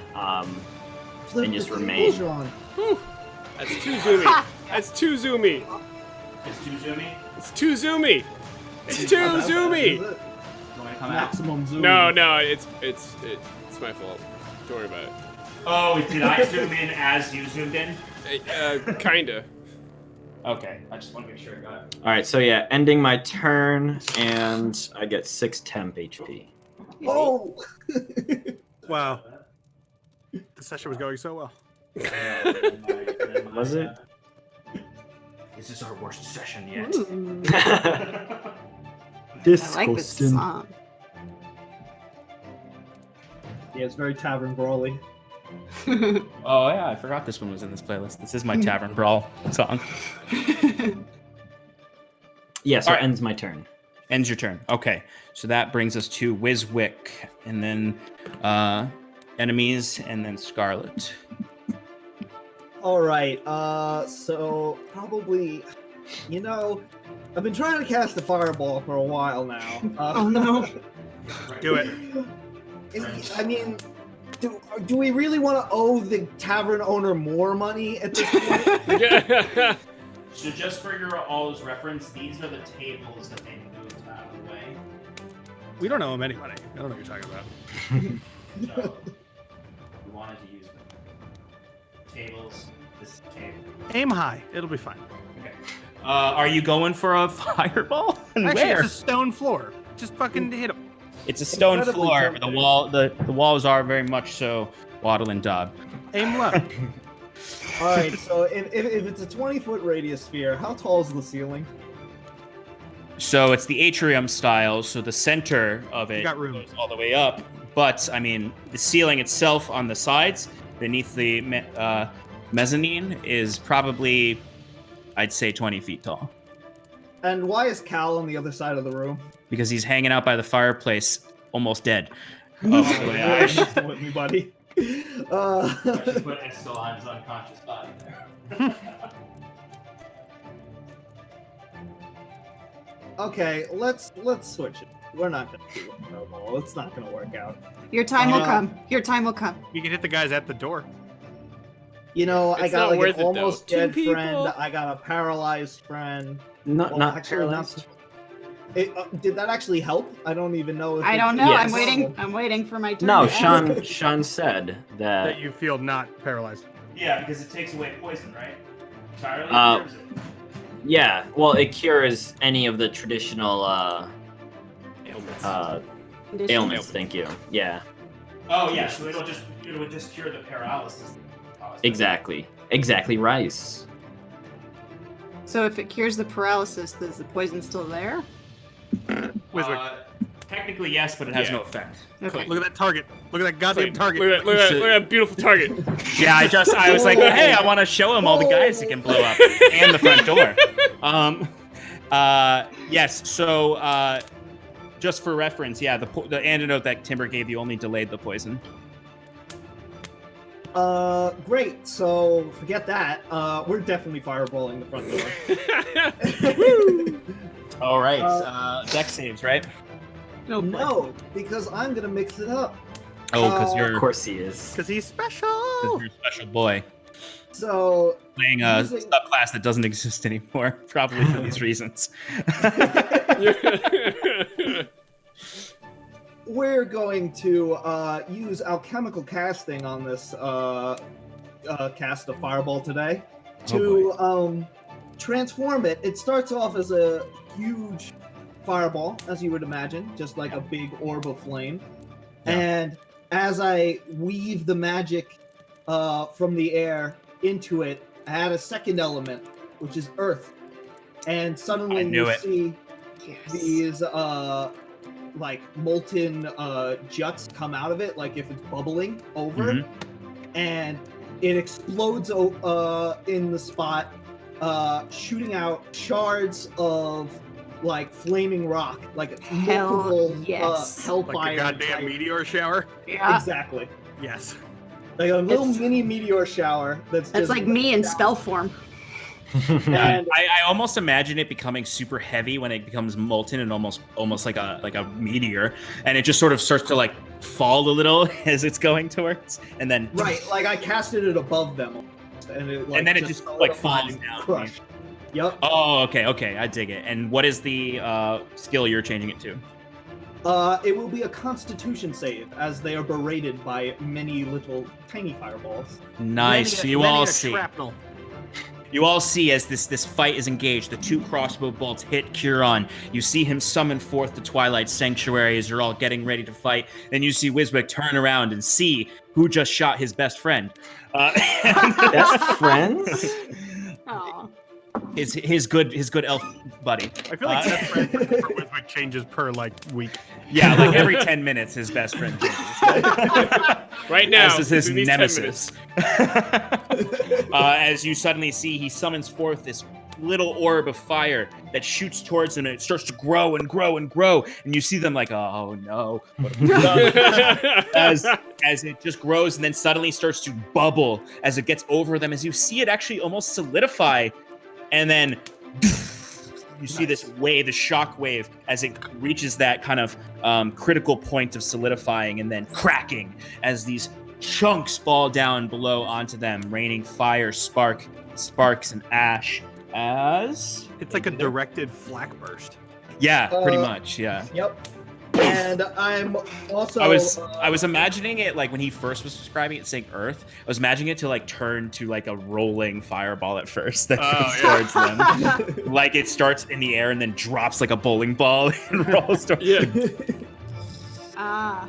Flip And just the remain. tables, Ron. That's too zoomy. That's too zoomy. It's too zoomy. It's too zoomy. It's too Not that bad, zoomy. is it? You want to come out? Maximum zoom. No, it's my fault. Don't worry about it. Oh, did I zoom in as you zoomed in? Kinda. Okay, I just want to make sure I got it. All right, so yeah, ending my turn, and I get 6 temp HP. Oh! Wow. The session was going so well. Was it? This is our worst session yet. Ooh, I like this Disgusting. song. Yeah, it's very tavern brawly. Oh yeah, I forgot this one was in this playlist. This is my Tavern Brawl song. Yeah, so All right. it ends my turn. Ends your turn. Okay, so that brings us to Wiswick, and then enemies, and then Scarlet. All right. So probably, I've been trying to cast a fireball for a while now. Oh no. Do it. I mean, do we really want to owe the tavern owner more money at this point? So just for your all's reference, these are the tables that they moved out of the way. We don't owe him any money. I don't know what you're talking about. So we wanted to use them. Tables. This is a table. Aim high. It'll be fine. Okay. Are you going for a fireball? And Actually, where? it's a stone floor. Just fucking hit him. It's a stone Incredibly floor. tempting. The walls are very much so Waddle and Dob. Aim low. All right, so if it's a 20-foot radius sphere, how tall is the ceiling? So it's the atrium style, so the center of it got room. goes all the way up. But, I mean, the ceiling itself on the sides, beneath the mezzanine, is probably, I'd say, 20 feet tall. And why is Cal on the other side of the room? Because he's hanging out by the fireplace, almost dead. With me, buddy. Put Escalan's unconscious body there. Okay, let's switch it. We're not gonna do it no more. It's not gonna work out. Your time will come. Your time will come. You can hit the guys at the door. You know, I It's got not like worth an it, almost though. dead Two friend. people. I got a paralyzed friend. Not Actually, paralyzed. Did that actually help? I don't even know. If I it- don't know. Yes. I'm waiting for my turn. No, to ask. Sean said that. That you feel not paralyzed. Yeah, because it takes away poison, right? Entirely? Uh, Yeah, well, it cures any of the traditional Ailments. Conditions. ailments. Thank you. Yeah, Oh, yeah, so it would just cure the paralysis. exactly. Exactly, Rice. So if it cures the paralysis, is the poison still there? Wiswick, Technically, yes, but it has Yeah. no effect. Okay. look at that target. Look at that goddamn Clean. target. Look at that beautiful target. Yeah, I was like, hey, I want to show him all the guys that can blow up and the front door. Yes. So, just for reference, yeah, the antidote that Timber gave you only delayed the poison. Great. So forget that. We're definitely fireballing the front door. All right. Dex saves, right? No, because I'm gonna mix it up. Oh, because Of you're Of course he is. Because he's special. a special boy So playing a Using- subclass that doesn't exist anymore, probably for these reasons. we're going to use alchemical casting on this cast of fireball today to transform it. It starts off as a huge fireball, as you would imagine, just like a big orb of flame. Yeah. And as I weave the magic from the air into it, I add a second element, which is earth. And suddenly knew you it. see Yes. these like molten juts come out of it, like if it's bubbling over, Mhm. and it explodes in the spot, shooting out shards of like flaming rock, like Hell multiple yes. hellfire. Like a goddamn type- meteor shower. Yeah. Exactly, Yes. like a little It's- many meteor shower. That's That's just like me in spell form. And I almost imagine it becoming super heavy when it becomes molten and almost like a meteor, and it just sort of starts to like fall a little as it's going towards, and then right, like I casted it above them, and it like, and then it just like solidified falls and down. crushed. Yep. Oh, okay, I dig it. And what is the skill you're changing it to? It will be a Constitution save, as they are berated by many little tiny fireballs. Nice. So you all see. Shrapnel. You all see as this fight is engaged, the two crossbow bolts hit Curon. You see him summon forth the Twilight Sanctuary as you're all getting ready to fight. Then you see Wiswick turn around and see who just shot his best friend. Best friends? Aw. his good elf buddy. I feel like best friend for Wiswick changes per like week. Yeah, like every 10 minutes, his best friend changes. Right now, This is his in these 10 nemesis. As you suddenly see, he summons forth this little orb of fire that shoots towards them, and it starts to grow and grow and grow. And you see them like, oh no, what have we done? as it just grows, and then suddenly starts to bubble as it gets over them. As you see it actually almost solidify, and then you see this wave, the shock wave, as it reaches that kind of critical point of solidifying, and then cracking as these chunks fall down below onto them, raining fire, sparks, and ash. As It's like a directed flak burst. yeah, pretty Uh, much, yeah. Yep. And I'm also. I was imagining it like when he first was describing it, saying Earth. I was imagining it to like turn to like a rolling fireball at first that Oh, goes yeah. towards them. Like it starts in the air and then drops like a bowling ball and rolls towards. Yeah. Ah.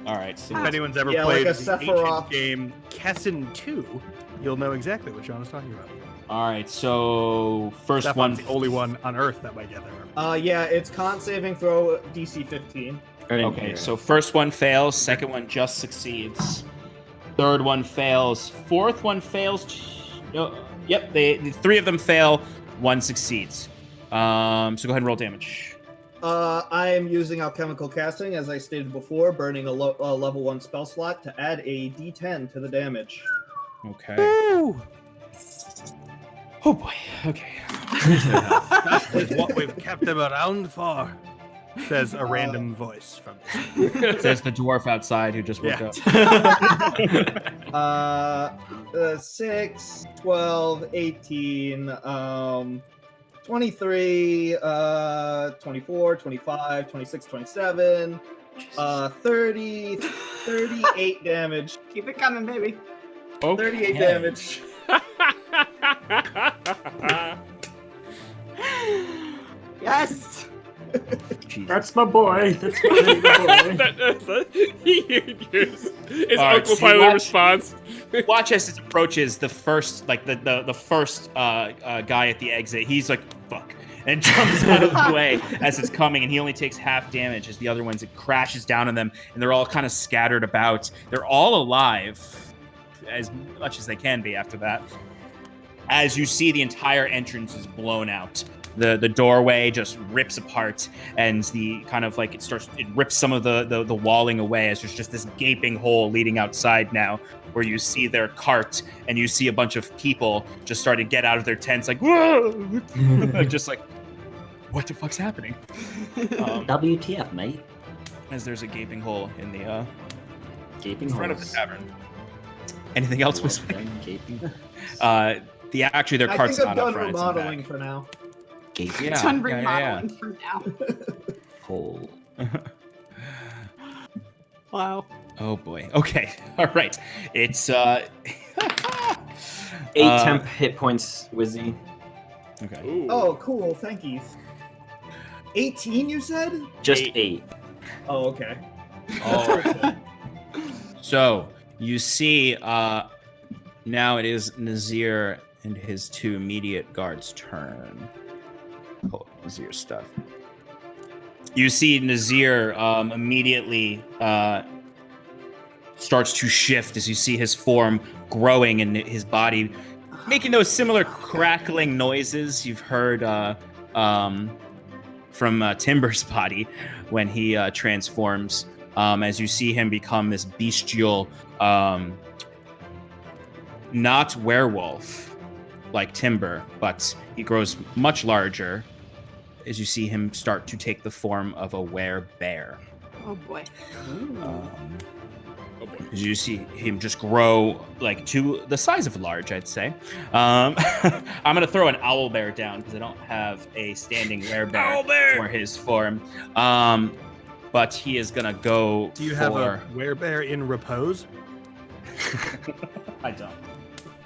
All right. So If anyone's ever Yeah, played like a the ancient Sephiroth. game Kessin 2, you'll know exactly what Sean is talking about. all right. So first one. Stephan's the only one on Earth that might get there. Yeah, it's con saving throw DC 15. I didn't Okay, hear so it. first one fails, second one just succeeds, third one fails, fourth one fails. Yep, the three of them fail, one succeeds. So go ahead and roll damage. I am using alchemical casting, as I stated before, burning a level 1 spell slot to add a D10 to the damage. Okay. Woo! Oh boy. Okay. That is what we've kept them around for, says a random voice from Says the dwarf outside who just woke up. 6, 12, 18, 23, 24, 25, 26, 27, 30, 38 damage. Keep it coming, baby. 38 damage. Yes. Jesus. That's my boy. That's my boy. His All right, Uncle so Tyler watch- response. Watch as it approaches the first, like the first guy at the exit. He's like, "Fuck," and jumps out of the way as it's coming, and he only takes half damage. As the other ones, it crashes down on them, and they're all kind of scattered about. They're all alive, as much as they can be after that. As you see, the entire entrance is blown out. The doorway just rips apart, and the kind of like it rips some of the walling away as there's just this gaping hole leading outside now, where you see their cart and you see a bunch of people just start to get out of their tents like, whoa, just like, what the fuck's happening? WTF, mate? As there's a gaping hole in the Gaping in front of the holes. tavern. Anything else was Love them gaping holes. actually their I cart's think I'm not up done front, it's in the remodeling back. for now. Gaping Yeah. Done yeah, remodeling for now. hole. Wow. Oh boy. Okay. All right. It's 8 temp hit points, Wizzy. okay. Ooh. Oh, cool. Thank you. 18, you said? Just 8. Oh, okay. All right. So you see, now it is Nazir and his two immediate guards' turn. Pull up Nazir's stuff. You see Nazir immediately starts to shift as you see his form growing and his body making those similar crackling noises you've heard from Timber's body when he transforms. As you see him become this bestial, not werewolf like Timber, but he grows much larger as you see him start to take the form of a werebear. Oh boy. Oh boy. As you see him just grow like to the size of large, I'd say. I'm gonna throw an owl bear down because I don't have a standing werebear for his form. But he is gonna go. Do you have a werebear in repose? I don't.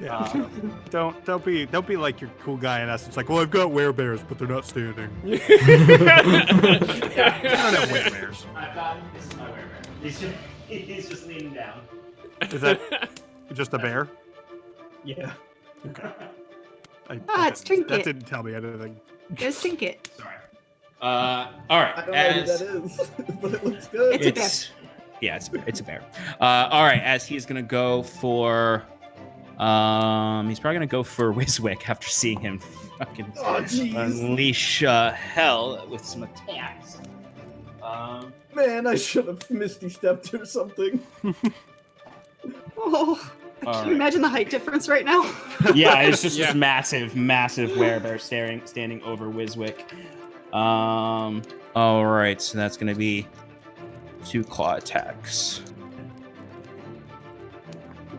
Yeah. Don't be like your cool guy in us. It's like, well, I've got werebears, but they're not standing. I don't have werebears. This is my werebear. He's just leaning down. Is that just a bear? Yeah. Ah, it's Trinket. That didn't tell me anything. There's Trinket. Sorry. All right. I don't know who that is, but it looks good. It's a bear. Yeah, it's a bear. All right, as he's gonna go for, he's probably gonna go for Wiswick after seeing him fucking Oh, jeez. unleash hell with some attacks. Man, I should have Misty stepped or something. Oh, All can you right. imagine the height difference right now? Yeah, it's just Yeah. this massive werebear standing over Wiswick. All right, so that's gonna be 2 claw attacks.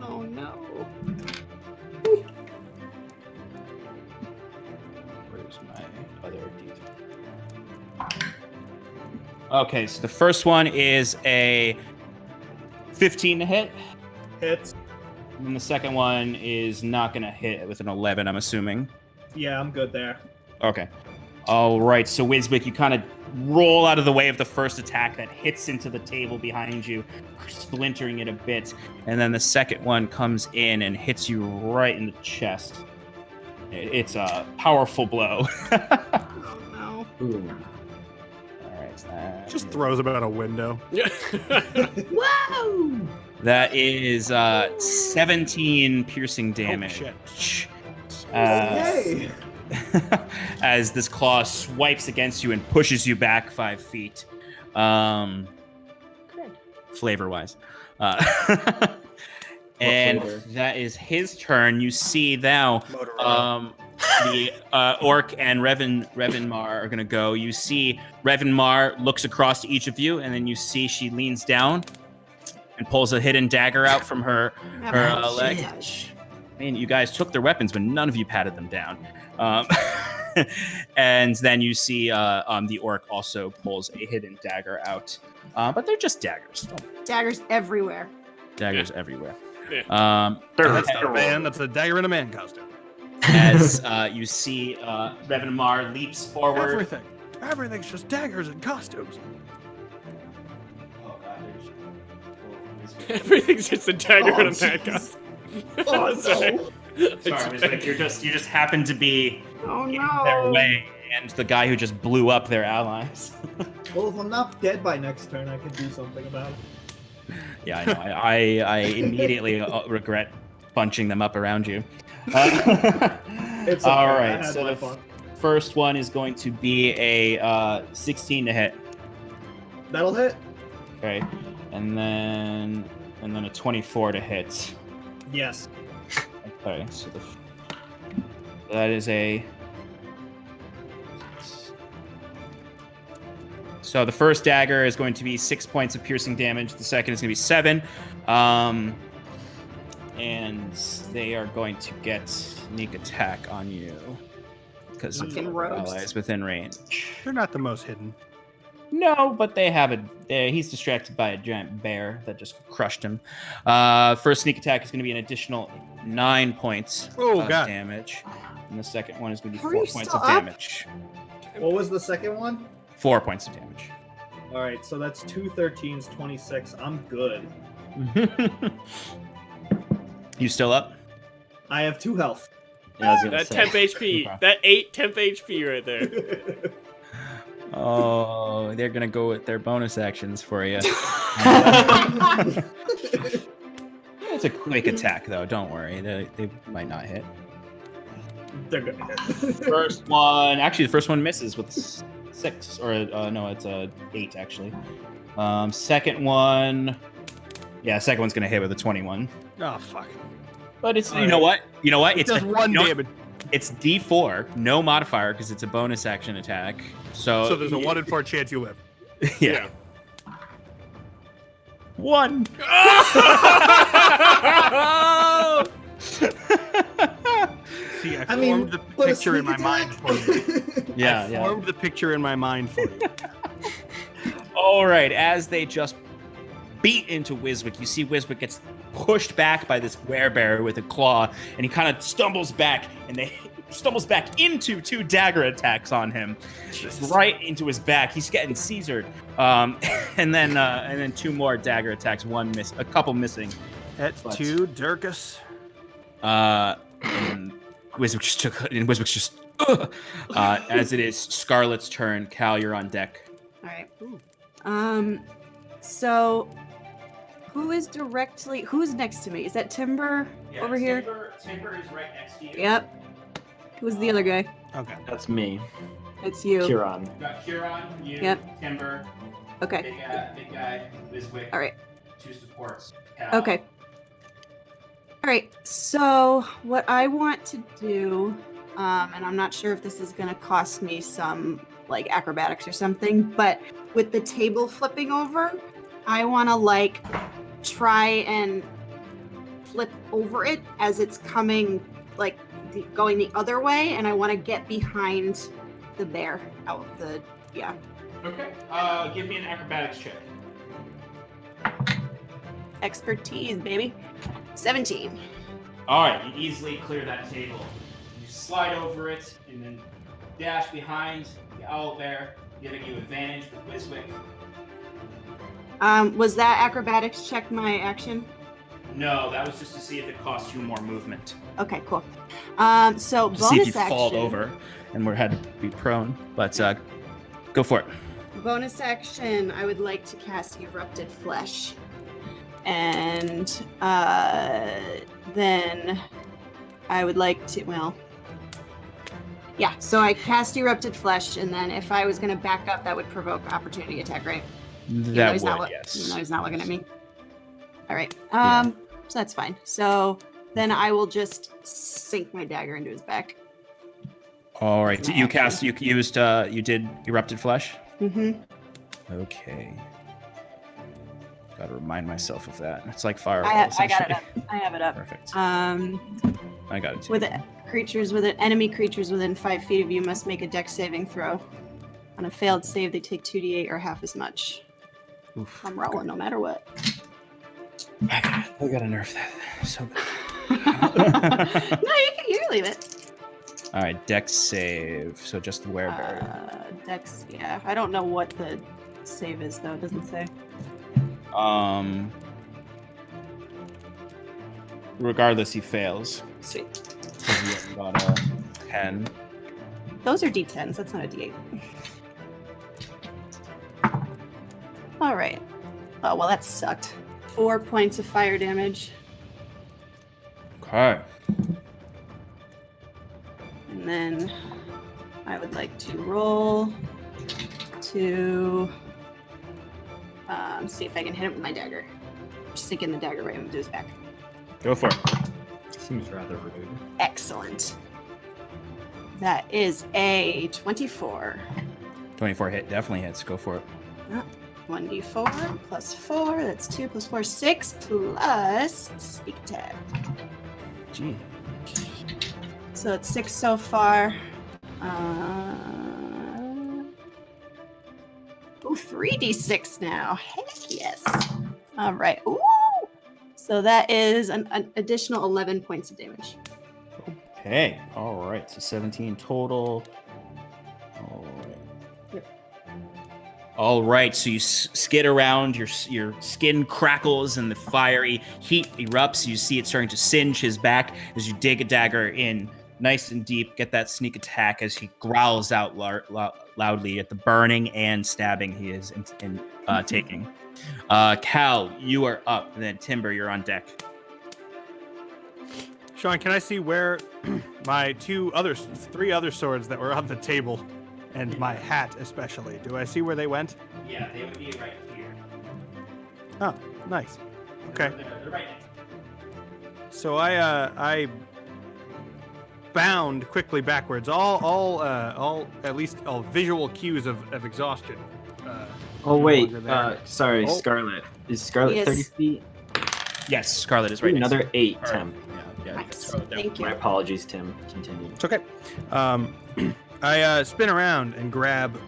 Oh no. Where's my other D3? Okay, so the first one is a 15 to hit, Hits. and then the second one is not gonna hit with an 11, I'm assuming. Yeah, I'm good there. Okay. All right, so Wiswick, you kind of roll out of the way of the first attack that hits into the table behind you, splintering it a bit, and then the second one comes in and hits you right in the chest. It's a powerful blow. Oh no. Ooh. All right, Just throws him out a window. Yeah. Whoa! that is 17 piercing damage. shit. Okay. As this claw swipes against you and pushes you back 5 feet. Flavor-wise. And flavor? that is his turn. You see now the Orc and Revanmar are going to go. You see Revanmar looks across to each of you, and then you see she leans down and pulls a hidden dagger out from her leg. I mean, you guys took their weapons, but none of you patted them down. And then you see the Orc also pulls a hidden dagger out. But they're just daggers. Daggers everywhere. Daggers everywhere. Yeah. That's not a man. That's a dagger in a man costume. As you see Revanmar leaps forward. Everything's just daggers and costumes. Oh, God, Everything's just a dagger Oh, and a man jeez. costume. Oh, Sorry. no. Sorry, Wiswick, you just happen to be Oh in their no. way, and the guy who just blew up their allies. Well, if I'm not dead by next turn, I can do something about it. Yeah, I know. I immediately regret bunching them up around you. It's All okay, I right, had so my the fun. first one is going to be a 16 to hit. That'll hit. Okay, and then a 24 to hit. Yes. Okay, so that is a. So the first dagger is going to be 6 points of piercing damage. The second is going to be 7. And they are going to get sneak attack on you because of Fucking rogues. allies within range. They're not the most hidden. No, but they have he's distracted by a giant bear that just crushed him. First sneak attack is going to be an additional 9 points Oh, of God. damage. And the second one is going to be Are 4 you points still of up? damage. What was the second one? 4 points of damage. All right, so that's 2 13s, 26. I'm good. You still up? I have 2 health. Yeah, I was gonna That say. temp HP. Okay. That 8 temp HP right there. Oh, they're gonna go with their bonus actions for you. It's a quick attack, though. Don't worry. They might not hit. They're good. First one, actually, the first one misses with 6, or no, it's 8 actually. Second one, yeah, second one's gonna hit with a 21. Oh fuck. But it's All you know what? It's just one you know what? damage. It's D4, no modifier because it's a bonus action attack. So So there's a 1 in 4 chance you live. yeah. 1. See, I I formed mean, the but a picture in my sneak mind attack? for you. Yeah, I yeah. formed the picture in my mind for you. All right, as they just beat into Wiswick, you see Wiswick gets pushed back by this werebear with a claw, and he kind of stumbles back, and they stumbles back into 2 dagger attacks on him, right into his back. He's getting Caesared, and then 2 more dagger attacks, a couple missing. At 2, Durkus. And Wiswick's just as it is Scarlet's turn. Cal, you're on deck. All right. So who's next to me? Is that Timber over here? Timber is right next to you. Yep. Who's the other guy? Okay. That's me, It's you. Kiran. You've got Huron, you, Yep. Timber, Okay. big guy, Wiswick. All right. 2 supports. Cal. Okay. All right. So what I want to do, and I'm not sure if this is going to cost me some like acrobatics or something, but with the table flipping over, I want to try and flip over it as it's coming, going the other way, and I want to get behind the bear out the Okay. Give me an acrobatics check. expertise, baby. 17. All right, you easily clear that table. You slide over it and then dash behind the owl bear, giving you advantage with Wiswick. Was that acrobatics check my action? No, that was just to see if it cost you more movement. Okay, cool. So To bonus see if you action. fall over and had to be prone. But go for it. Bonus action, I would like to cast Erupted Flesh. And then I would like to, yeah, so I cast Erupted Flesh, and then if I was going to back up, that would provoke opportunity attack, right? That would, yes. Even though he's not looking at me. All right. Yeah. So that's fine. So then I will just sink my dagger into his back. All right. You did Erupted Flesh? Mm-hmm. Okay. Gotta remind myself of that. It's like fireball. I got it up. I have it up. Perfect. I got it too. Enemy creatures within 5 feet of you must make a dex saving throw. On a failed save, they take 2d8 or half as much. Oof. I'm rolling no matter what. I gotta nerf that. So No, you can leave it. all right, dex save. So just the werebear. Dex, yeah. I don't know what the save is though. It doesn't say. Regardless, he fails. Sweet. He got a 10. Those are d10s. That's not a d8. All right. Oh well, that sucked. 4 points of fire damage, Okay. and then I would like to roll to see if I can hit him with my dagger. Just sink in the dagger right into his back. Go for it. Seems rather rude. Excellent. That is a 24. 24 hit. Definitely hits. Go for it. 1d4 plus 4. That's 2 plus 4, 6 plus sneak attack. Gee. So it's 6 so far. 3d6 now. Heck yes. All right. Ooh. So that is an additional 11 points of damage. Okay. All right. So 17 total. All right. Yep. All right. So you skid around. Your skin crackles and the fiery heat erupts. You see it starting to singe his back as you dig a dagger in nice and deep. Get that sneak attack as he growls out loudly at the burning and stabbing he is taking. Cal, you are up. And then Timber, you're on deck. Sean, can I see where my three other swords that were on the table, and my hat especially? Do I see where they went? Yeah, they would be right here. Oh, nice. Okay. They're right next. So I bound quickly backwards. All visual cues of exhaustion. Oh wait, longer there. sorry, Oh. Scarlet. Is Scarlet Yes. 30 feet? Yes, Scarlet is right next to Another 8, All right. Tim. Yeah, Nice. Scarlet there. Thank My you. apologies, Tim. Continue. It's okay. I spin around and grab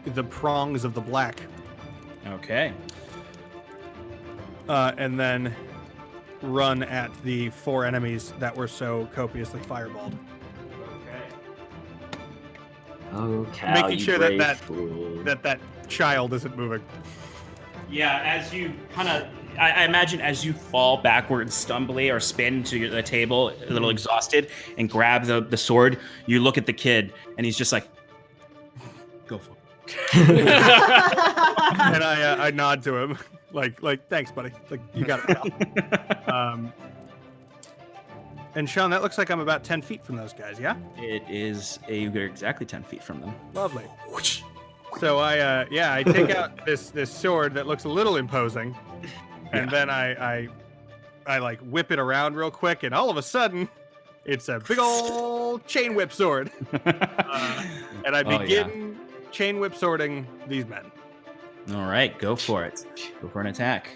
the prongs of the black, Okay. and then run at the 4 enemies that were so copiously fireballed. Okay. Oh, Cal, Making you sure brave that fool. that child isn't moving. Yeah, as you kind of, I imagine as you fall backwards, stumbly, or spin to the table, a little exhausted, and grab the sword, you look at the kid, and he's just like, go for it. And I nod to him, like thanks, buddy. Like you got it, pal. And Sean, that looks like I'm about 10 feet from those guys. Yeah. You're exactly 10 feet from them. Lovely. So I take out this sword that looks a little imposing, and then I like whip it around real quick, and all of a sudden, it's a big old chain whip sword, and I begin chain whip swording these men. All right, go for it. Go for an attack.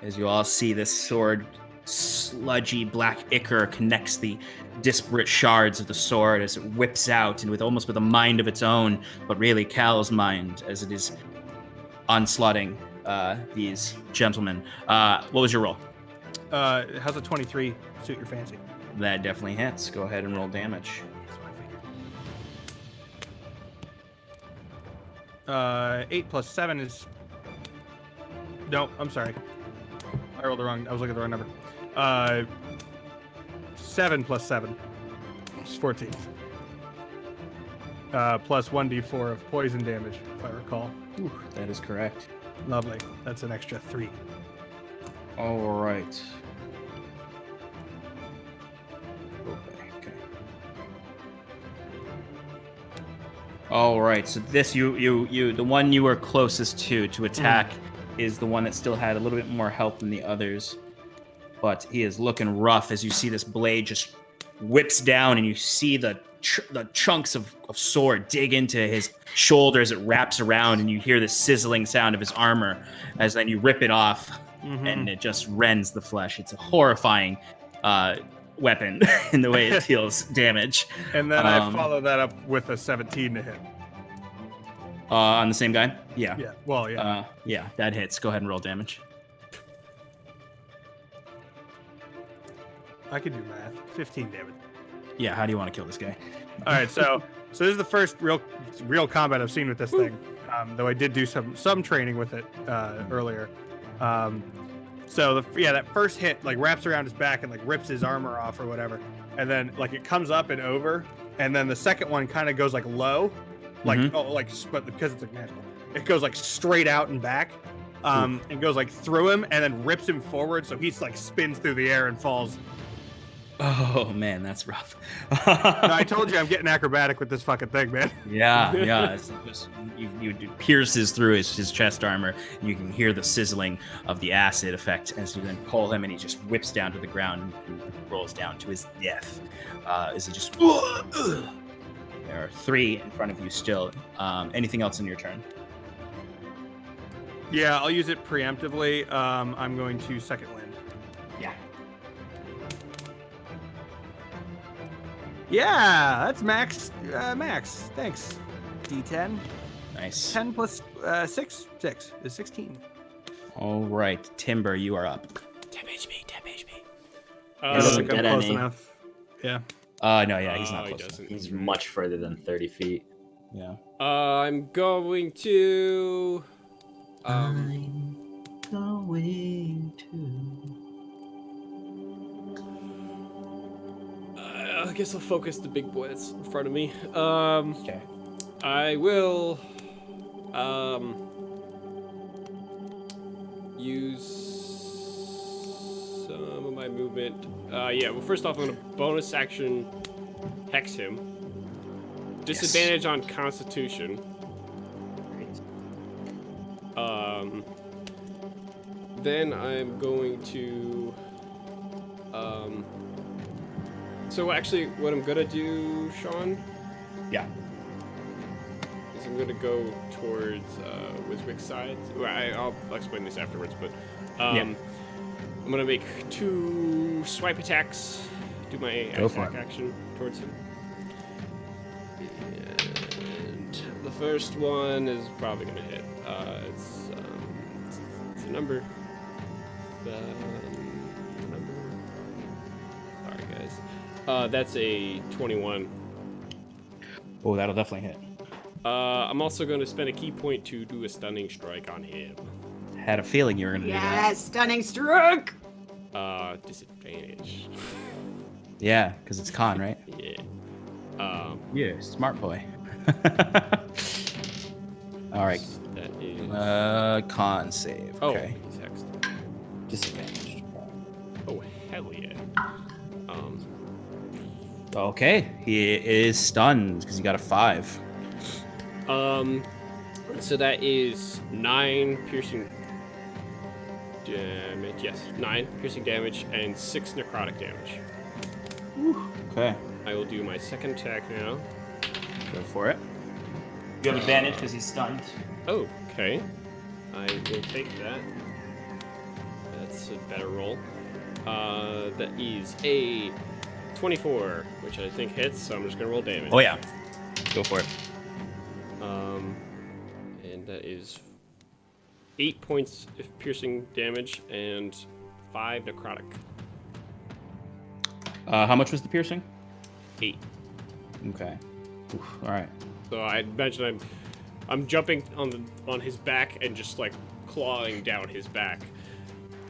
As you all see, this sword, sludgy black ichor connects the disparate shards of the sword as it whips out, and with a mind of its own, but really Cal's mind as it is onslaughting these gentlemen. What was your roll? How's a 23 suit your fancy? That definitely hits. Go ahead and roll damage. 8 plus 7 is. No, I'm sorry. I rolled the wrong. I was looking at the wrong number. 7 plus 7 is 14. Plus 1d4 of poison damage, if I recall. Ooh, that is correct. Lovely. That's an extra 3. All right. Okay. All right. So this the one you were closest to attack is the one that still had a little bit more health than the others, but he is looking rough as you see this blade just whips down, and you see the chunks of sword dig into his shoulder as it wraps around, and you hear the sizzling sound of his armor as then you rip it off, and it just rends the flesh. It's a horrifying weapon in the way it deals damage. And then I follow that up with a 17 to hit. On the same guy? Yeah. Yeah. Well, yeah. Yeah, that hits. Go ahead and roll damage. I can do math. 15 damage. Yeah, how do you want to kill this guy? All right, so this is the first real combat I've seen with this thing. Though I did do some training with it earlier. So that first hit like wraps around his back and like rips his armor off or whatever, and then like it comes up and over, and then the second one kind of goes like low, like but because it's like magical, it goes like straight out and back, and goes like through him and then rips him forward, so he's like spins through the air and falls. Oh man, that's rough. No, I told you I'm getting acrobatic with this fucking thing, man. Yeah. You pierces through his chest armor, and you can hear the sizzling of the acid effect as you then pull him, and he just whips down to the ground and rolls down to his death. As he just. There are 3 in front of you still. Anything else in your turn? Yeah, I'll use it preemptively. I'm going to second wind. Yeah. Yeah, that's max. Max, thanks. D10. Nice. 10 plus 6 is 16. All right, Timber, you are up. 10 HP. I don't think I'm dead close any. enough. Yeah. No, yeah, he's not he close. doesn't. He's much further than 30 feet. Yeah. I'm going to. I'm going to. I guess I'll focus the big boy that's in front of me. Okay. I will use some of my movement. Well, first off, I'm gonna bonus action hex him. Disadvantage on Constitution. Then I'm going to So actually, what I'm gonna do, Sean? Yeah. Is I'm gonna go towards Wiswick's side. Well, I'll explain this afterwards, but I'm gonna make 2 swipe attacks. Do my attack action towards him. And the first one is probably gonna hit. It's a number. Sorry, guys. That's a 21. Oh, that'll definitely hit. I'm also going to spend a key point to do a stunning strike on him. Had a feeling you were gonna do that. Yes, stunning stroke. Disadvantage. Yeah, because it's con, right? Yeah. Yeah, smart boy. All right. That is. Con save. Okay. Oh, he's hexed. Disadvantage. Oh, hell yeah. Okay, he is stunned because he got a 5. So that is 9 piercing damage. Yes, 9 piercing damage and 6 necrotic damage. Okay, I will do my second attack now. go for it. You have advantage because he's stunned. Oh, okay. I will take that. That's a better roll. That is a 24, which I think hits, so I'm just gonna roll damage. Oh yeah, go for it. And that is 8 points of piercing damage and 5 necrotic. How much was the piercing? 8. Okay. Oof, all right. So I imagine I'm jumping on his back and just like clawing down his back.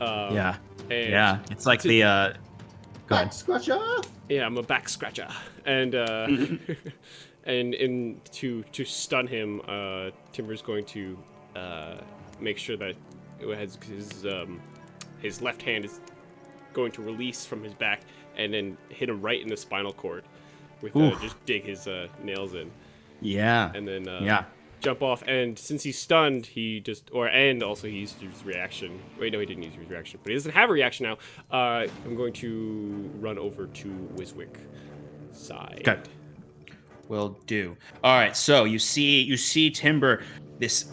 Yeah. And Yeah. It's like the. Go ahead. Back scratcher. Yeah, I'm a back scratcher, and and to stun him, Timber's going to make sure that his left hand is going to release from his back and then hit him right in the spinal cord with just dig his nails in. Yeah. And then yeah. jump off, and since he's stunned, and also he used his reaction. Wait, no, he didn't use his reaction, but he doesn't have a reaction now. I'm going to run over to Wiswick side. Okay. Will do. All right, so you see Timber, this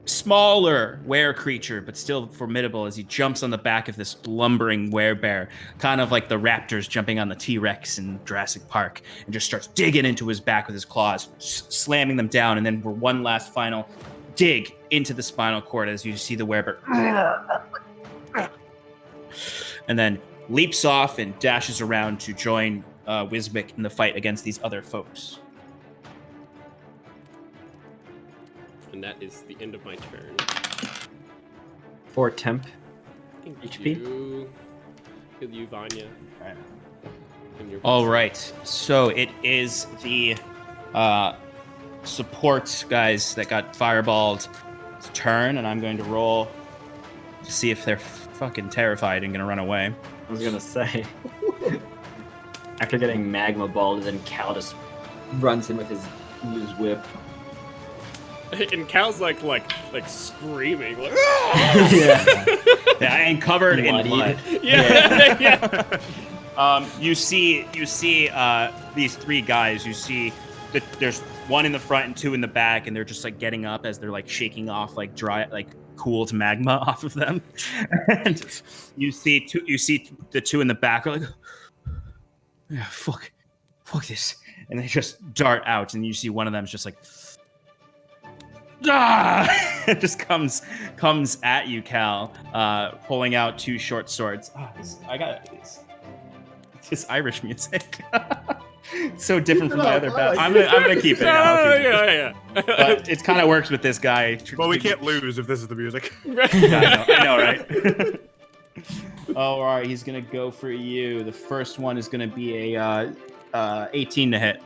smaller were creature, but still formidable, as he jumps on the back of this lumbering werebear, kind of like the raptors jumping on the T-Rex in Jurassic Park, and just starts digging into his back with his claws, slamming them down, and then for one last final dig into the spinal cord as you see the werebear, and then leaps off and dashes around to join Wiswick in the fight against these other folks. And that is the end of my turn. 4 temp. Thank HP? you. Kill you, Vanya. And your All right, so it is the support guys that got fireballed turn, and I'm going to roll to see if they're fucking terrified and gonna run away. I was gonna say. After getting magma balled, then Cal just runs in with his whip. And Cal's like screaming, like Yeah. Yeah, and covered in blood. yeah. You see these 3 guys. You see that there's 1 in the front and 2 in the back, and they're just like getting up as they're like shaking off like dry, like cooled magma off of them. And you see the 2 in the back are like, yeah, fuck this, and they just dart out, and you see one of them's just like, it just comes at you, Cal, pulling out 2 short swords. I got this Irish music. It's so different from my other battle. I'm gonna keep it. Yeah. But it kind of works with this guy. Well, we can't lose if this is the music. I know, right? All right, he's gonna go for you. The first one is gonna be a 18 to hit.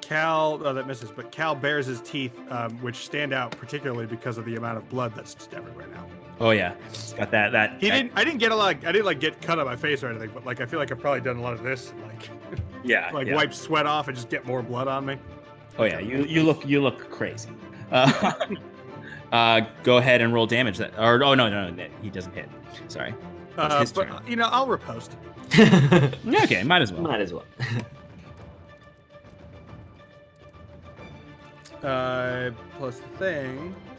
Cal, that misses, but Cal bares his teeth, which stand out particularly because of the amount of blood that's just everywhere now. Oh yeah, it's got that. I didn't get cut on my face or anything, but like I feel like I've probably done a lot of this, wipe sweat off and just get more blood on me. Oh yeah, you look crazy. Go ahead and roll damage. No, he doesn't hit. Sorry. But I'll riposte. Okay, might as well.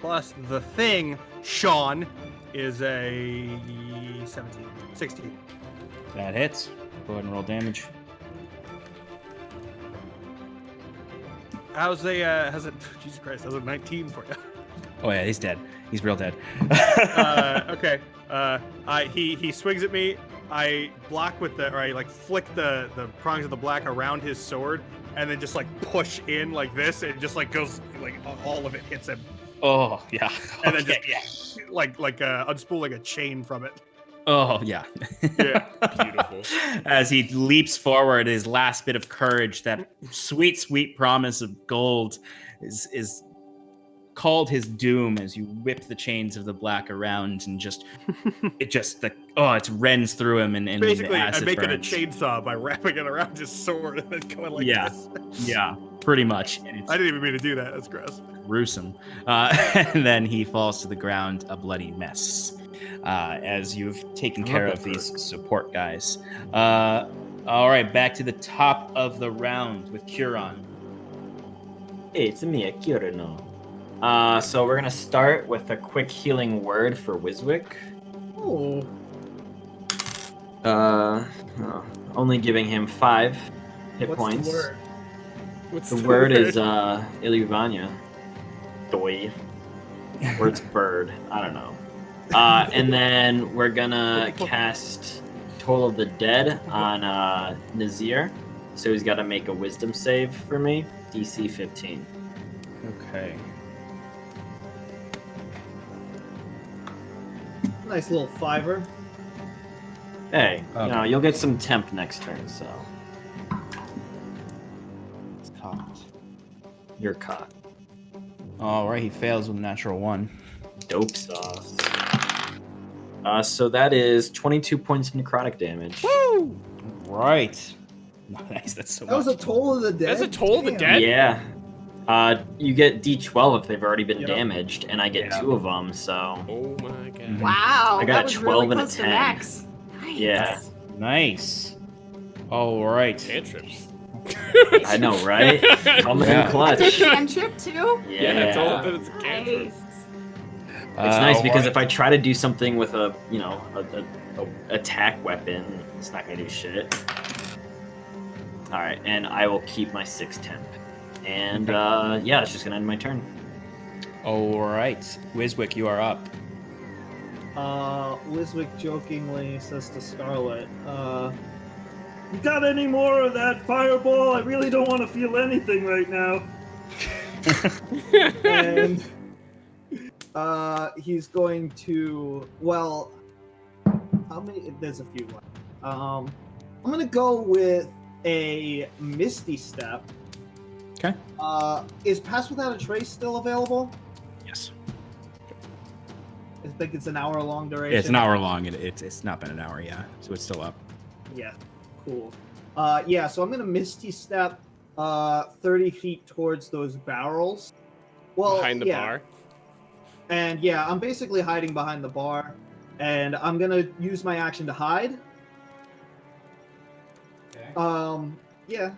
Plus the thing, Sean, is a 16. That hits. Go ahead and roll damage. How's it? Jesus Christ, how's a 19 for you? Oh yeah, he's dead. He's real dead. Okay. He swings at me. I block I flick the prongs of the black around his sword, and then just like push in like this, and it just like goes like all of it hits him. Oh yeah. And then just unspooling a chain from it. Oh yeah. Yeah. Beautiful. As he leaps forward, his last bit of courage, that sweet promise of gold, is called his doom as you whip the chains of the black around, and it rends through him, and basically the acid I make burns. it a chainsaw by wrapping it around his sword and then going like this. Yeah, pretty much. And I didn't even mean to do that. That's gross. Gruesome. And then he falls to the ground, a bloody mess, as you've taken care of these support guys. All right, back to the top of the round with Curon. Hey, it's me, Kirino. So we're gonna start with a quick healing word for Wiswick. Oh. Only giving him 5 hit What's points. the word? What's The word is Iluvanya. Doi. Word's bird. I don't know. And then we're gonna cast Toll of the Dead on Nazir. So he's got to make a Wisdom save for me. DC 15. Okay. Nice little fiver. Hey, Okay. you'll get some temp next turn, so It's cocked. you're caught. All right, he fails with a natural 1. Dope sauce. So that is 22 points of necrotic damage. Woo! Right. Nice. That's so That was a much. toll of the dead. That's a toll of the Damn. dead? Yeah. You get D12 if they've already been Yep. damaged, and I get 2 of them, so Oh my god. Wow, I got that a was 12 really and a close to 10. max. Nice. yeah. Nice. All right. Cantrips. I know, right? Coming Yeah. in clutch. That's a cantrip too? Yeah. Yeah, it's all that it's a cantrip. Nice. It's nice all because right. if I try to do something with a attack weapon, it's not gonna do shit. All right, and I will keep my 6 temp. And yeah, it's just gonna end my turn. All right. Wiswick, you are up. Wiswick jokingly says to Scarlet, You got any more of that fireball? I really don't want to feel anything right now. and he's going to, well, how many? There's a few left. I'm gonna go with a Misty Step. Okay. Is Pass Without a Trace still available? Yes. I think it's an hour-long duration. It's an hour long. It's not been an hour, yeah. So it's still up. Yeah, cool. Yeah, so I'm gonna Misty Step 30 feet towards those barrels. Well, Behind the yeah. bar. And yeah, I'm basically hiding behind the bar, and I'm gonna use my action to hide. Okay. Yeah,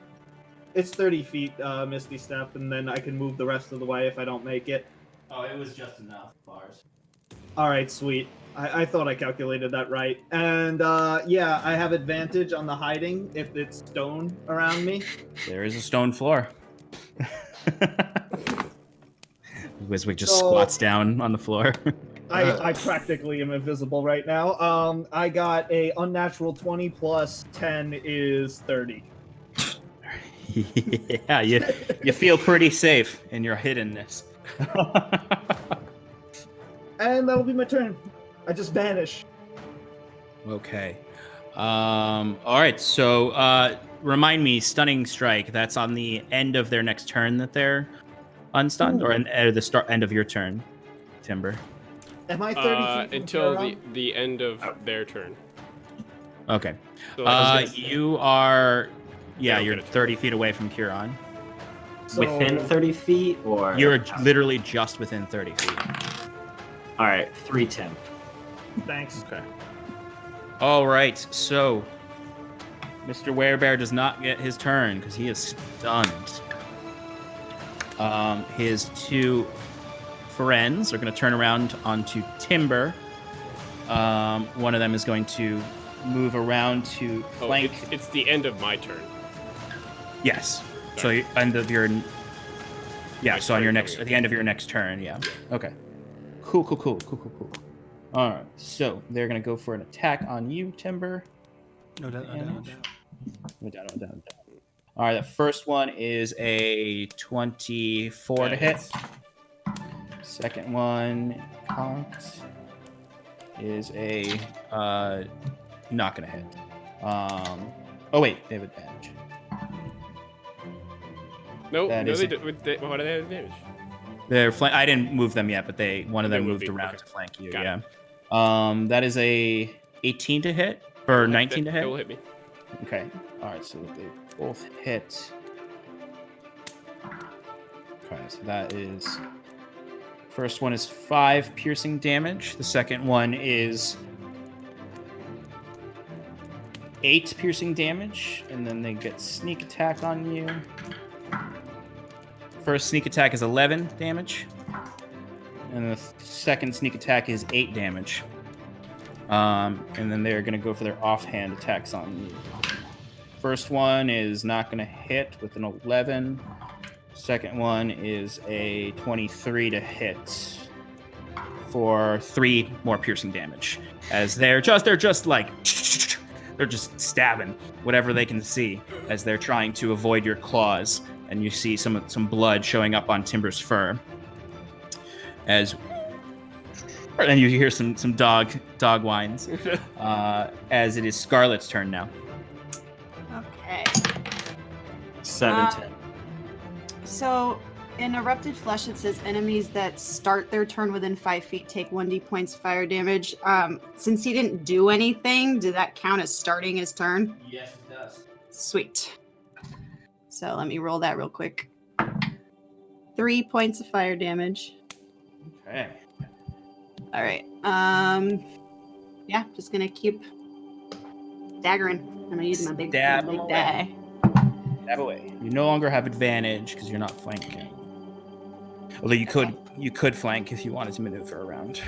it's 30 feet, Misty Step, and then I can move the rest of the way if I don't make it. Oh, it was just enough bars. All right, sweet. I thought I calculated that right. And yeah, I have advantage on the hiding if it's stone around me. There is a stone floor. Wiswick just So- squats down on the floor. I practically am invisible right now. I got a unnatural 20 plus 10 is 30. Yeah, you feel pretty safe in your hiddenness. And that'll be my turn. I just vanish. Okay. All right. So, remind me, stunning strike. That's on the end of their next turn that they're unstunned, or at the end of your turn, Timber. Am I 30 feet from Until Kieran? the end of their turn. Okay. So like, You are. Yeah, Yeah, you're okay. 30 feet away from Kieran. So- Within 30 feet, or You're literally just within 30 feet. All right, 3 temp. Thanks. Okay. All right. So, Mr. Werebear does not get his turn because he is stunned. His 2 friends are going to turn around onto Timber. One of them is going to move around to oh, flank. it's the end of my turn. Yes. So Sorry. end of your. Yeah. Next So on turn your coming next, up. at the end of your next turn. Yeah. Okay. Cool. All right. So they're gonna go for an attack on you, Timber. No doubt, no doubt, no doubt. No doubt. All right. The first one is a 24 to hit. Second one cocked is a not gonna hit. Oh wait, they have advantage. No, That no, is they a- did. Why do they have advantage? They're I didn't move them yet, but one of They them will moved be, around okay. to flank you. Got Yeah. That is a 18 to hit or 19 to That hit. will hit me. Okay. All right. So they both hit. Okay. So that is. First one is 5 piercing damage. The second one is 8 piercing damage, and then they get sneak attack on you. First sneak attack is 11 damage, and the second sneak attack is 8 damage. And then they're going to go for their offhand attacks on you. First one is not going to hit with an 11. Second one is a 23 to hit for 3 more piercing damage. As they're just like they're just stabbing whatever they can see as they're trying to avoid your claws. And you see some blood showing up on Timber's fur. As And you hear some dog whines. As it is Scarlet's turn now. Okay. 7-10. So in Erupted Flesh, it says enemies that start their turn within 5 feet take 1d points fire damage. Since he didn't do anything, did that count as starting his turn? Yes, it does. Sweet. So let me roll that real quick. 3 points of fire damage. Okay. All right. Yeah, just gonna keep daggering. I'm gonna use my big Stab die. away. Stab away. You no longer have advantage because you're not flanking. Although you could flank if you wanted to maneuver around.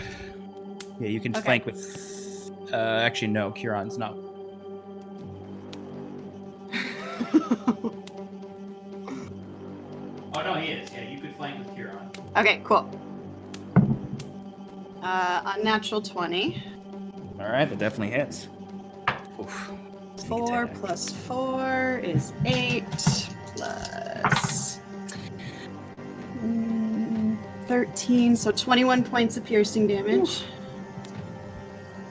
Yeah, you can flank with. Actually, no. Kieran's not. Oh no, he is. Yeah, you could flank with Kieran. Okay, cool. Unnatural 20. All right, that definitely hits. Oof. 4 plus 4 is 8 plus 13, so 21 points of piercing damage.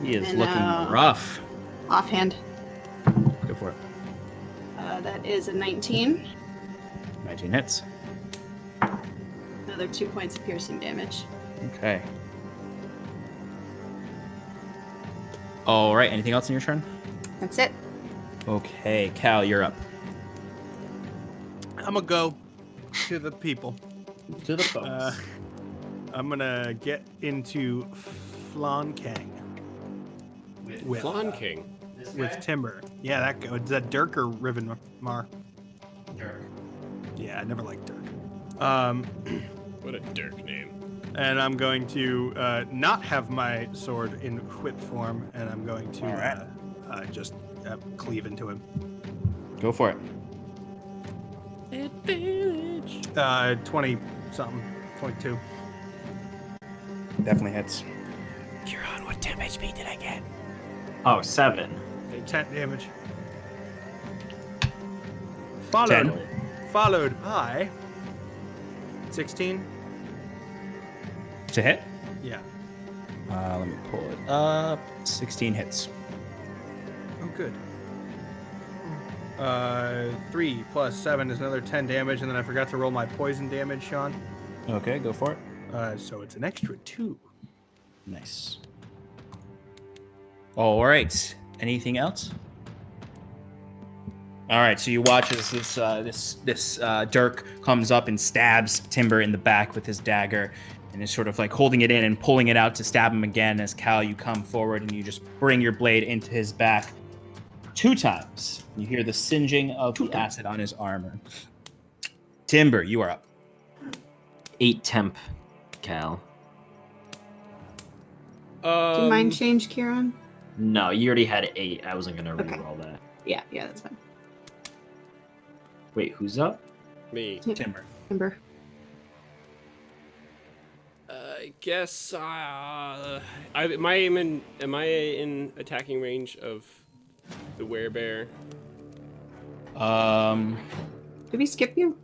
He is And, looking rough. Offhand. Go for it. That is a 19. 19 hits. Another 2 points of piercing damage. Okay. All right. Anything else in your turn? That's it. Okay, Cal, you're up. I'm gonna go to the people. To the folks. I'm gonna get into Flankang with Flan King. with Timber. Yeah, that go. Is that Dirk or Riven Mar? Dirk. Yeah, I never liked Dirk. What a Dirk name. And I'm going to not have my sword in whip form, and I'm going to just cleave into him. Go for it. Advantage. 20 something, 22. Definitely hits. Kieran, what temp HP did I get? Oh, 7. 10 damage. 10. Followed by 16. To hit? Yeah. Let me pull it up. 16 hits. Oh, good. 3 plus 7 is another 10 damage, and then I forgot to roll my poison damage, Sean. Okay, go for it. So it's an extra 2. Nice. All right. Anything else? All right. So you watch as this Dirk comes up and stabs Timber in the back with his dagger, and is sort of like holding it in and pulling it out to stab him again. As Cal, you come forward and you just bring your blade into his back 2 times. You hear the singeing of the acid on his armor. Timber, you are up. 8 temp, Cal. Do you mind change, Kieran? No, you already had 8. I wasn't going to Okay. reroll that. Yeah, that's fine. Wait, who's up? Me. Timber. Timber. I guess. Am I in attacking range of the werebear? Did we skip you?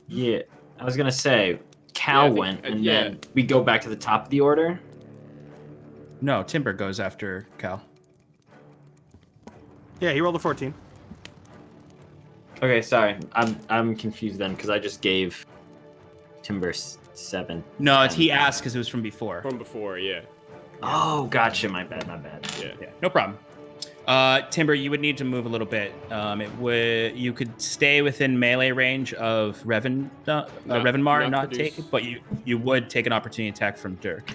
Yeah, I was going to say, Cal Yeah, I think- went, and yeah. then we go back to the top of the order. No, Timber goes after Cal. Yeah, he rolled a 14. Okay, sorry. I'm confused then, because I just gave Timber 7. No, he asked because it was from before. From before, yeah. Oh, gotcha. My bad. Yeah. Yeah, no problem. Timber, you would need to move a little bit. You could stay within melee range of Revenmar and not take it, but you would take an opportunity attack from Dirk.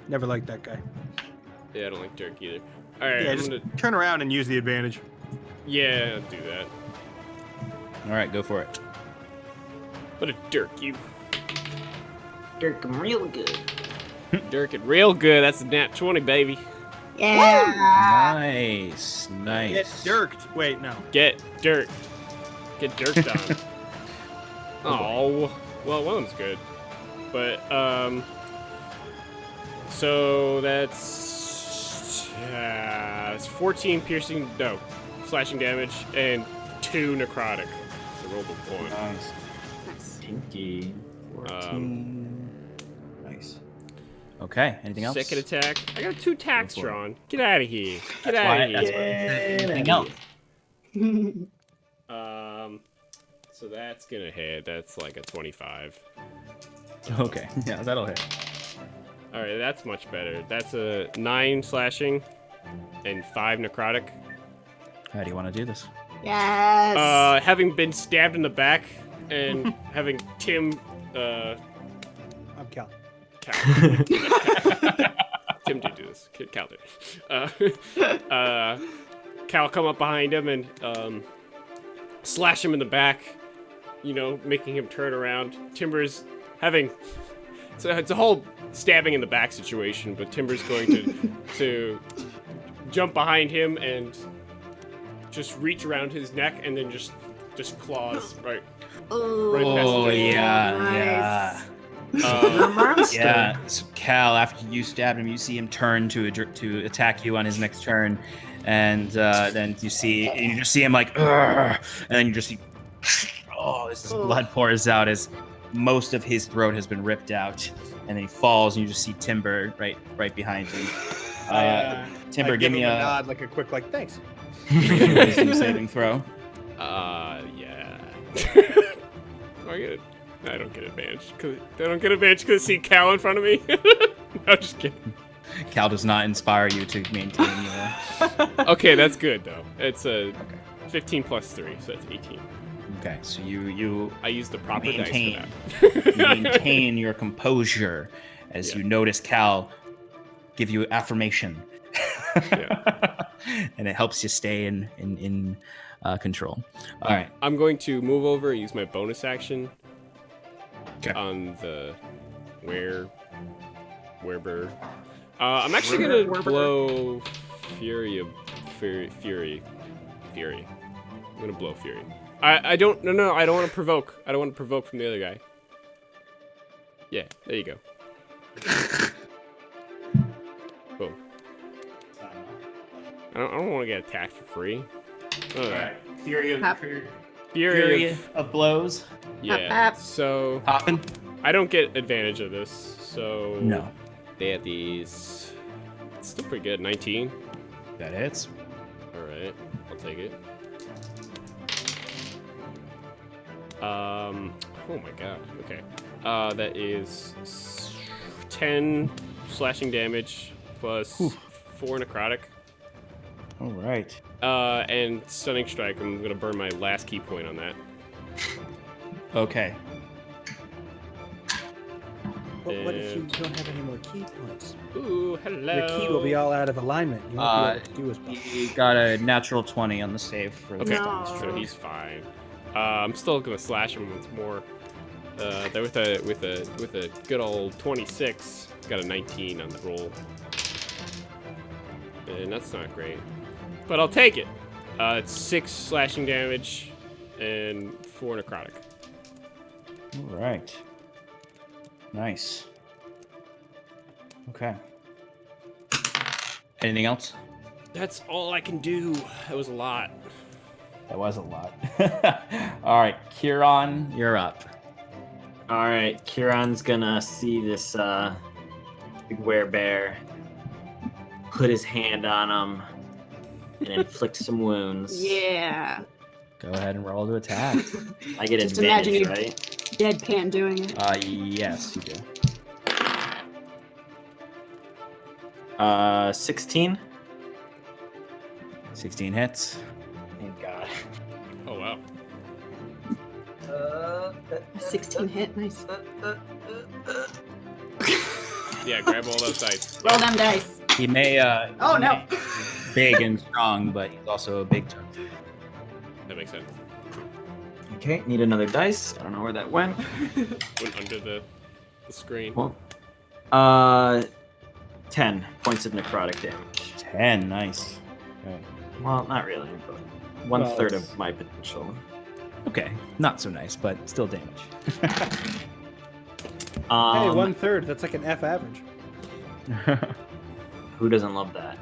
Never liked that guy. Yeah, I don't like Dirk either. Alright, Yeah, I'm just gonna. turn around and use the advantage. Yeah, I'll do that. All right, go for it. What a Dirk, you. Dirk, I'm real good. Dirk it real good. That's a nat 20, baby. Yeah. Nice. Get dirked. Wait, no. Get Dirk. Get Dirked on. Oh, well, one of them's good. But, so that's 14 slashing damage and 2 necrotic. So roll the 1. Nice. Nice. Pinky. 14. Nice. Okay. Anything else? Second attack. I got 2 attacks Go for it. drawn. Get out of here. Get That's out why- of that's here. Anything else? So that's gonna hit. That's like a 25. Okay. Yeah, that'll hit. All right, that's much better. That's a 9 slashing and 5 necrotic. How do you want to do this? Yes. Having been stabbed in the back and having Tim, I'm Cal. Tim did do this. Cal did. Cal come up behind him and slash him in the back, you know, making him turn around. Timber's having... So it's a whole stabbing in the back situation, but Timber's going to jump behind him and just reach around his neck and then just claws right past Oh his neck. yeah, Nice. yeah. So Cal, after you stab him, you see him turn to attack you on his next turn, and then you just see him like, "Ugh," and then you just see, this blood pours out as most of his throat has been ripped out, and then he falls, and you just see Timber right behind him. Timber, give me a nod, like a quick, thanks. wisdom saving throw. Yeah. I don't get advantage because see Cal in front of me. No, just kidding. Cal does not inspire you to maintain your. Okay, that's good though. It's a 15 plus 3, so that's 18. Okay, so you I used the proper maintain dice for that. you maintain your composure as you notice Cal give you affirmation. And it helps you stay in control. All right. I'm going to move over and use my bonus action on the werebear. I'm actually gonna blow Fury. I'm gonna blow Fury. I don't. No. I don't want to provoke. I don't want to provoke from the other guy. Yeah. There you go. Boom. I don't want to get attacked for free. Alright. Fury of blows. Yeah. So Poppin'. I don't get advantage of this. So No. They had these. It's still pretty good. 19. That hits. All right. I'll take it. Oh my god. Okay. That is 10 slashing damage plus 4 necrotic. All right. And stunning strike. I'm gonna burn my last key point on that. Okay. But what if you don't have any more key points? Ooh, hello. Your key will be all out of alignment. You won't be able to do as well. He got a natural 20 on the save for the Okay, No. so he's fine. I'm still gonna slash him once more. There with a good old 26. Got a 19 on the roll, and that's not great, but I'll take it. It's 6 slashing damage and 4 necrotic. All right. Nice. Okay. Anything else? That's all I can do. That was a lot. That was a lot. All right, Kieran, you're up. All right, Kieran's gonna see this big werebear, put his hand on him, and inflict some wounds. Yeah. Go ahead and roll to attack. I get Just imagine advantage, you- right? Deadpan doing it. Yes, you do. 16. 16 hits. Thank God. Oh wow. A 16 hit. Nice. Yeah, grab all those dice. Roll them dice. He may. Oh, no. be big and strong, but he's also a big turtle. That makes sense. Okay, need another dice. I don't know where that went. Went under the screen. Well, 10 points of necrotic damage. 10, nice. Okay. Well, not really, but 1/3 it's- of my potential. Okay, not so nice, but still damage. Hey, Um, 1/3. That's like an F average. Who doesn't love that?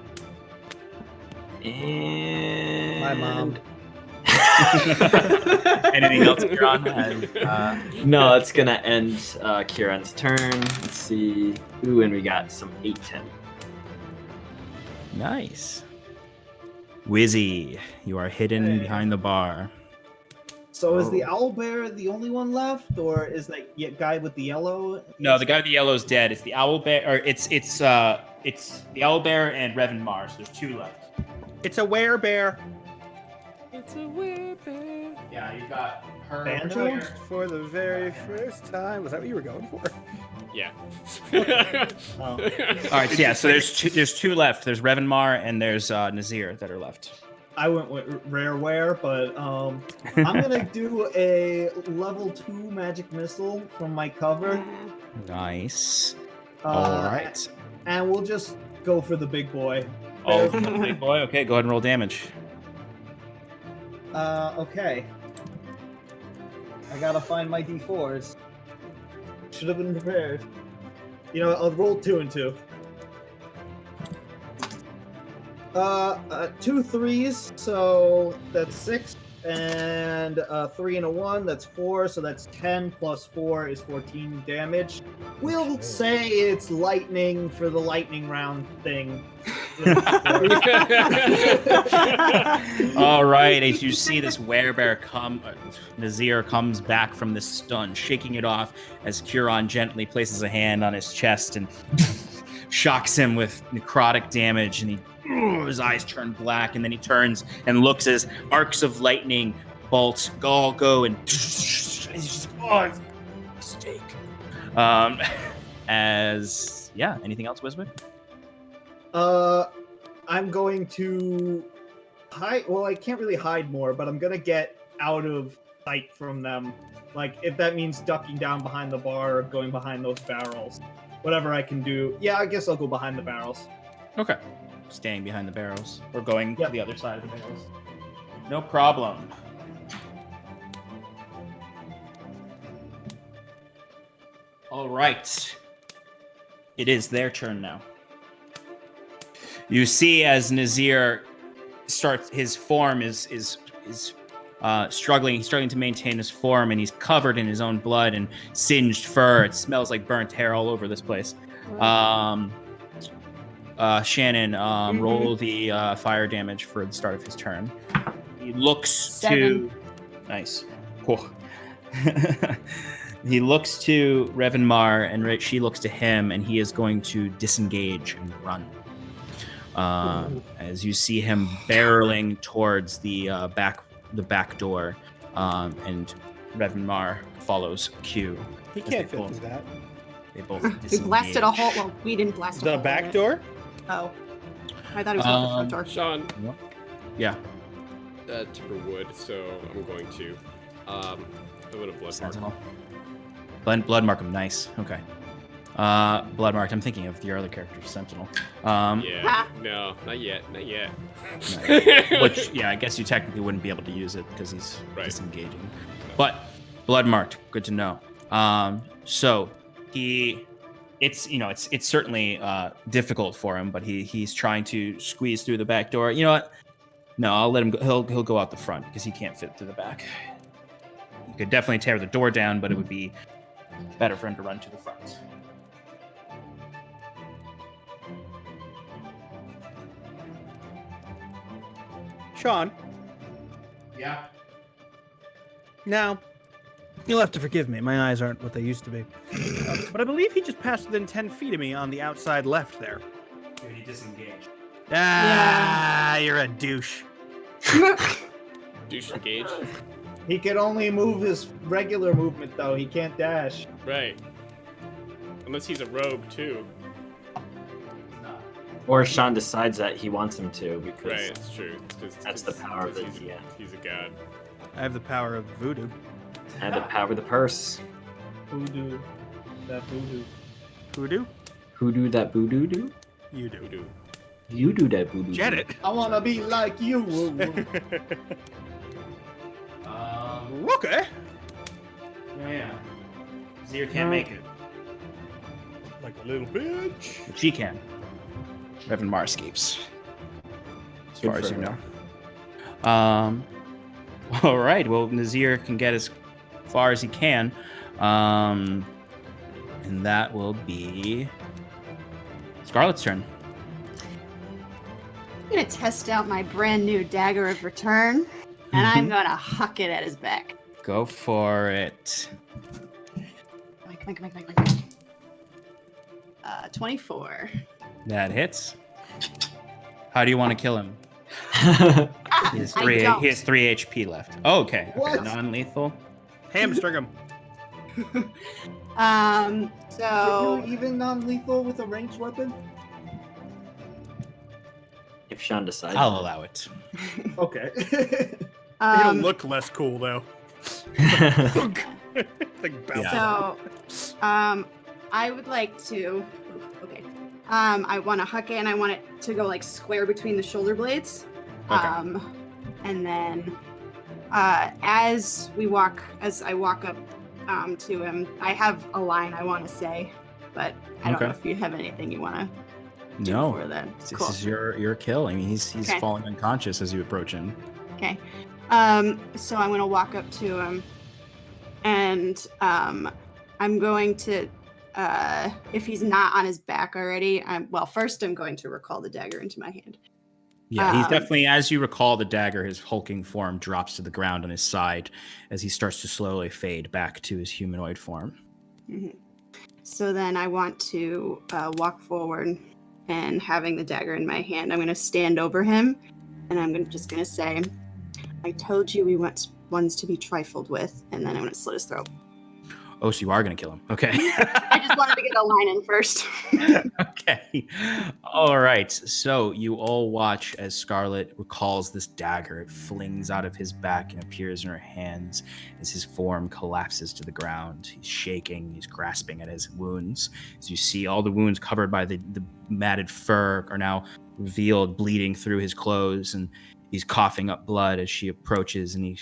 And My mom. Anything else, Kieran? No, it's gonna end Kieran's turn. Let's see. Ooh, and we got some 8-10. Nice. Wizzy, you are hidden Hey. behind the bar. So is the owlbear the only one left, or is that guy with the yellow? No, the guy with the yellow is dead. It's the owl bear, or it's the owl bear and Revan Mars. There's 2 left. It's a werebear. It's a werebear. Yeah, you got her. Banjo? For the very first time. Was that what you were going for? Yeah. Oh. All right, so yeah, so there's 2 left. There's Revan Mar and there's Nazir that are left. I went with rareware, but I'm gonna do a level 2 magic missile from my cover. Nice. All right. And we'll just go for the big boy. Oh, big boy. Okay, go ahead and roll damage. Okay. I gotta find my D4s. Should have been prepared. You know, I'll roll 2 and 2. 2 3s, so that's 6, and 3 and a 1, that's 4, so that's 10 plus 4 is 14 damage. We'll say it's lightning for the lightning round thing. All right, as you see this werebear come, Nazir comes back from this stun, shaking it off as Kieran gently places a hand on his chest and shocks him with necrotic damage, and his eyes turn black, and then he turns and looks as arcs of lightning bolts all go, and he's just, it's a mistake. Anything else, Wiswick? I'm going to hide. Well, I can't really hide more, but I'm gonna get out of sight from them. Like, if that means ducking down behind the bar or going behind those barrels, whatever I can do. Yeah, I guess I'll go behind the barrels. Okay. Staying behind the barrels or going Yep. to the other side of the barrels. No problem. All right. It is their turn now. You see as Nazir starts, his form is struggling. He's struggling to maintain his form, and he's covered in his own blood and singed fur. It smells like burnt hair all over this place. Shannon, roll the fire damage for the start of his turn. He looks 7. to... Nice. Cool. He looks to Revan Mar, and she looks to him, and he is going to disengage and run. As you see him barreling towards the back door, and Revan Mar follows Q. He can't fit through that. They both We disengage. blasted a hole. Well, we didn't blast a hole. The in back it. door? Oh. I thought it was at the front door. Sean, Yeah. Timberwood, so I'm going to blood mark. Sentinel. Blood mark him. Nice. Okay. Blood marked. I'm thinking of your other character, Sentinel. Yeah. No, not yet. Not yet. Which, yeah, I guess you technically wouldn't be able to use it because he's Right. disengaging. But blood marked. Good to know. So it's certainly difficult for him, but he's trying to squeeze through the back door. You know what? No, I'll let him go. He'll go out the front because he can't fit through the back. You could definitely tear the door down, but it would be better for him to run to the front. Sean, Yeah. now, you'll have to forgive me. My eyes aren't what they used to be. But I believe he just passed within 10 feet of me on the outside left there. He disengaged. You're a douche. Douche engage. He can only move his regular movement, though. He can't dash. Right. Unless he's a rogue too. Or Sean decides that he wants him to because Right, it's true. That's the power of the he's, DM. he's a god. I have the power of voodoo. and the power of the purse. Voodoo. That voodoo. Voodoo? Who do that voodoo do? You do. Voodoo. You do that voodoo. Jet it. I want to be like you. Okay. Yeah. Zir can't make it, Like a little bitch. but she can. Revan Mar escapes, as Good far as for you her. know. All right. Well, Nazir can get as far as he can. And that will be Scarlet's turn. I'm gonna test out my brand new dagger of return, and I'm gonna huck it at his back. Go for it. Come on. 24. That hits. How do you want to kill him? He has I don't. He has 3 HP left. Oh, okay. What? Non-lethal. Hamstring him. Can So you even non-lethal with a ranged weapon? If Sean decides. I'll allow it. Okay. It'll look less cool though. Like bounce. Yeah. So, I would like to. Okay. I want to huck it, and I want it to go like square between the shoulder blades. Okay. And then, as I walk up to him, I have a line I want to say, but I don't know if you have anything you want to do No. for that. This Cool. is your kill. I mean, he's Okay. falling unconscious as you approach him. Okay. So I'm gonna walk up to him, and I'm going to, if he's not on his back already, first I'm going to recall the dagger into my hand. Yeah, he's definitely, as you recall the dagger, his hulking form drops to the ground on his side as he starts to slowly fade back to his humanoid form. Mm-hmm. So then I want to walk forward, and having the dagger in my hand, I'm going to stand over him, and I'm just going to say, I told you we weren't ones to be trifled with, and then I'm going to slit his throat. Oh, so you are going to kill him. Okay. I just wanted to get a line in first. Okay. All right. So you all watch as Scarlet recalls this dagger. It flings out of his back and appears in her hands as his form collapses to the ground. He's shaking. He's grasping at his wounds. As you see, all the wounds covered by the matted fur are now revealed, bleeding through his clothes, and he's coughing up blood as she approaches, and he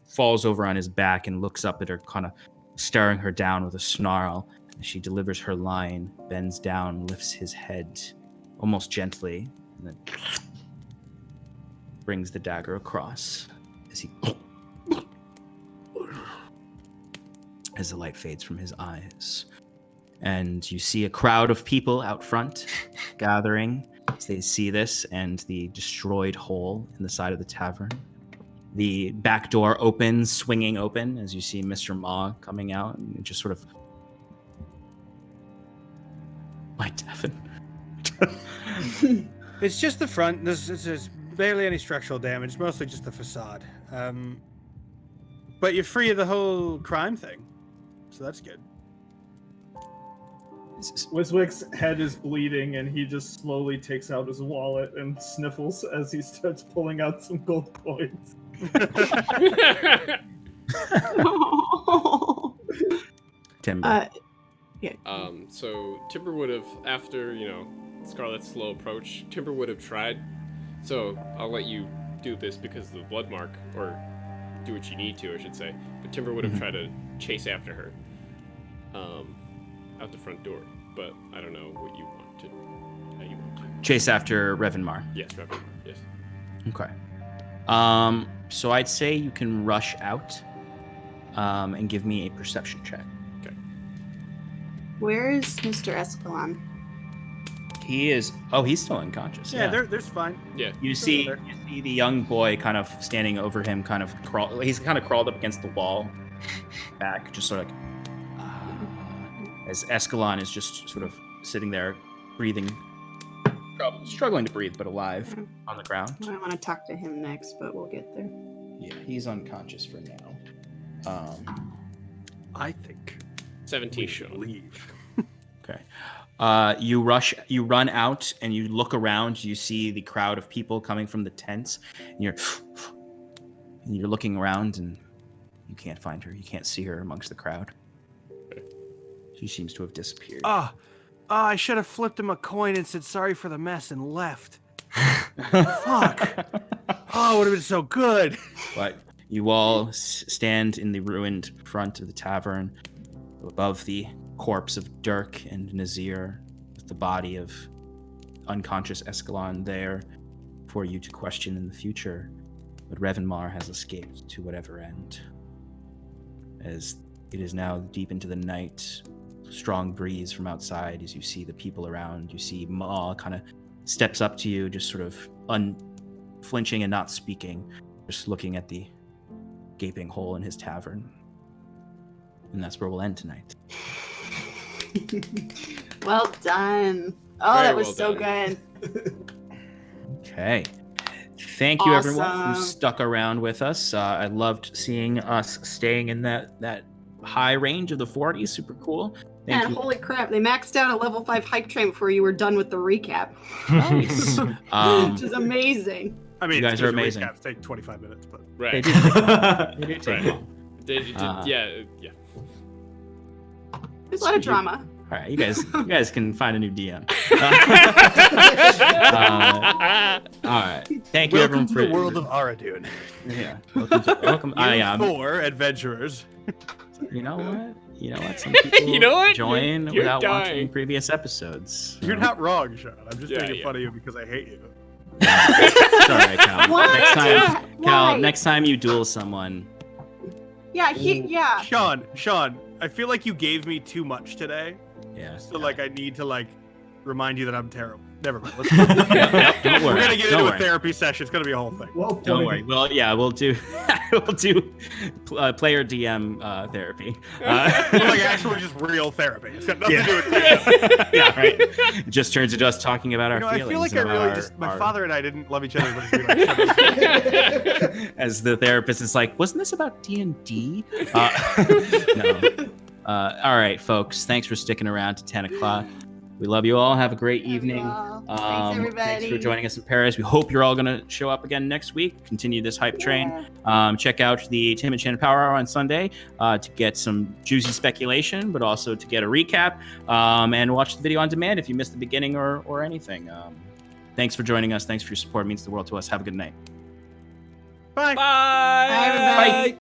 falls over on his back and looks up at her, kind of staring her down with a snarl. As she delivers her line, bends down, lifts his head almost gently, and then brings the dagger across as the light fades from his eyes. And you see a crowd of people out front gathering as they see this and the destroyed hole in the side of the tavern. The back door opens, swinging open, as you see Mr. Ma coming out and just sort of... My Devin. It's just the front. There's barely any structural damage, mostly just the facade. But you're free of the whole crime thing, so that's good. Wiswick's head is bleeding, and he just slowly takes out his wallet and sniffles as he starts pulling out some gold coins. Timber. So Timber would have, after, Scarlet's slow approach, Timber would have tried. So I'll let you do this because of the blood mark, or do what you need to, I should say. But Timber would have tried to chase after her, out the front door. But I don't know what you want to, how you want to. Chase after Revanmar. Yes, Revanmar, yes. Okay. So I'd say you can rush out and give me a perception check. Okay. Where is Mr. Escalon? He is... Oh, he's still unconscious. Yeah, there's fine. Yeah. You see the young boy kind of standing over him, kind of he's kind of crawled up against the wall, back, just sort of like, as Escalon is just sort of sitting there, breathing, struggling to breathe, but alive on the ground. I want to talk to him next, but we'll get there. Yeah, he's unconscious for now. I think 17 we should Sean. leave. Okay. You run out and you look around. You see the crowd of people coming from the tents. And you're looking around and you can't find her. You can't see her amongst the crowd. She seems to have disappeared. I should have flipped him a coin and said sorry for the mess and left. Fuck. Oh, it would have been so good. But you all stand in the ruined front of the tavern above the corpse of Dirk and Nazir, with the body of unconscious Escalon there for you to question in the future. but Revanmar has escaped to whatever end. As it is now deep into the night, strong breeze from outside as you see the people around. You see Maul kind of steps up to you, just sort of unflinching and not speaking, just looking at the gaping hole in his tavern. And that's where we'll end tonight. Well done. Oh, Very that was well so done. good. Okay. Thank you, everyone who Awesome. stuck around with us. I loved seeing us staying in that high range of the 40s. Super cool. Thank Man, you. holy crap. They maxed out a level 5 hype train before you were done with the recap. Nice. Which is amazing. I mean, You guys it's are just amazing. Recaps take 25 minutes, but They Right. did they did take Right. long. They did, yeah. There's a lot of drama. All right, you guys can find a new DM. All right, thank you welcome everyone to for the world of Aradun. Yeah, welcome. You four adventurers. You know what? Some people You know what? join You're without dying. watching previous episodes. You're not wrong, Sean. I'm just Yeah, making yeah. fun of you because I hate you. It's all right, Cal. Why? Next time, Cal. Why? Next time you duel someone. Yeah, yeah. Sean, I feel like you gave me too much today. Yeah. So like I need to like remind you that I'm terrible. Never mind. Let's Yep, don't worry. We're gonna get Don't into worry. a therapy session. It's gonna be a whole thing. Well, Don't worry. Well, yeah, we'll do player DM therapy. Like actually just real therapy. It's got nothing to do with me. Yeah, right. It just turns into us talking about our You know, I feelings. feel like I about really our- just my our- father and I didn't love each other. But we like, shut up. As the therapist is like, wasn't this about D&D? No. All right, folks. Thanks for sticking around to 10 o'clock. We love you all. Have a great evening. Thanks, everybody. Thanks for joining us in Paris. We hope you're all going to show up again next week. Continue this hype train. Check out the Tim and Shannon Power Hour on Sunday to get some juicy speculation, but also to get a recap and watch the video on demand if you missed the beginning or anything. Thanks for joining us. Thanks for your support. It means the world to us. Have a good night. Bye. Bye. Bye, everybody. Bye.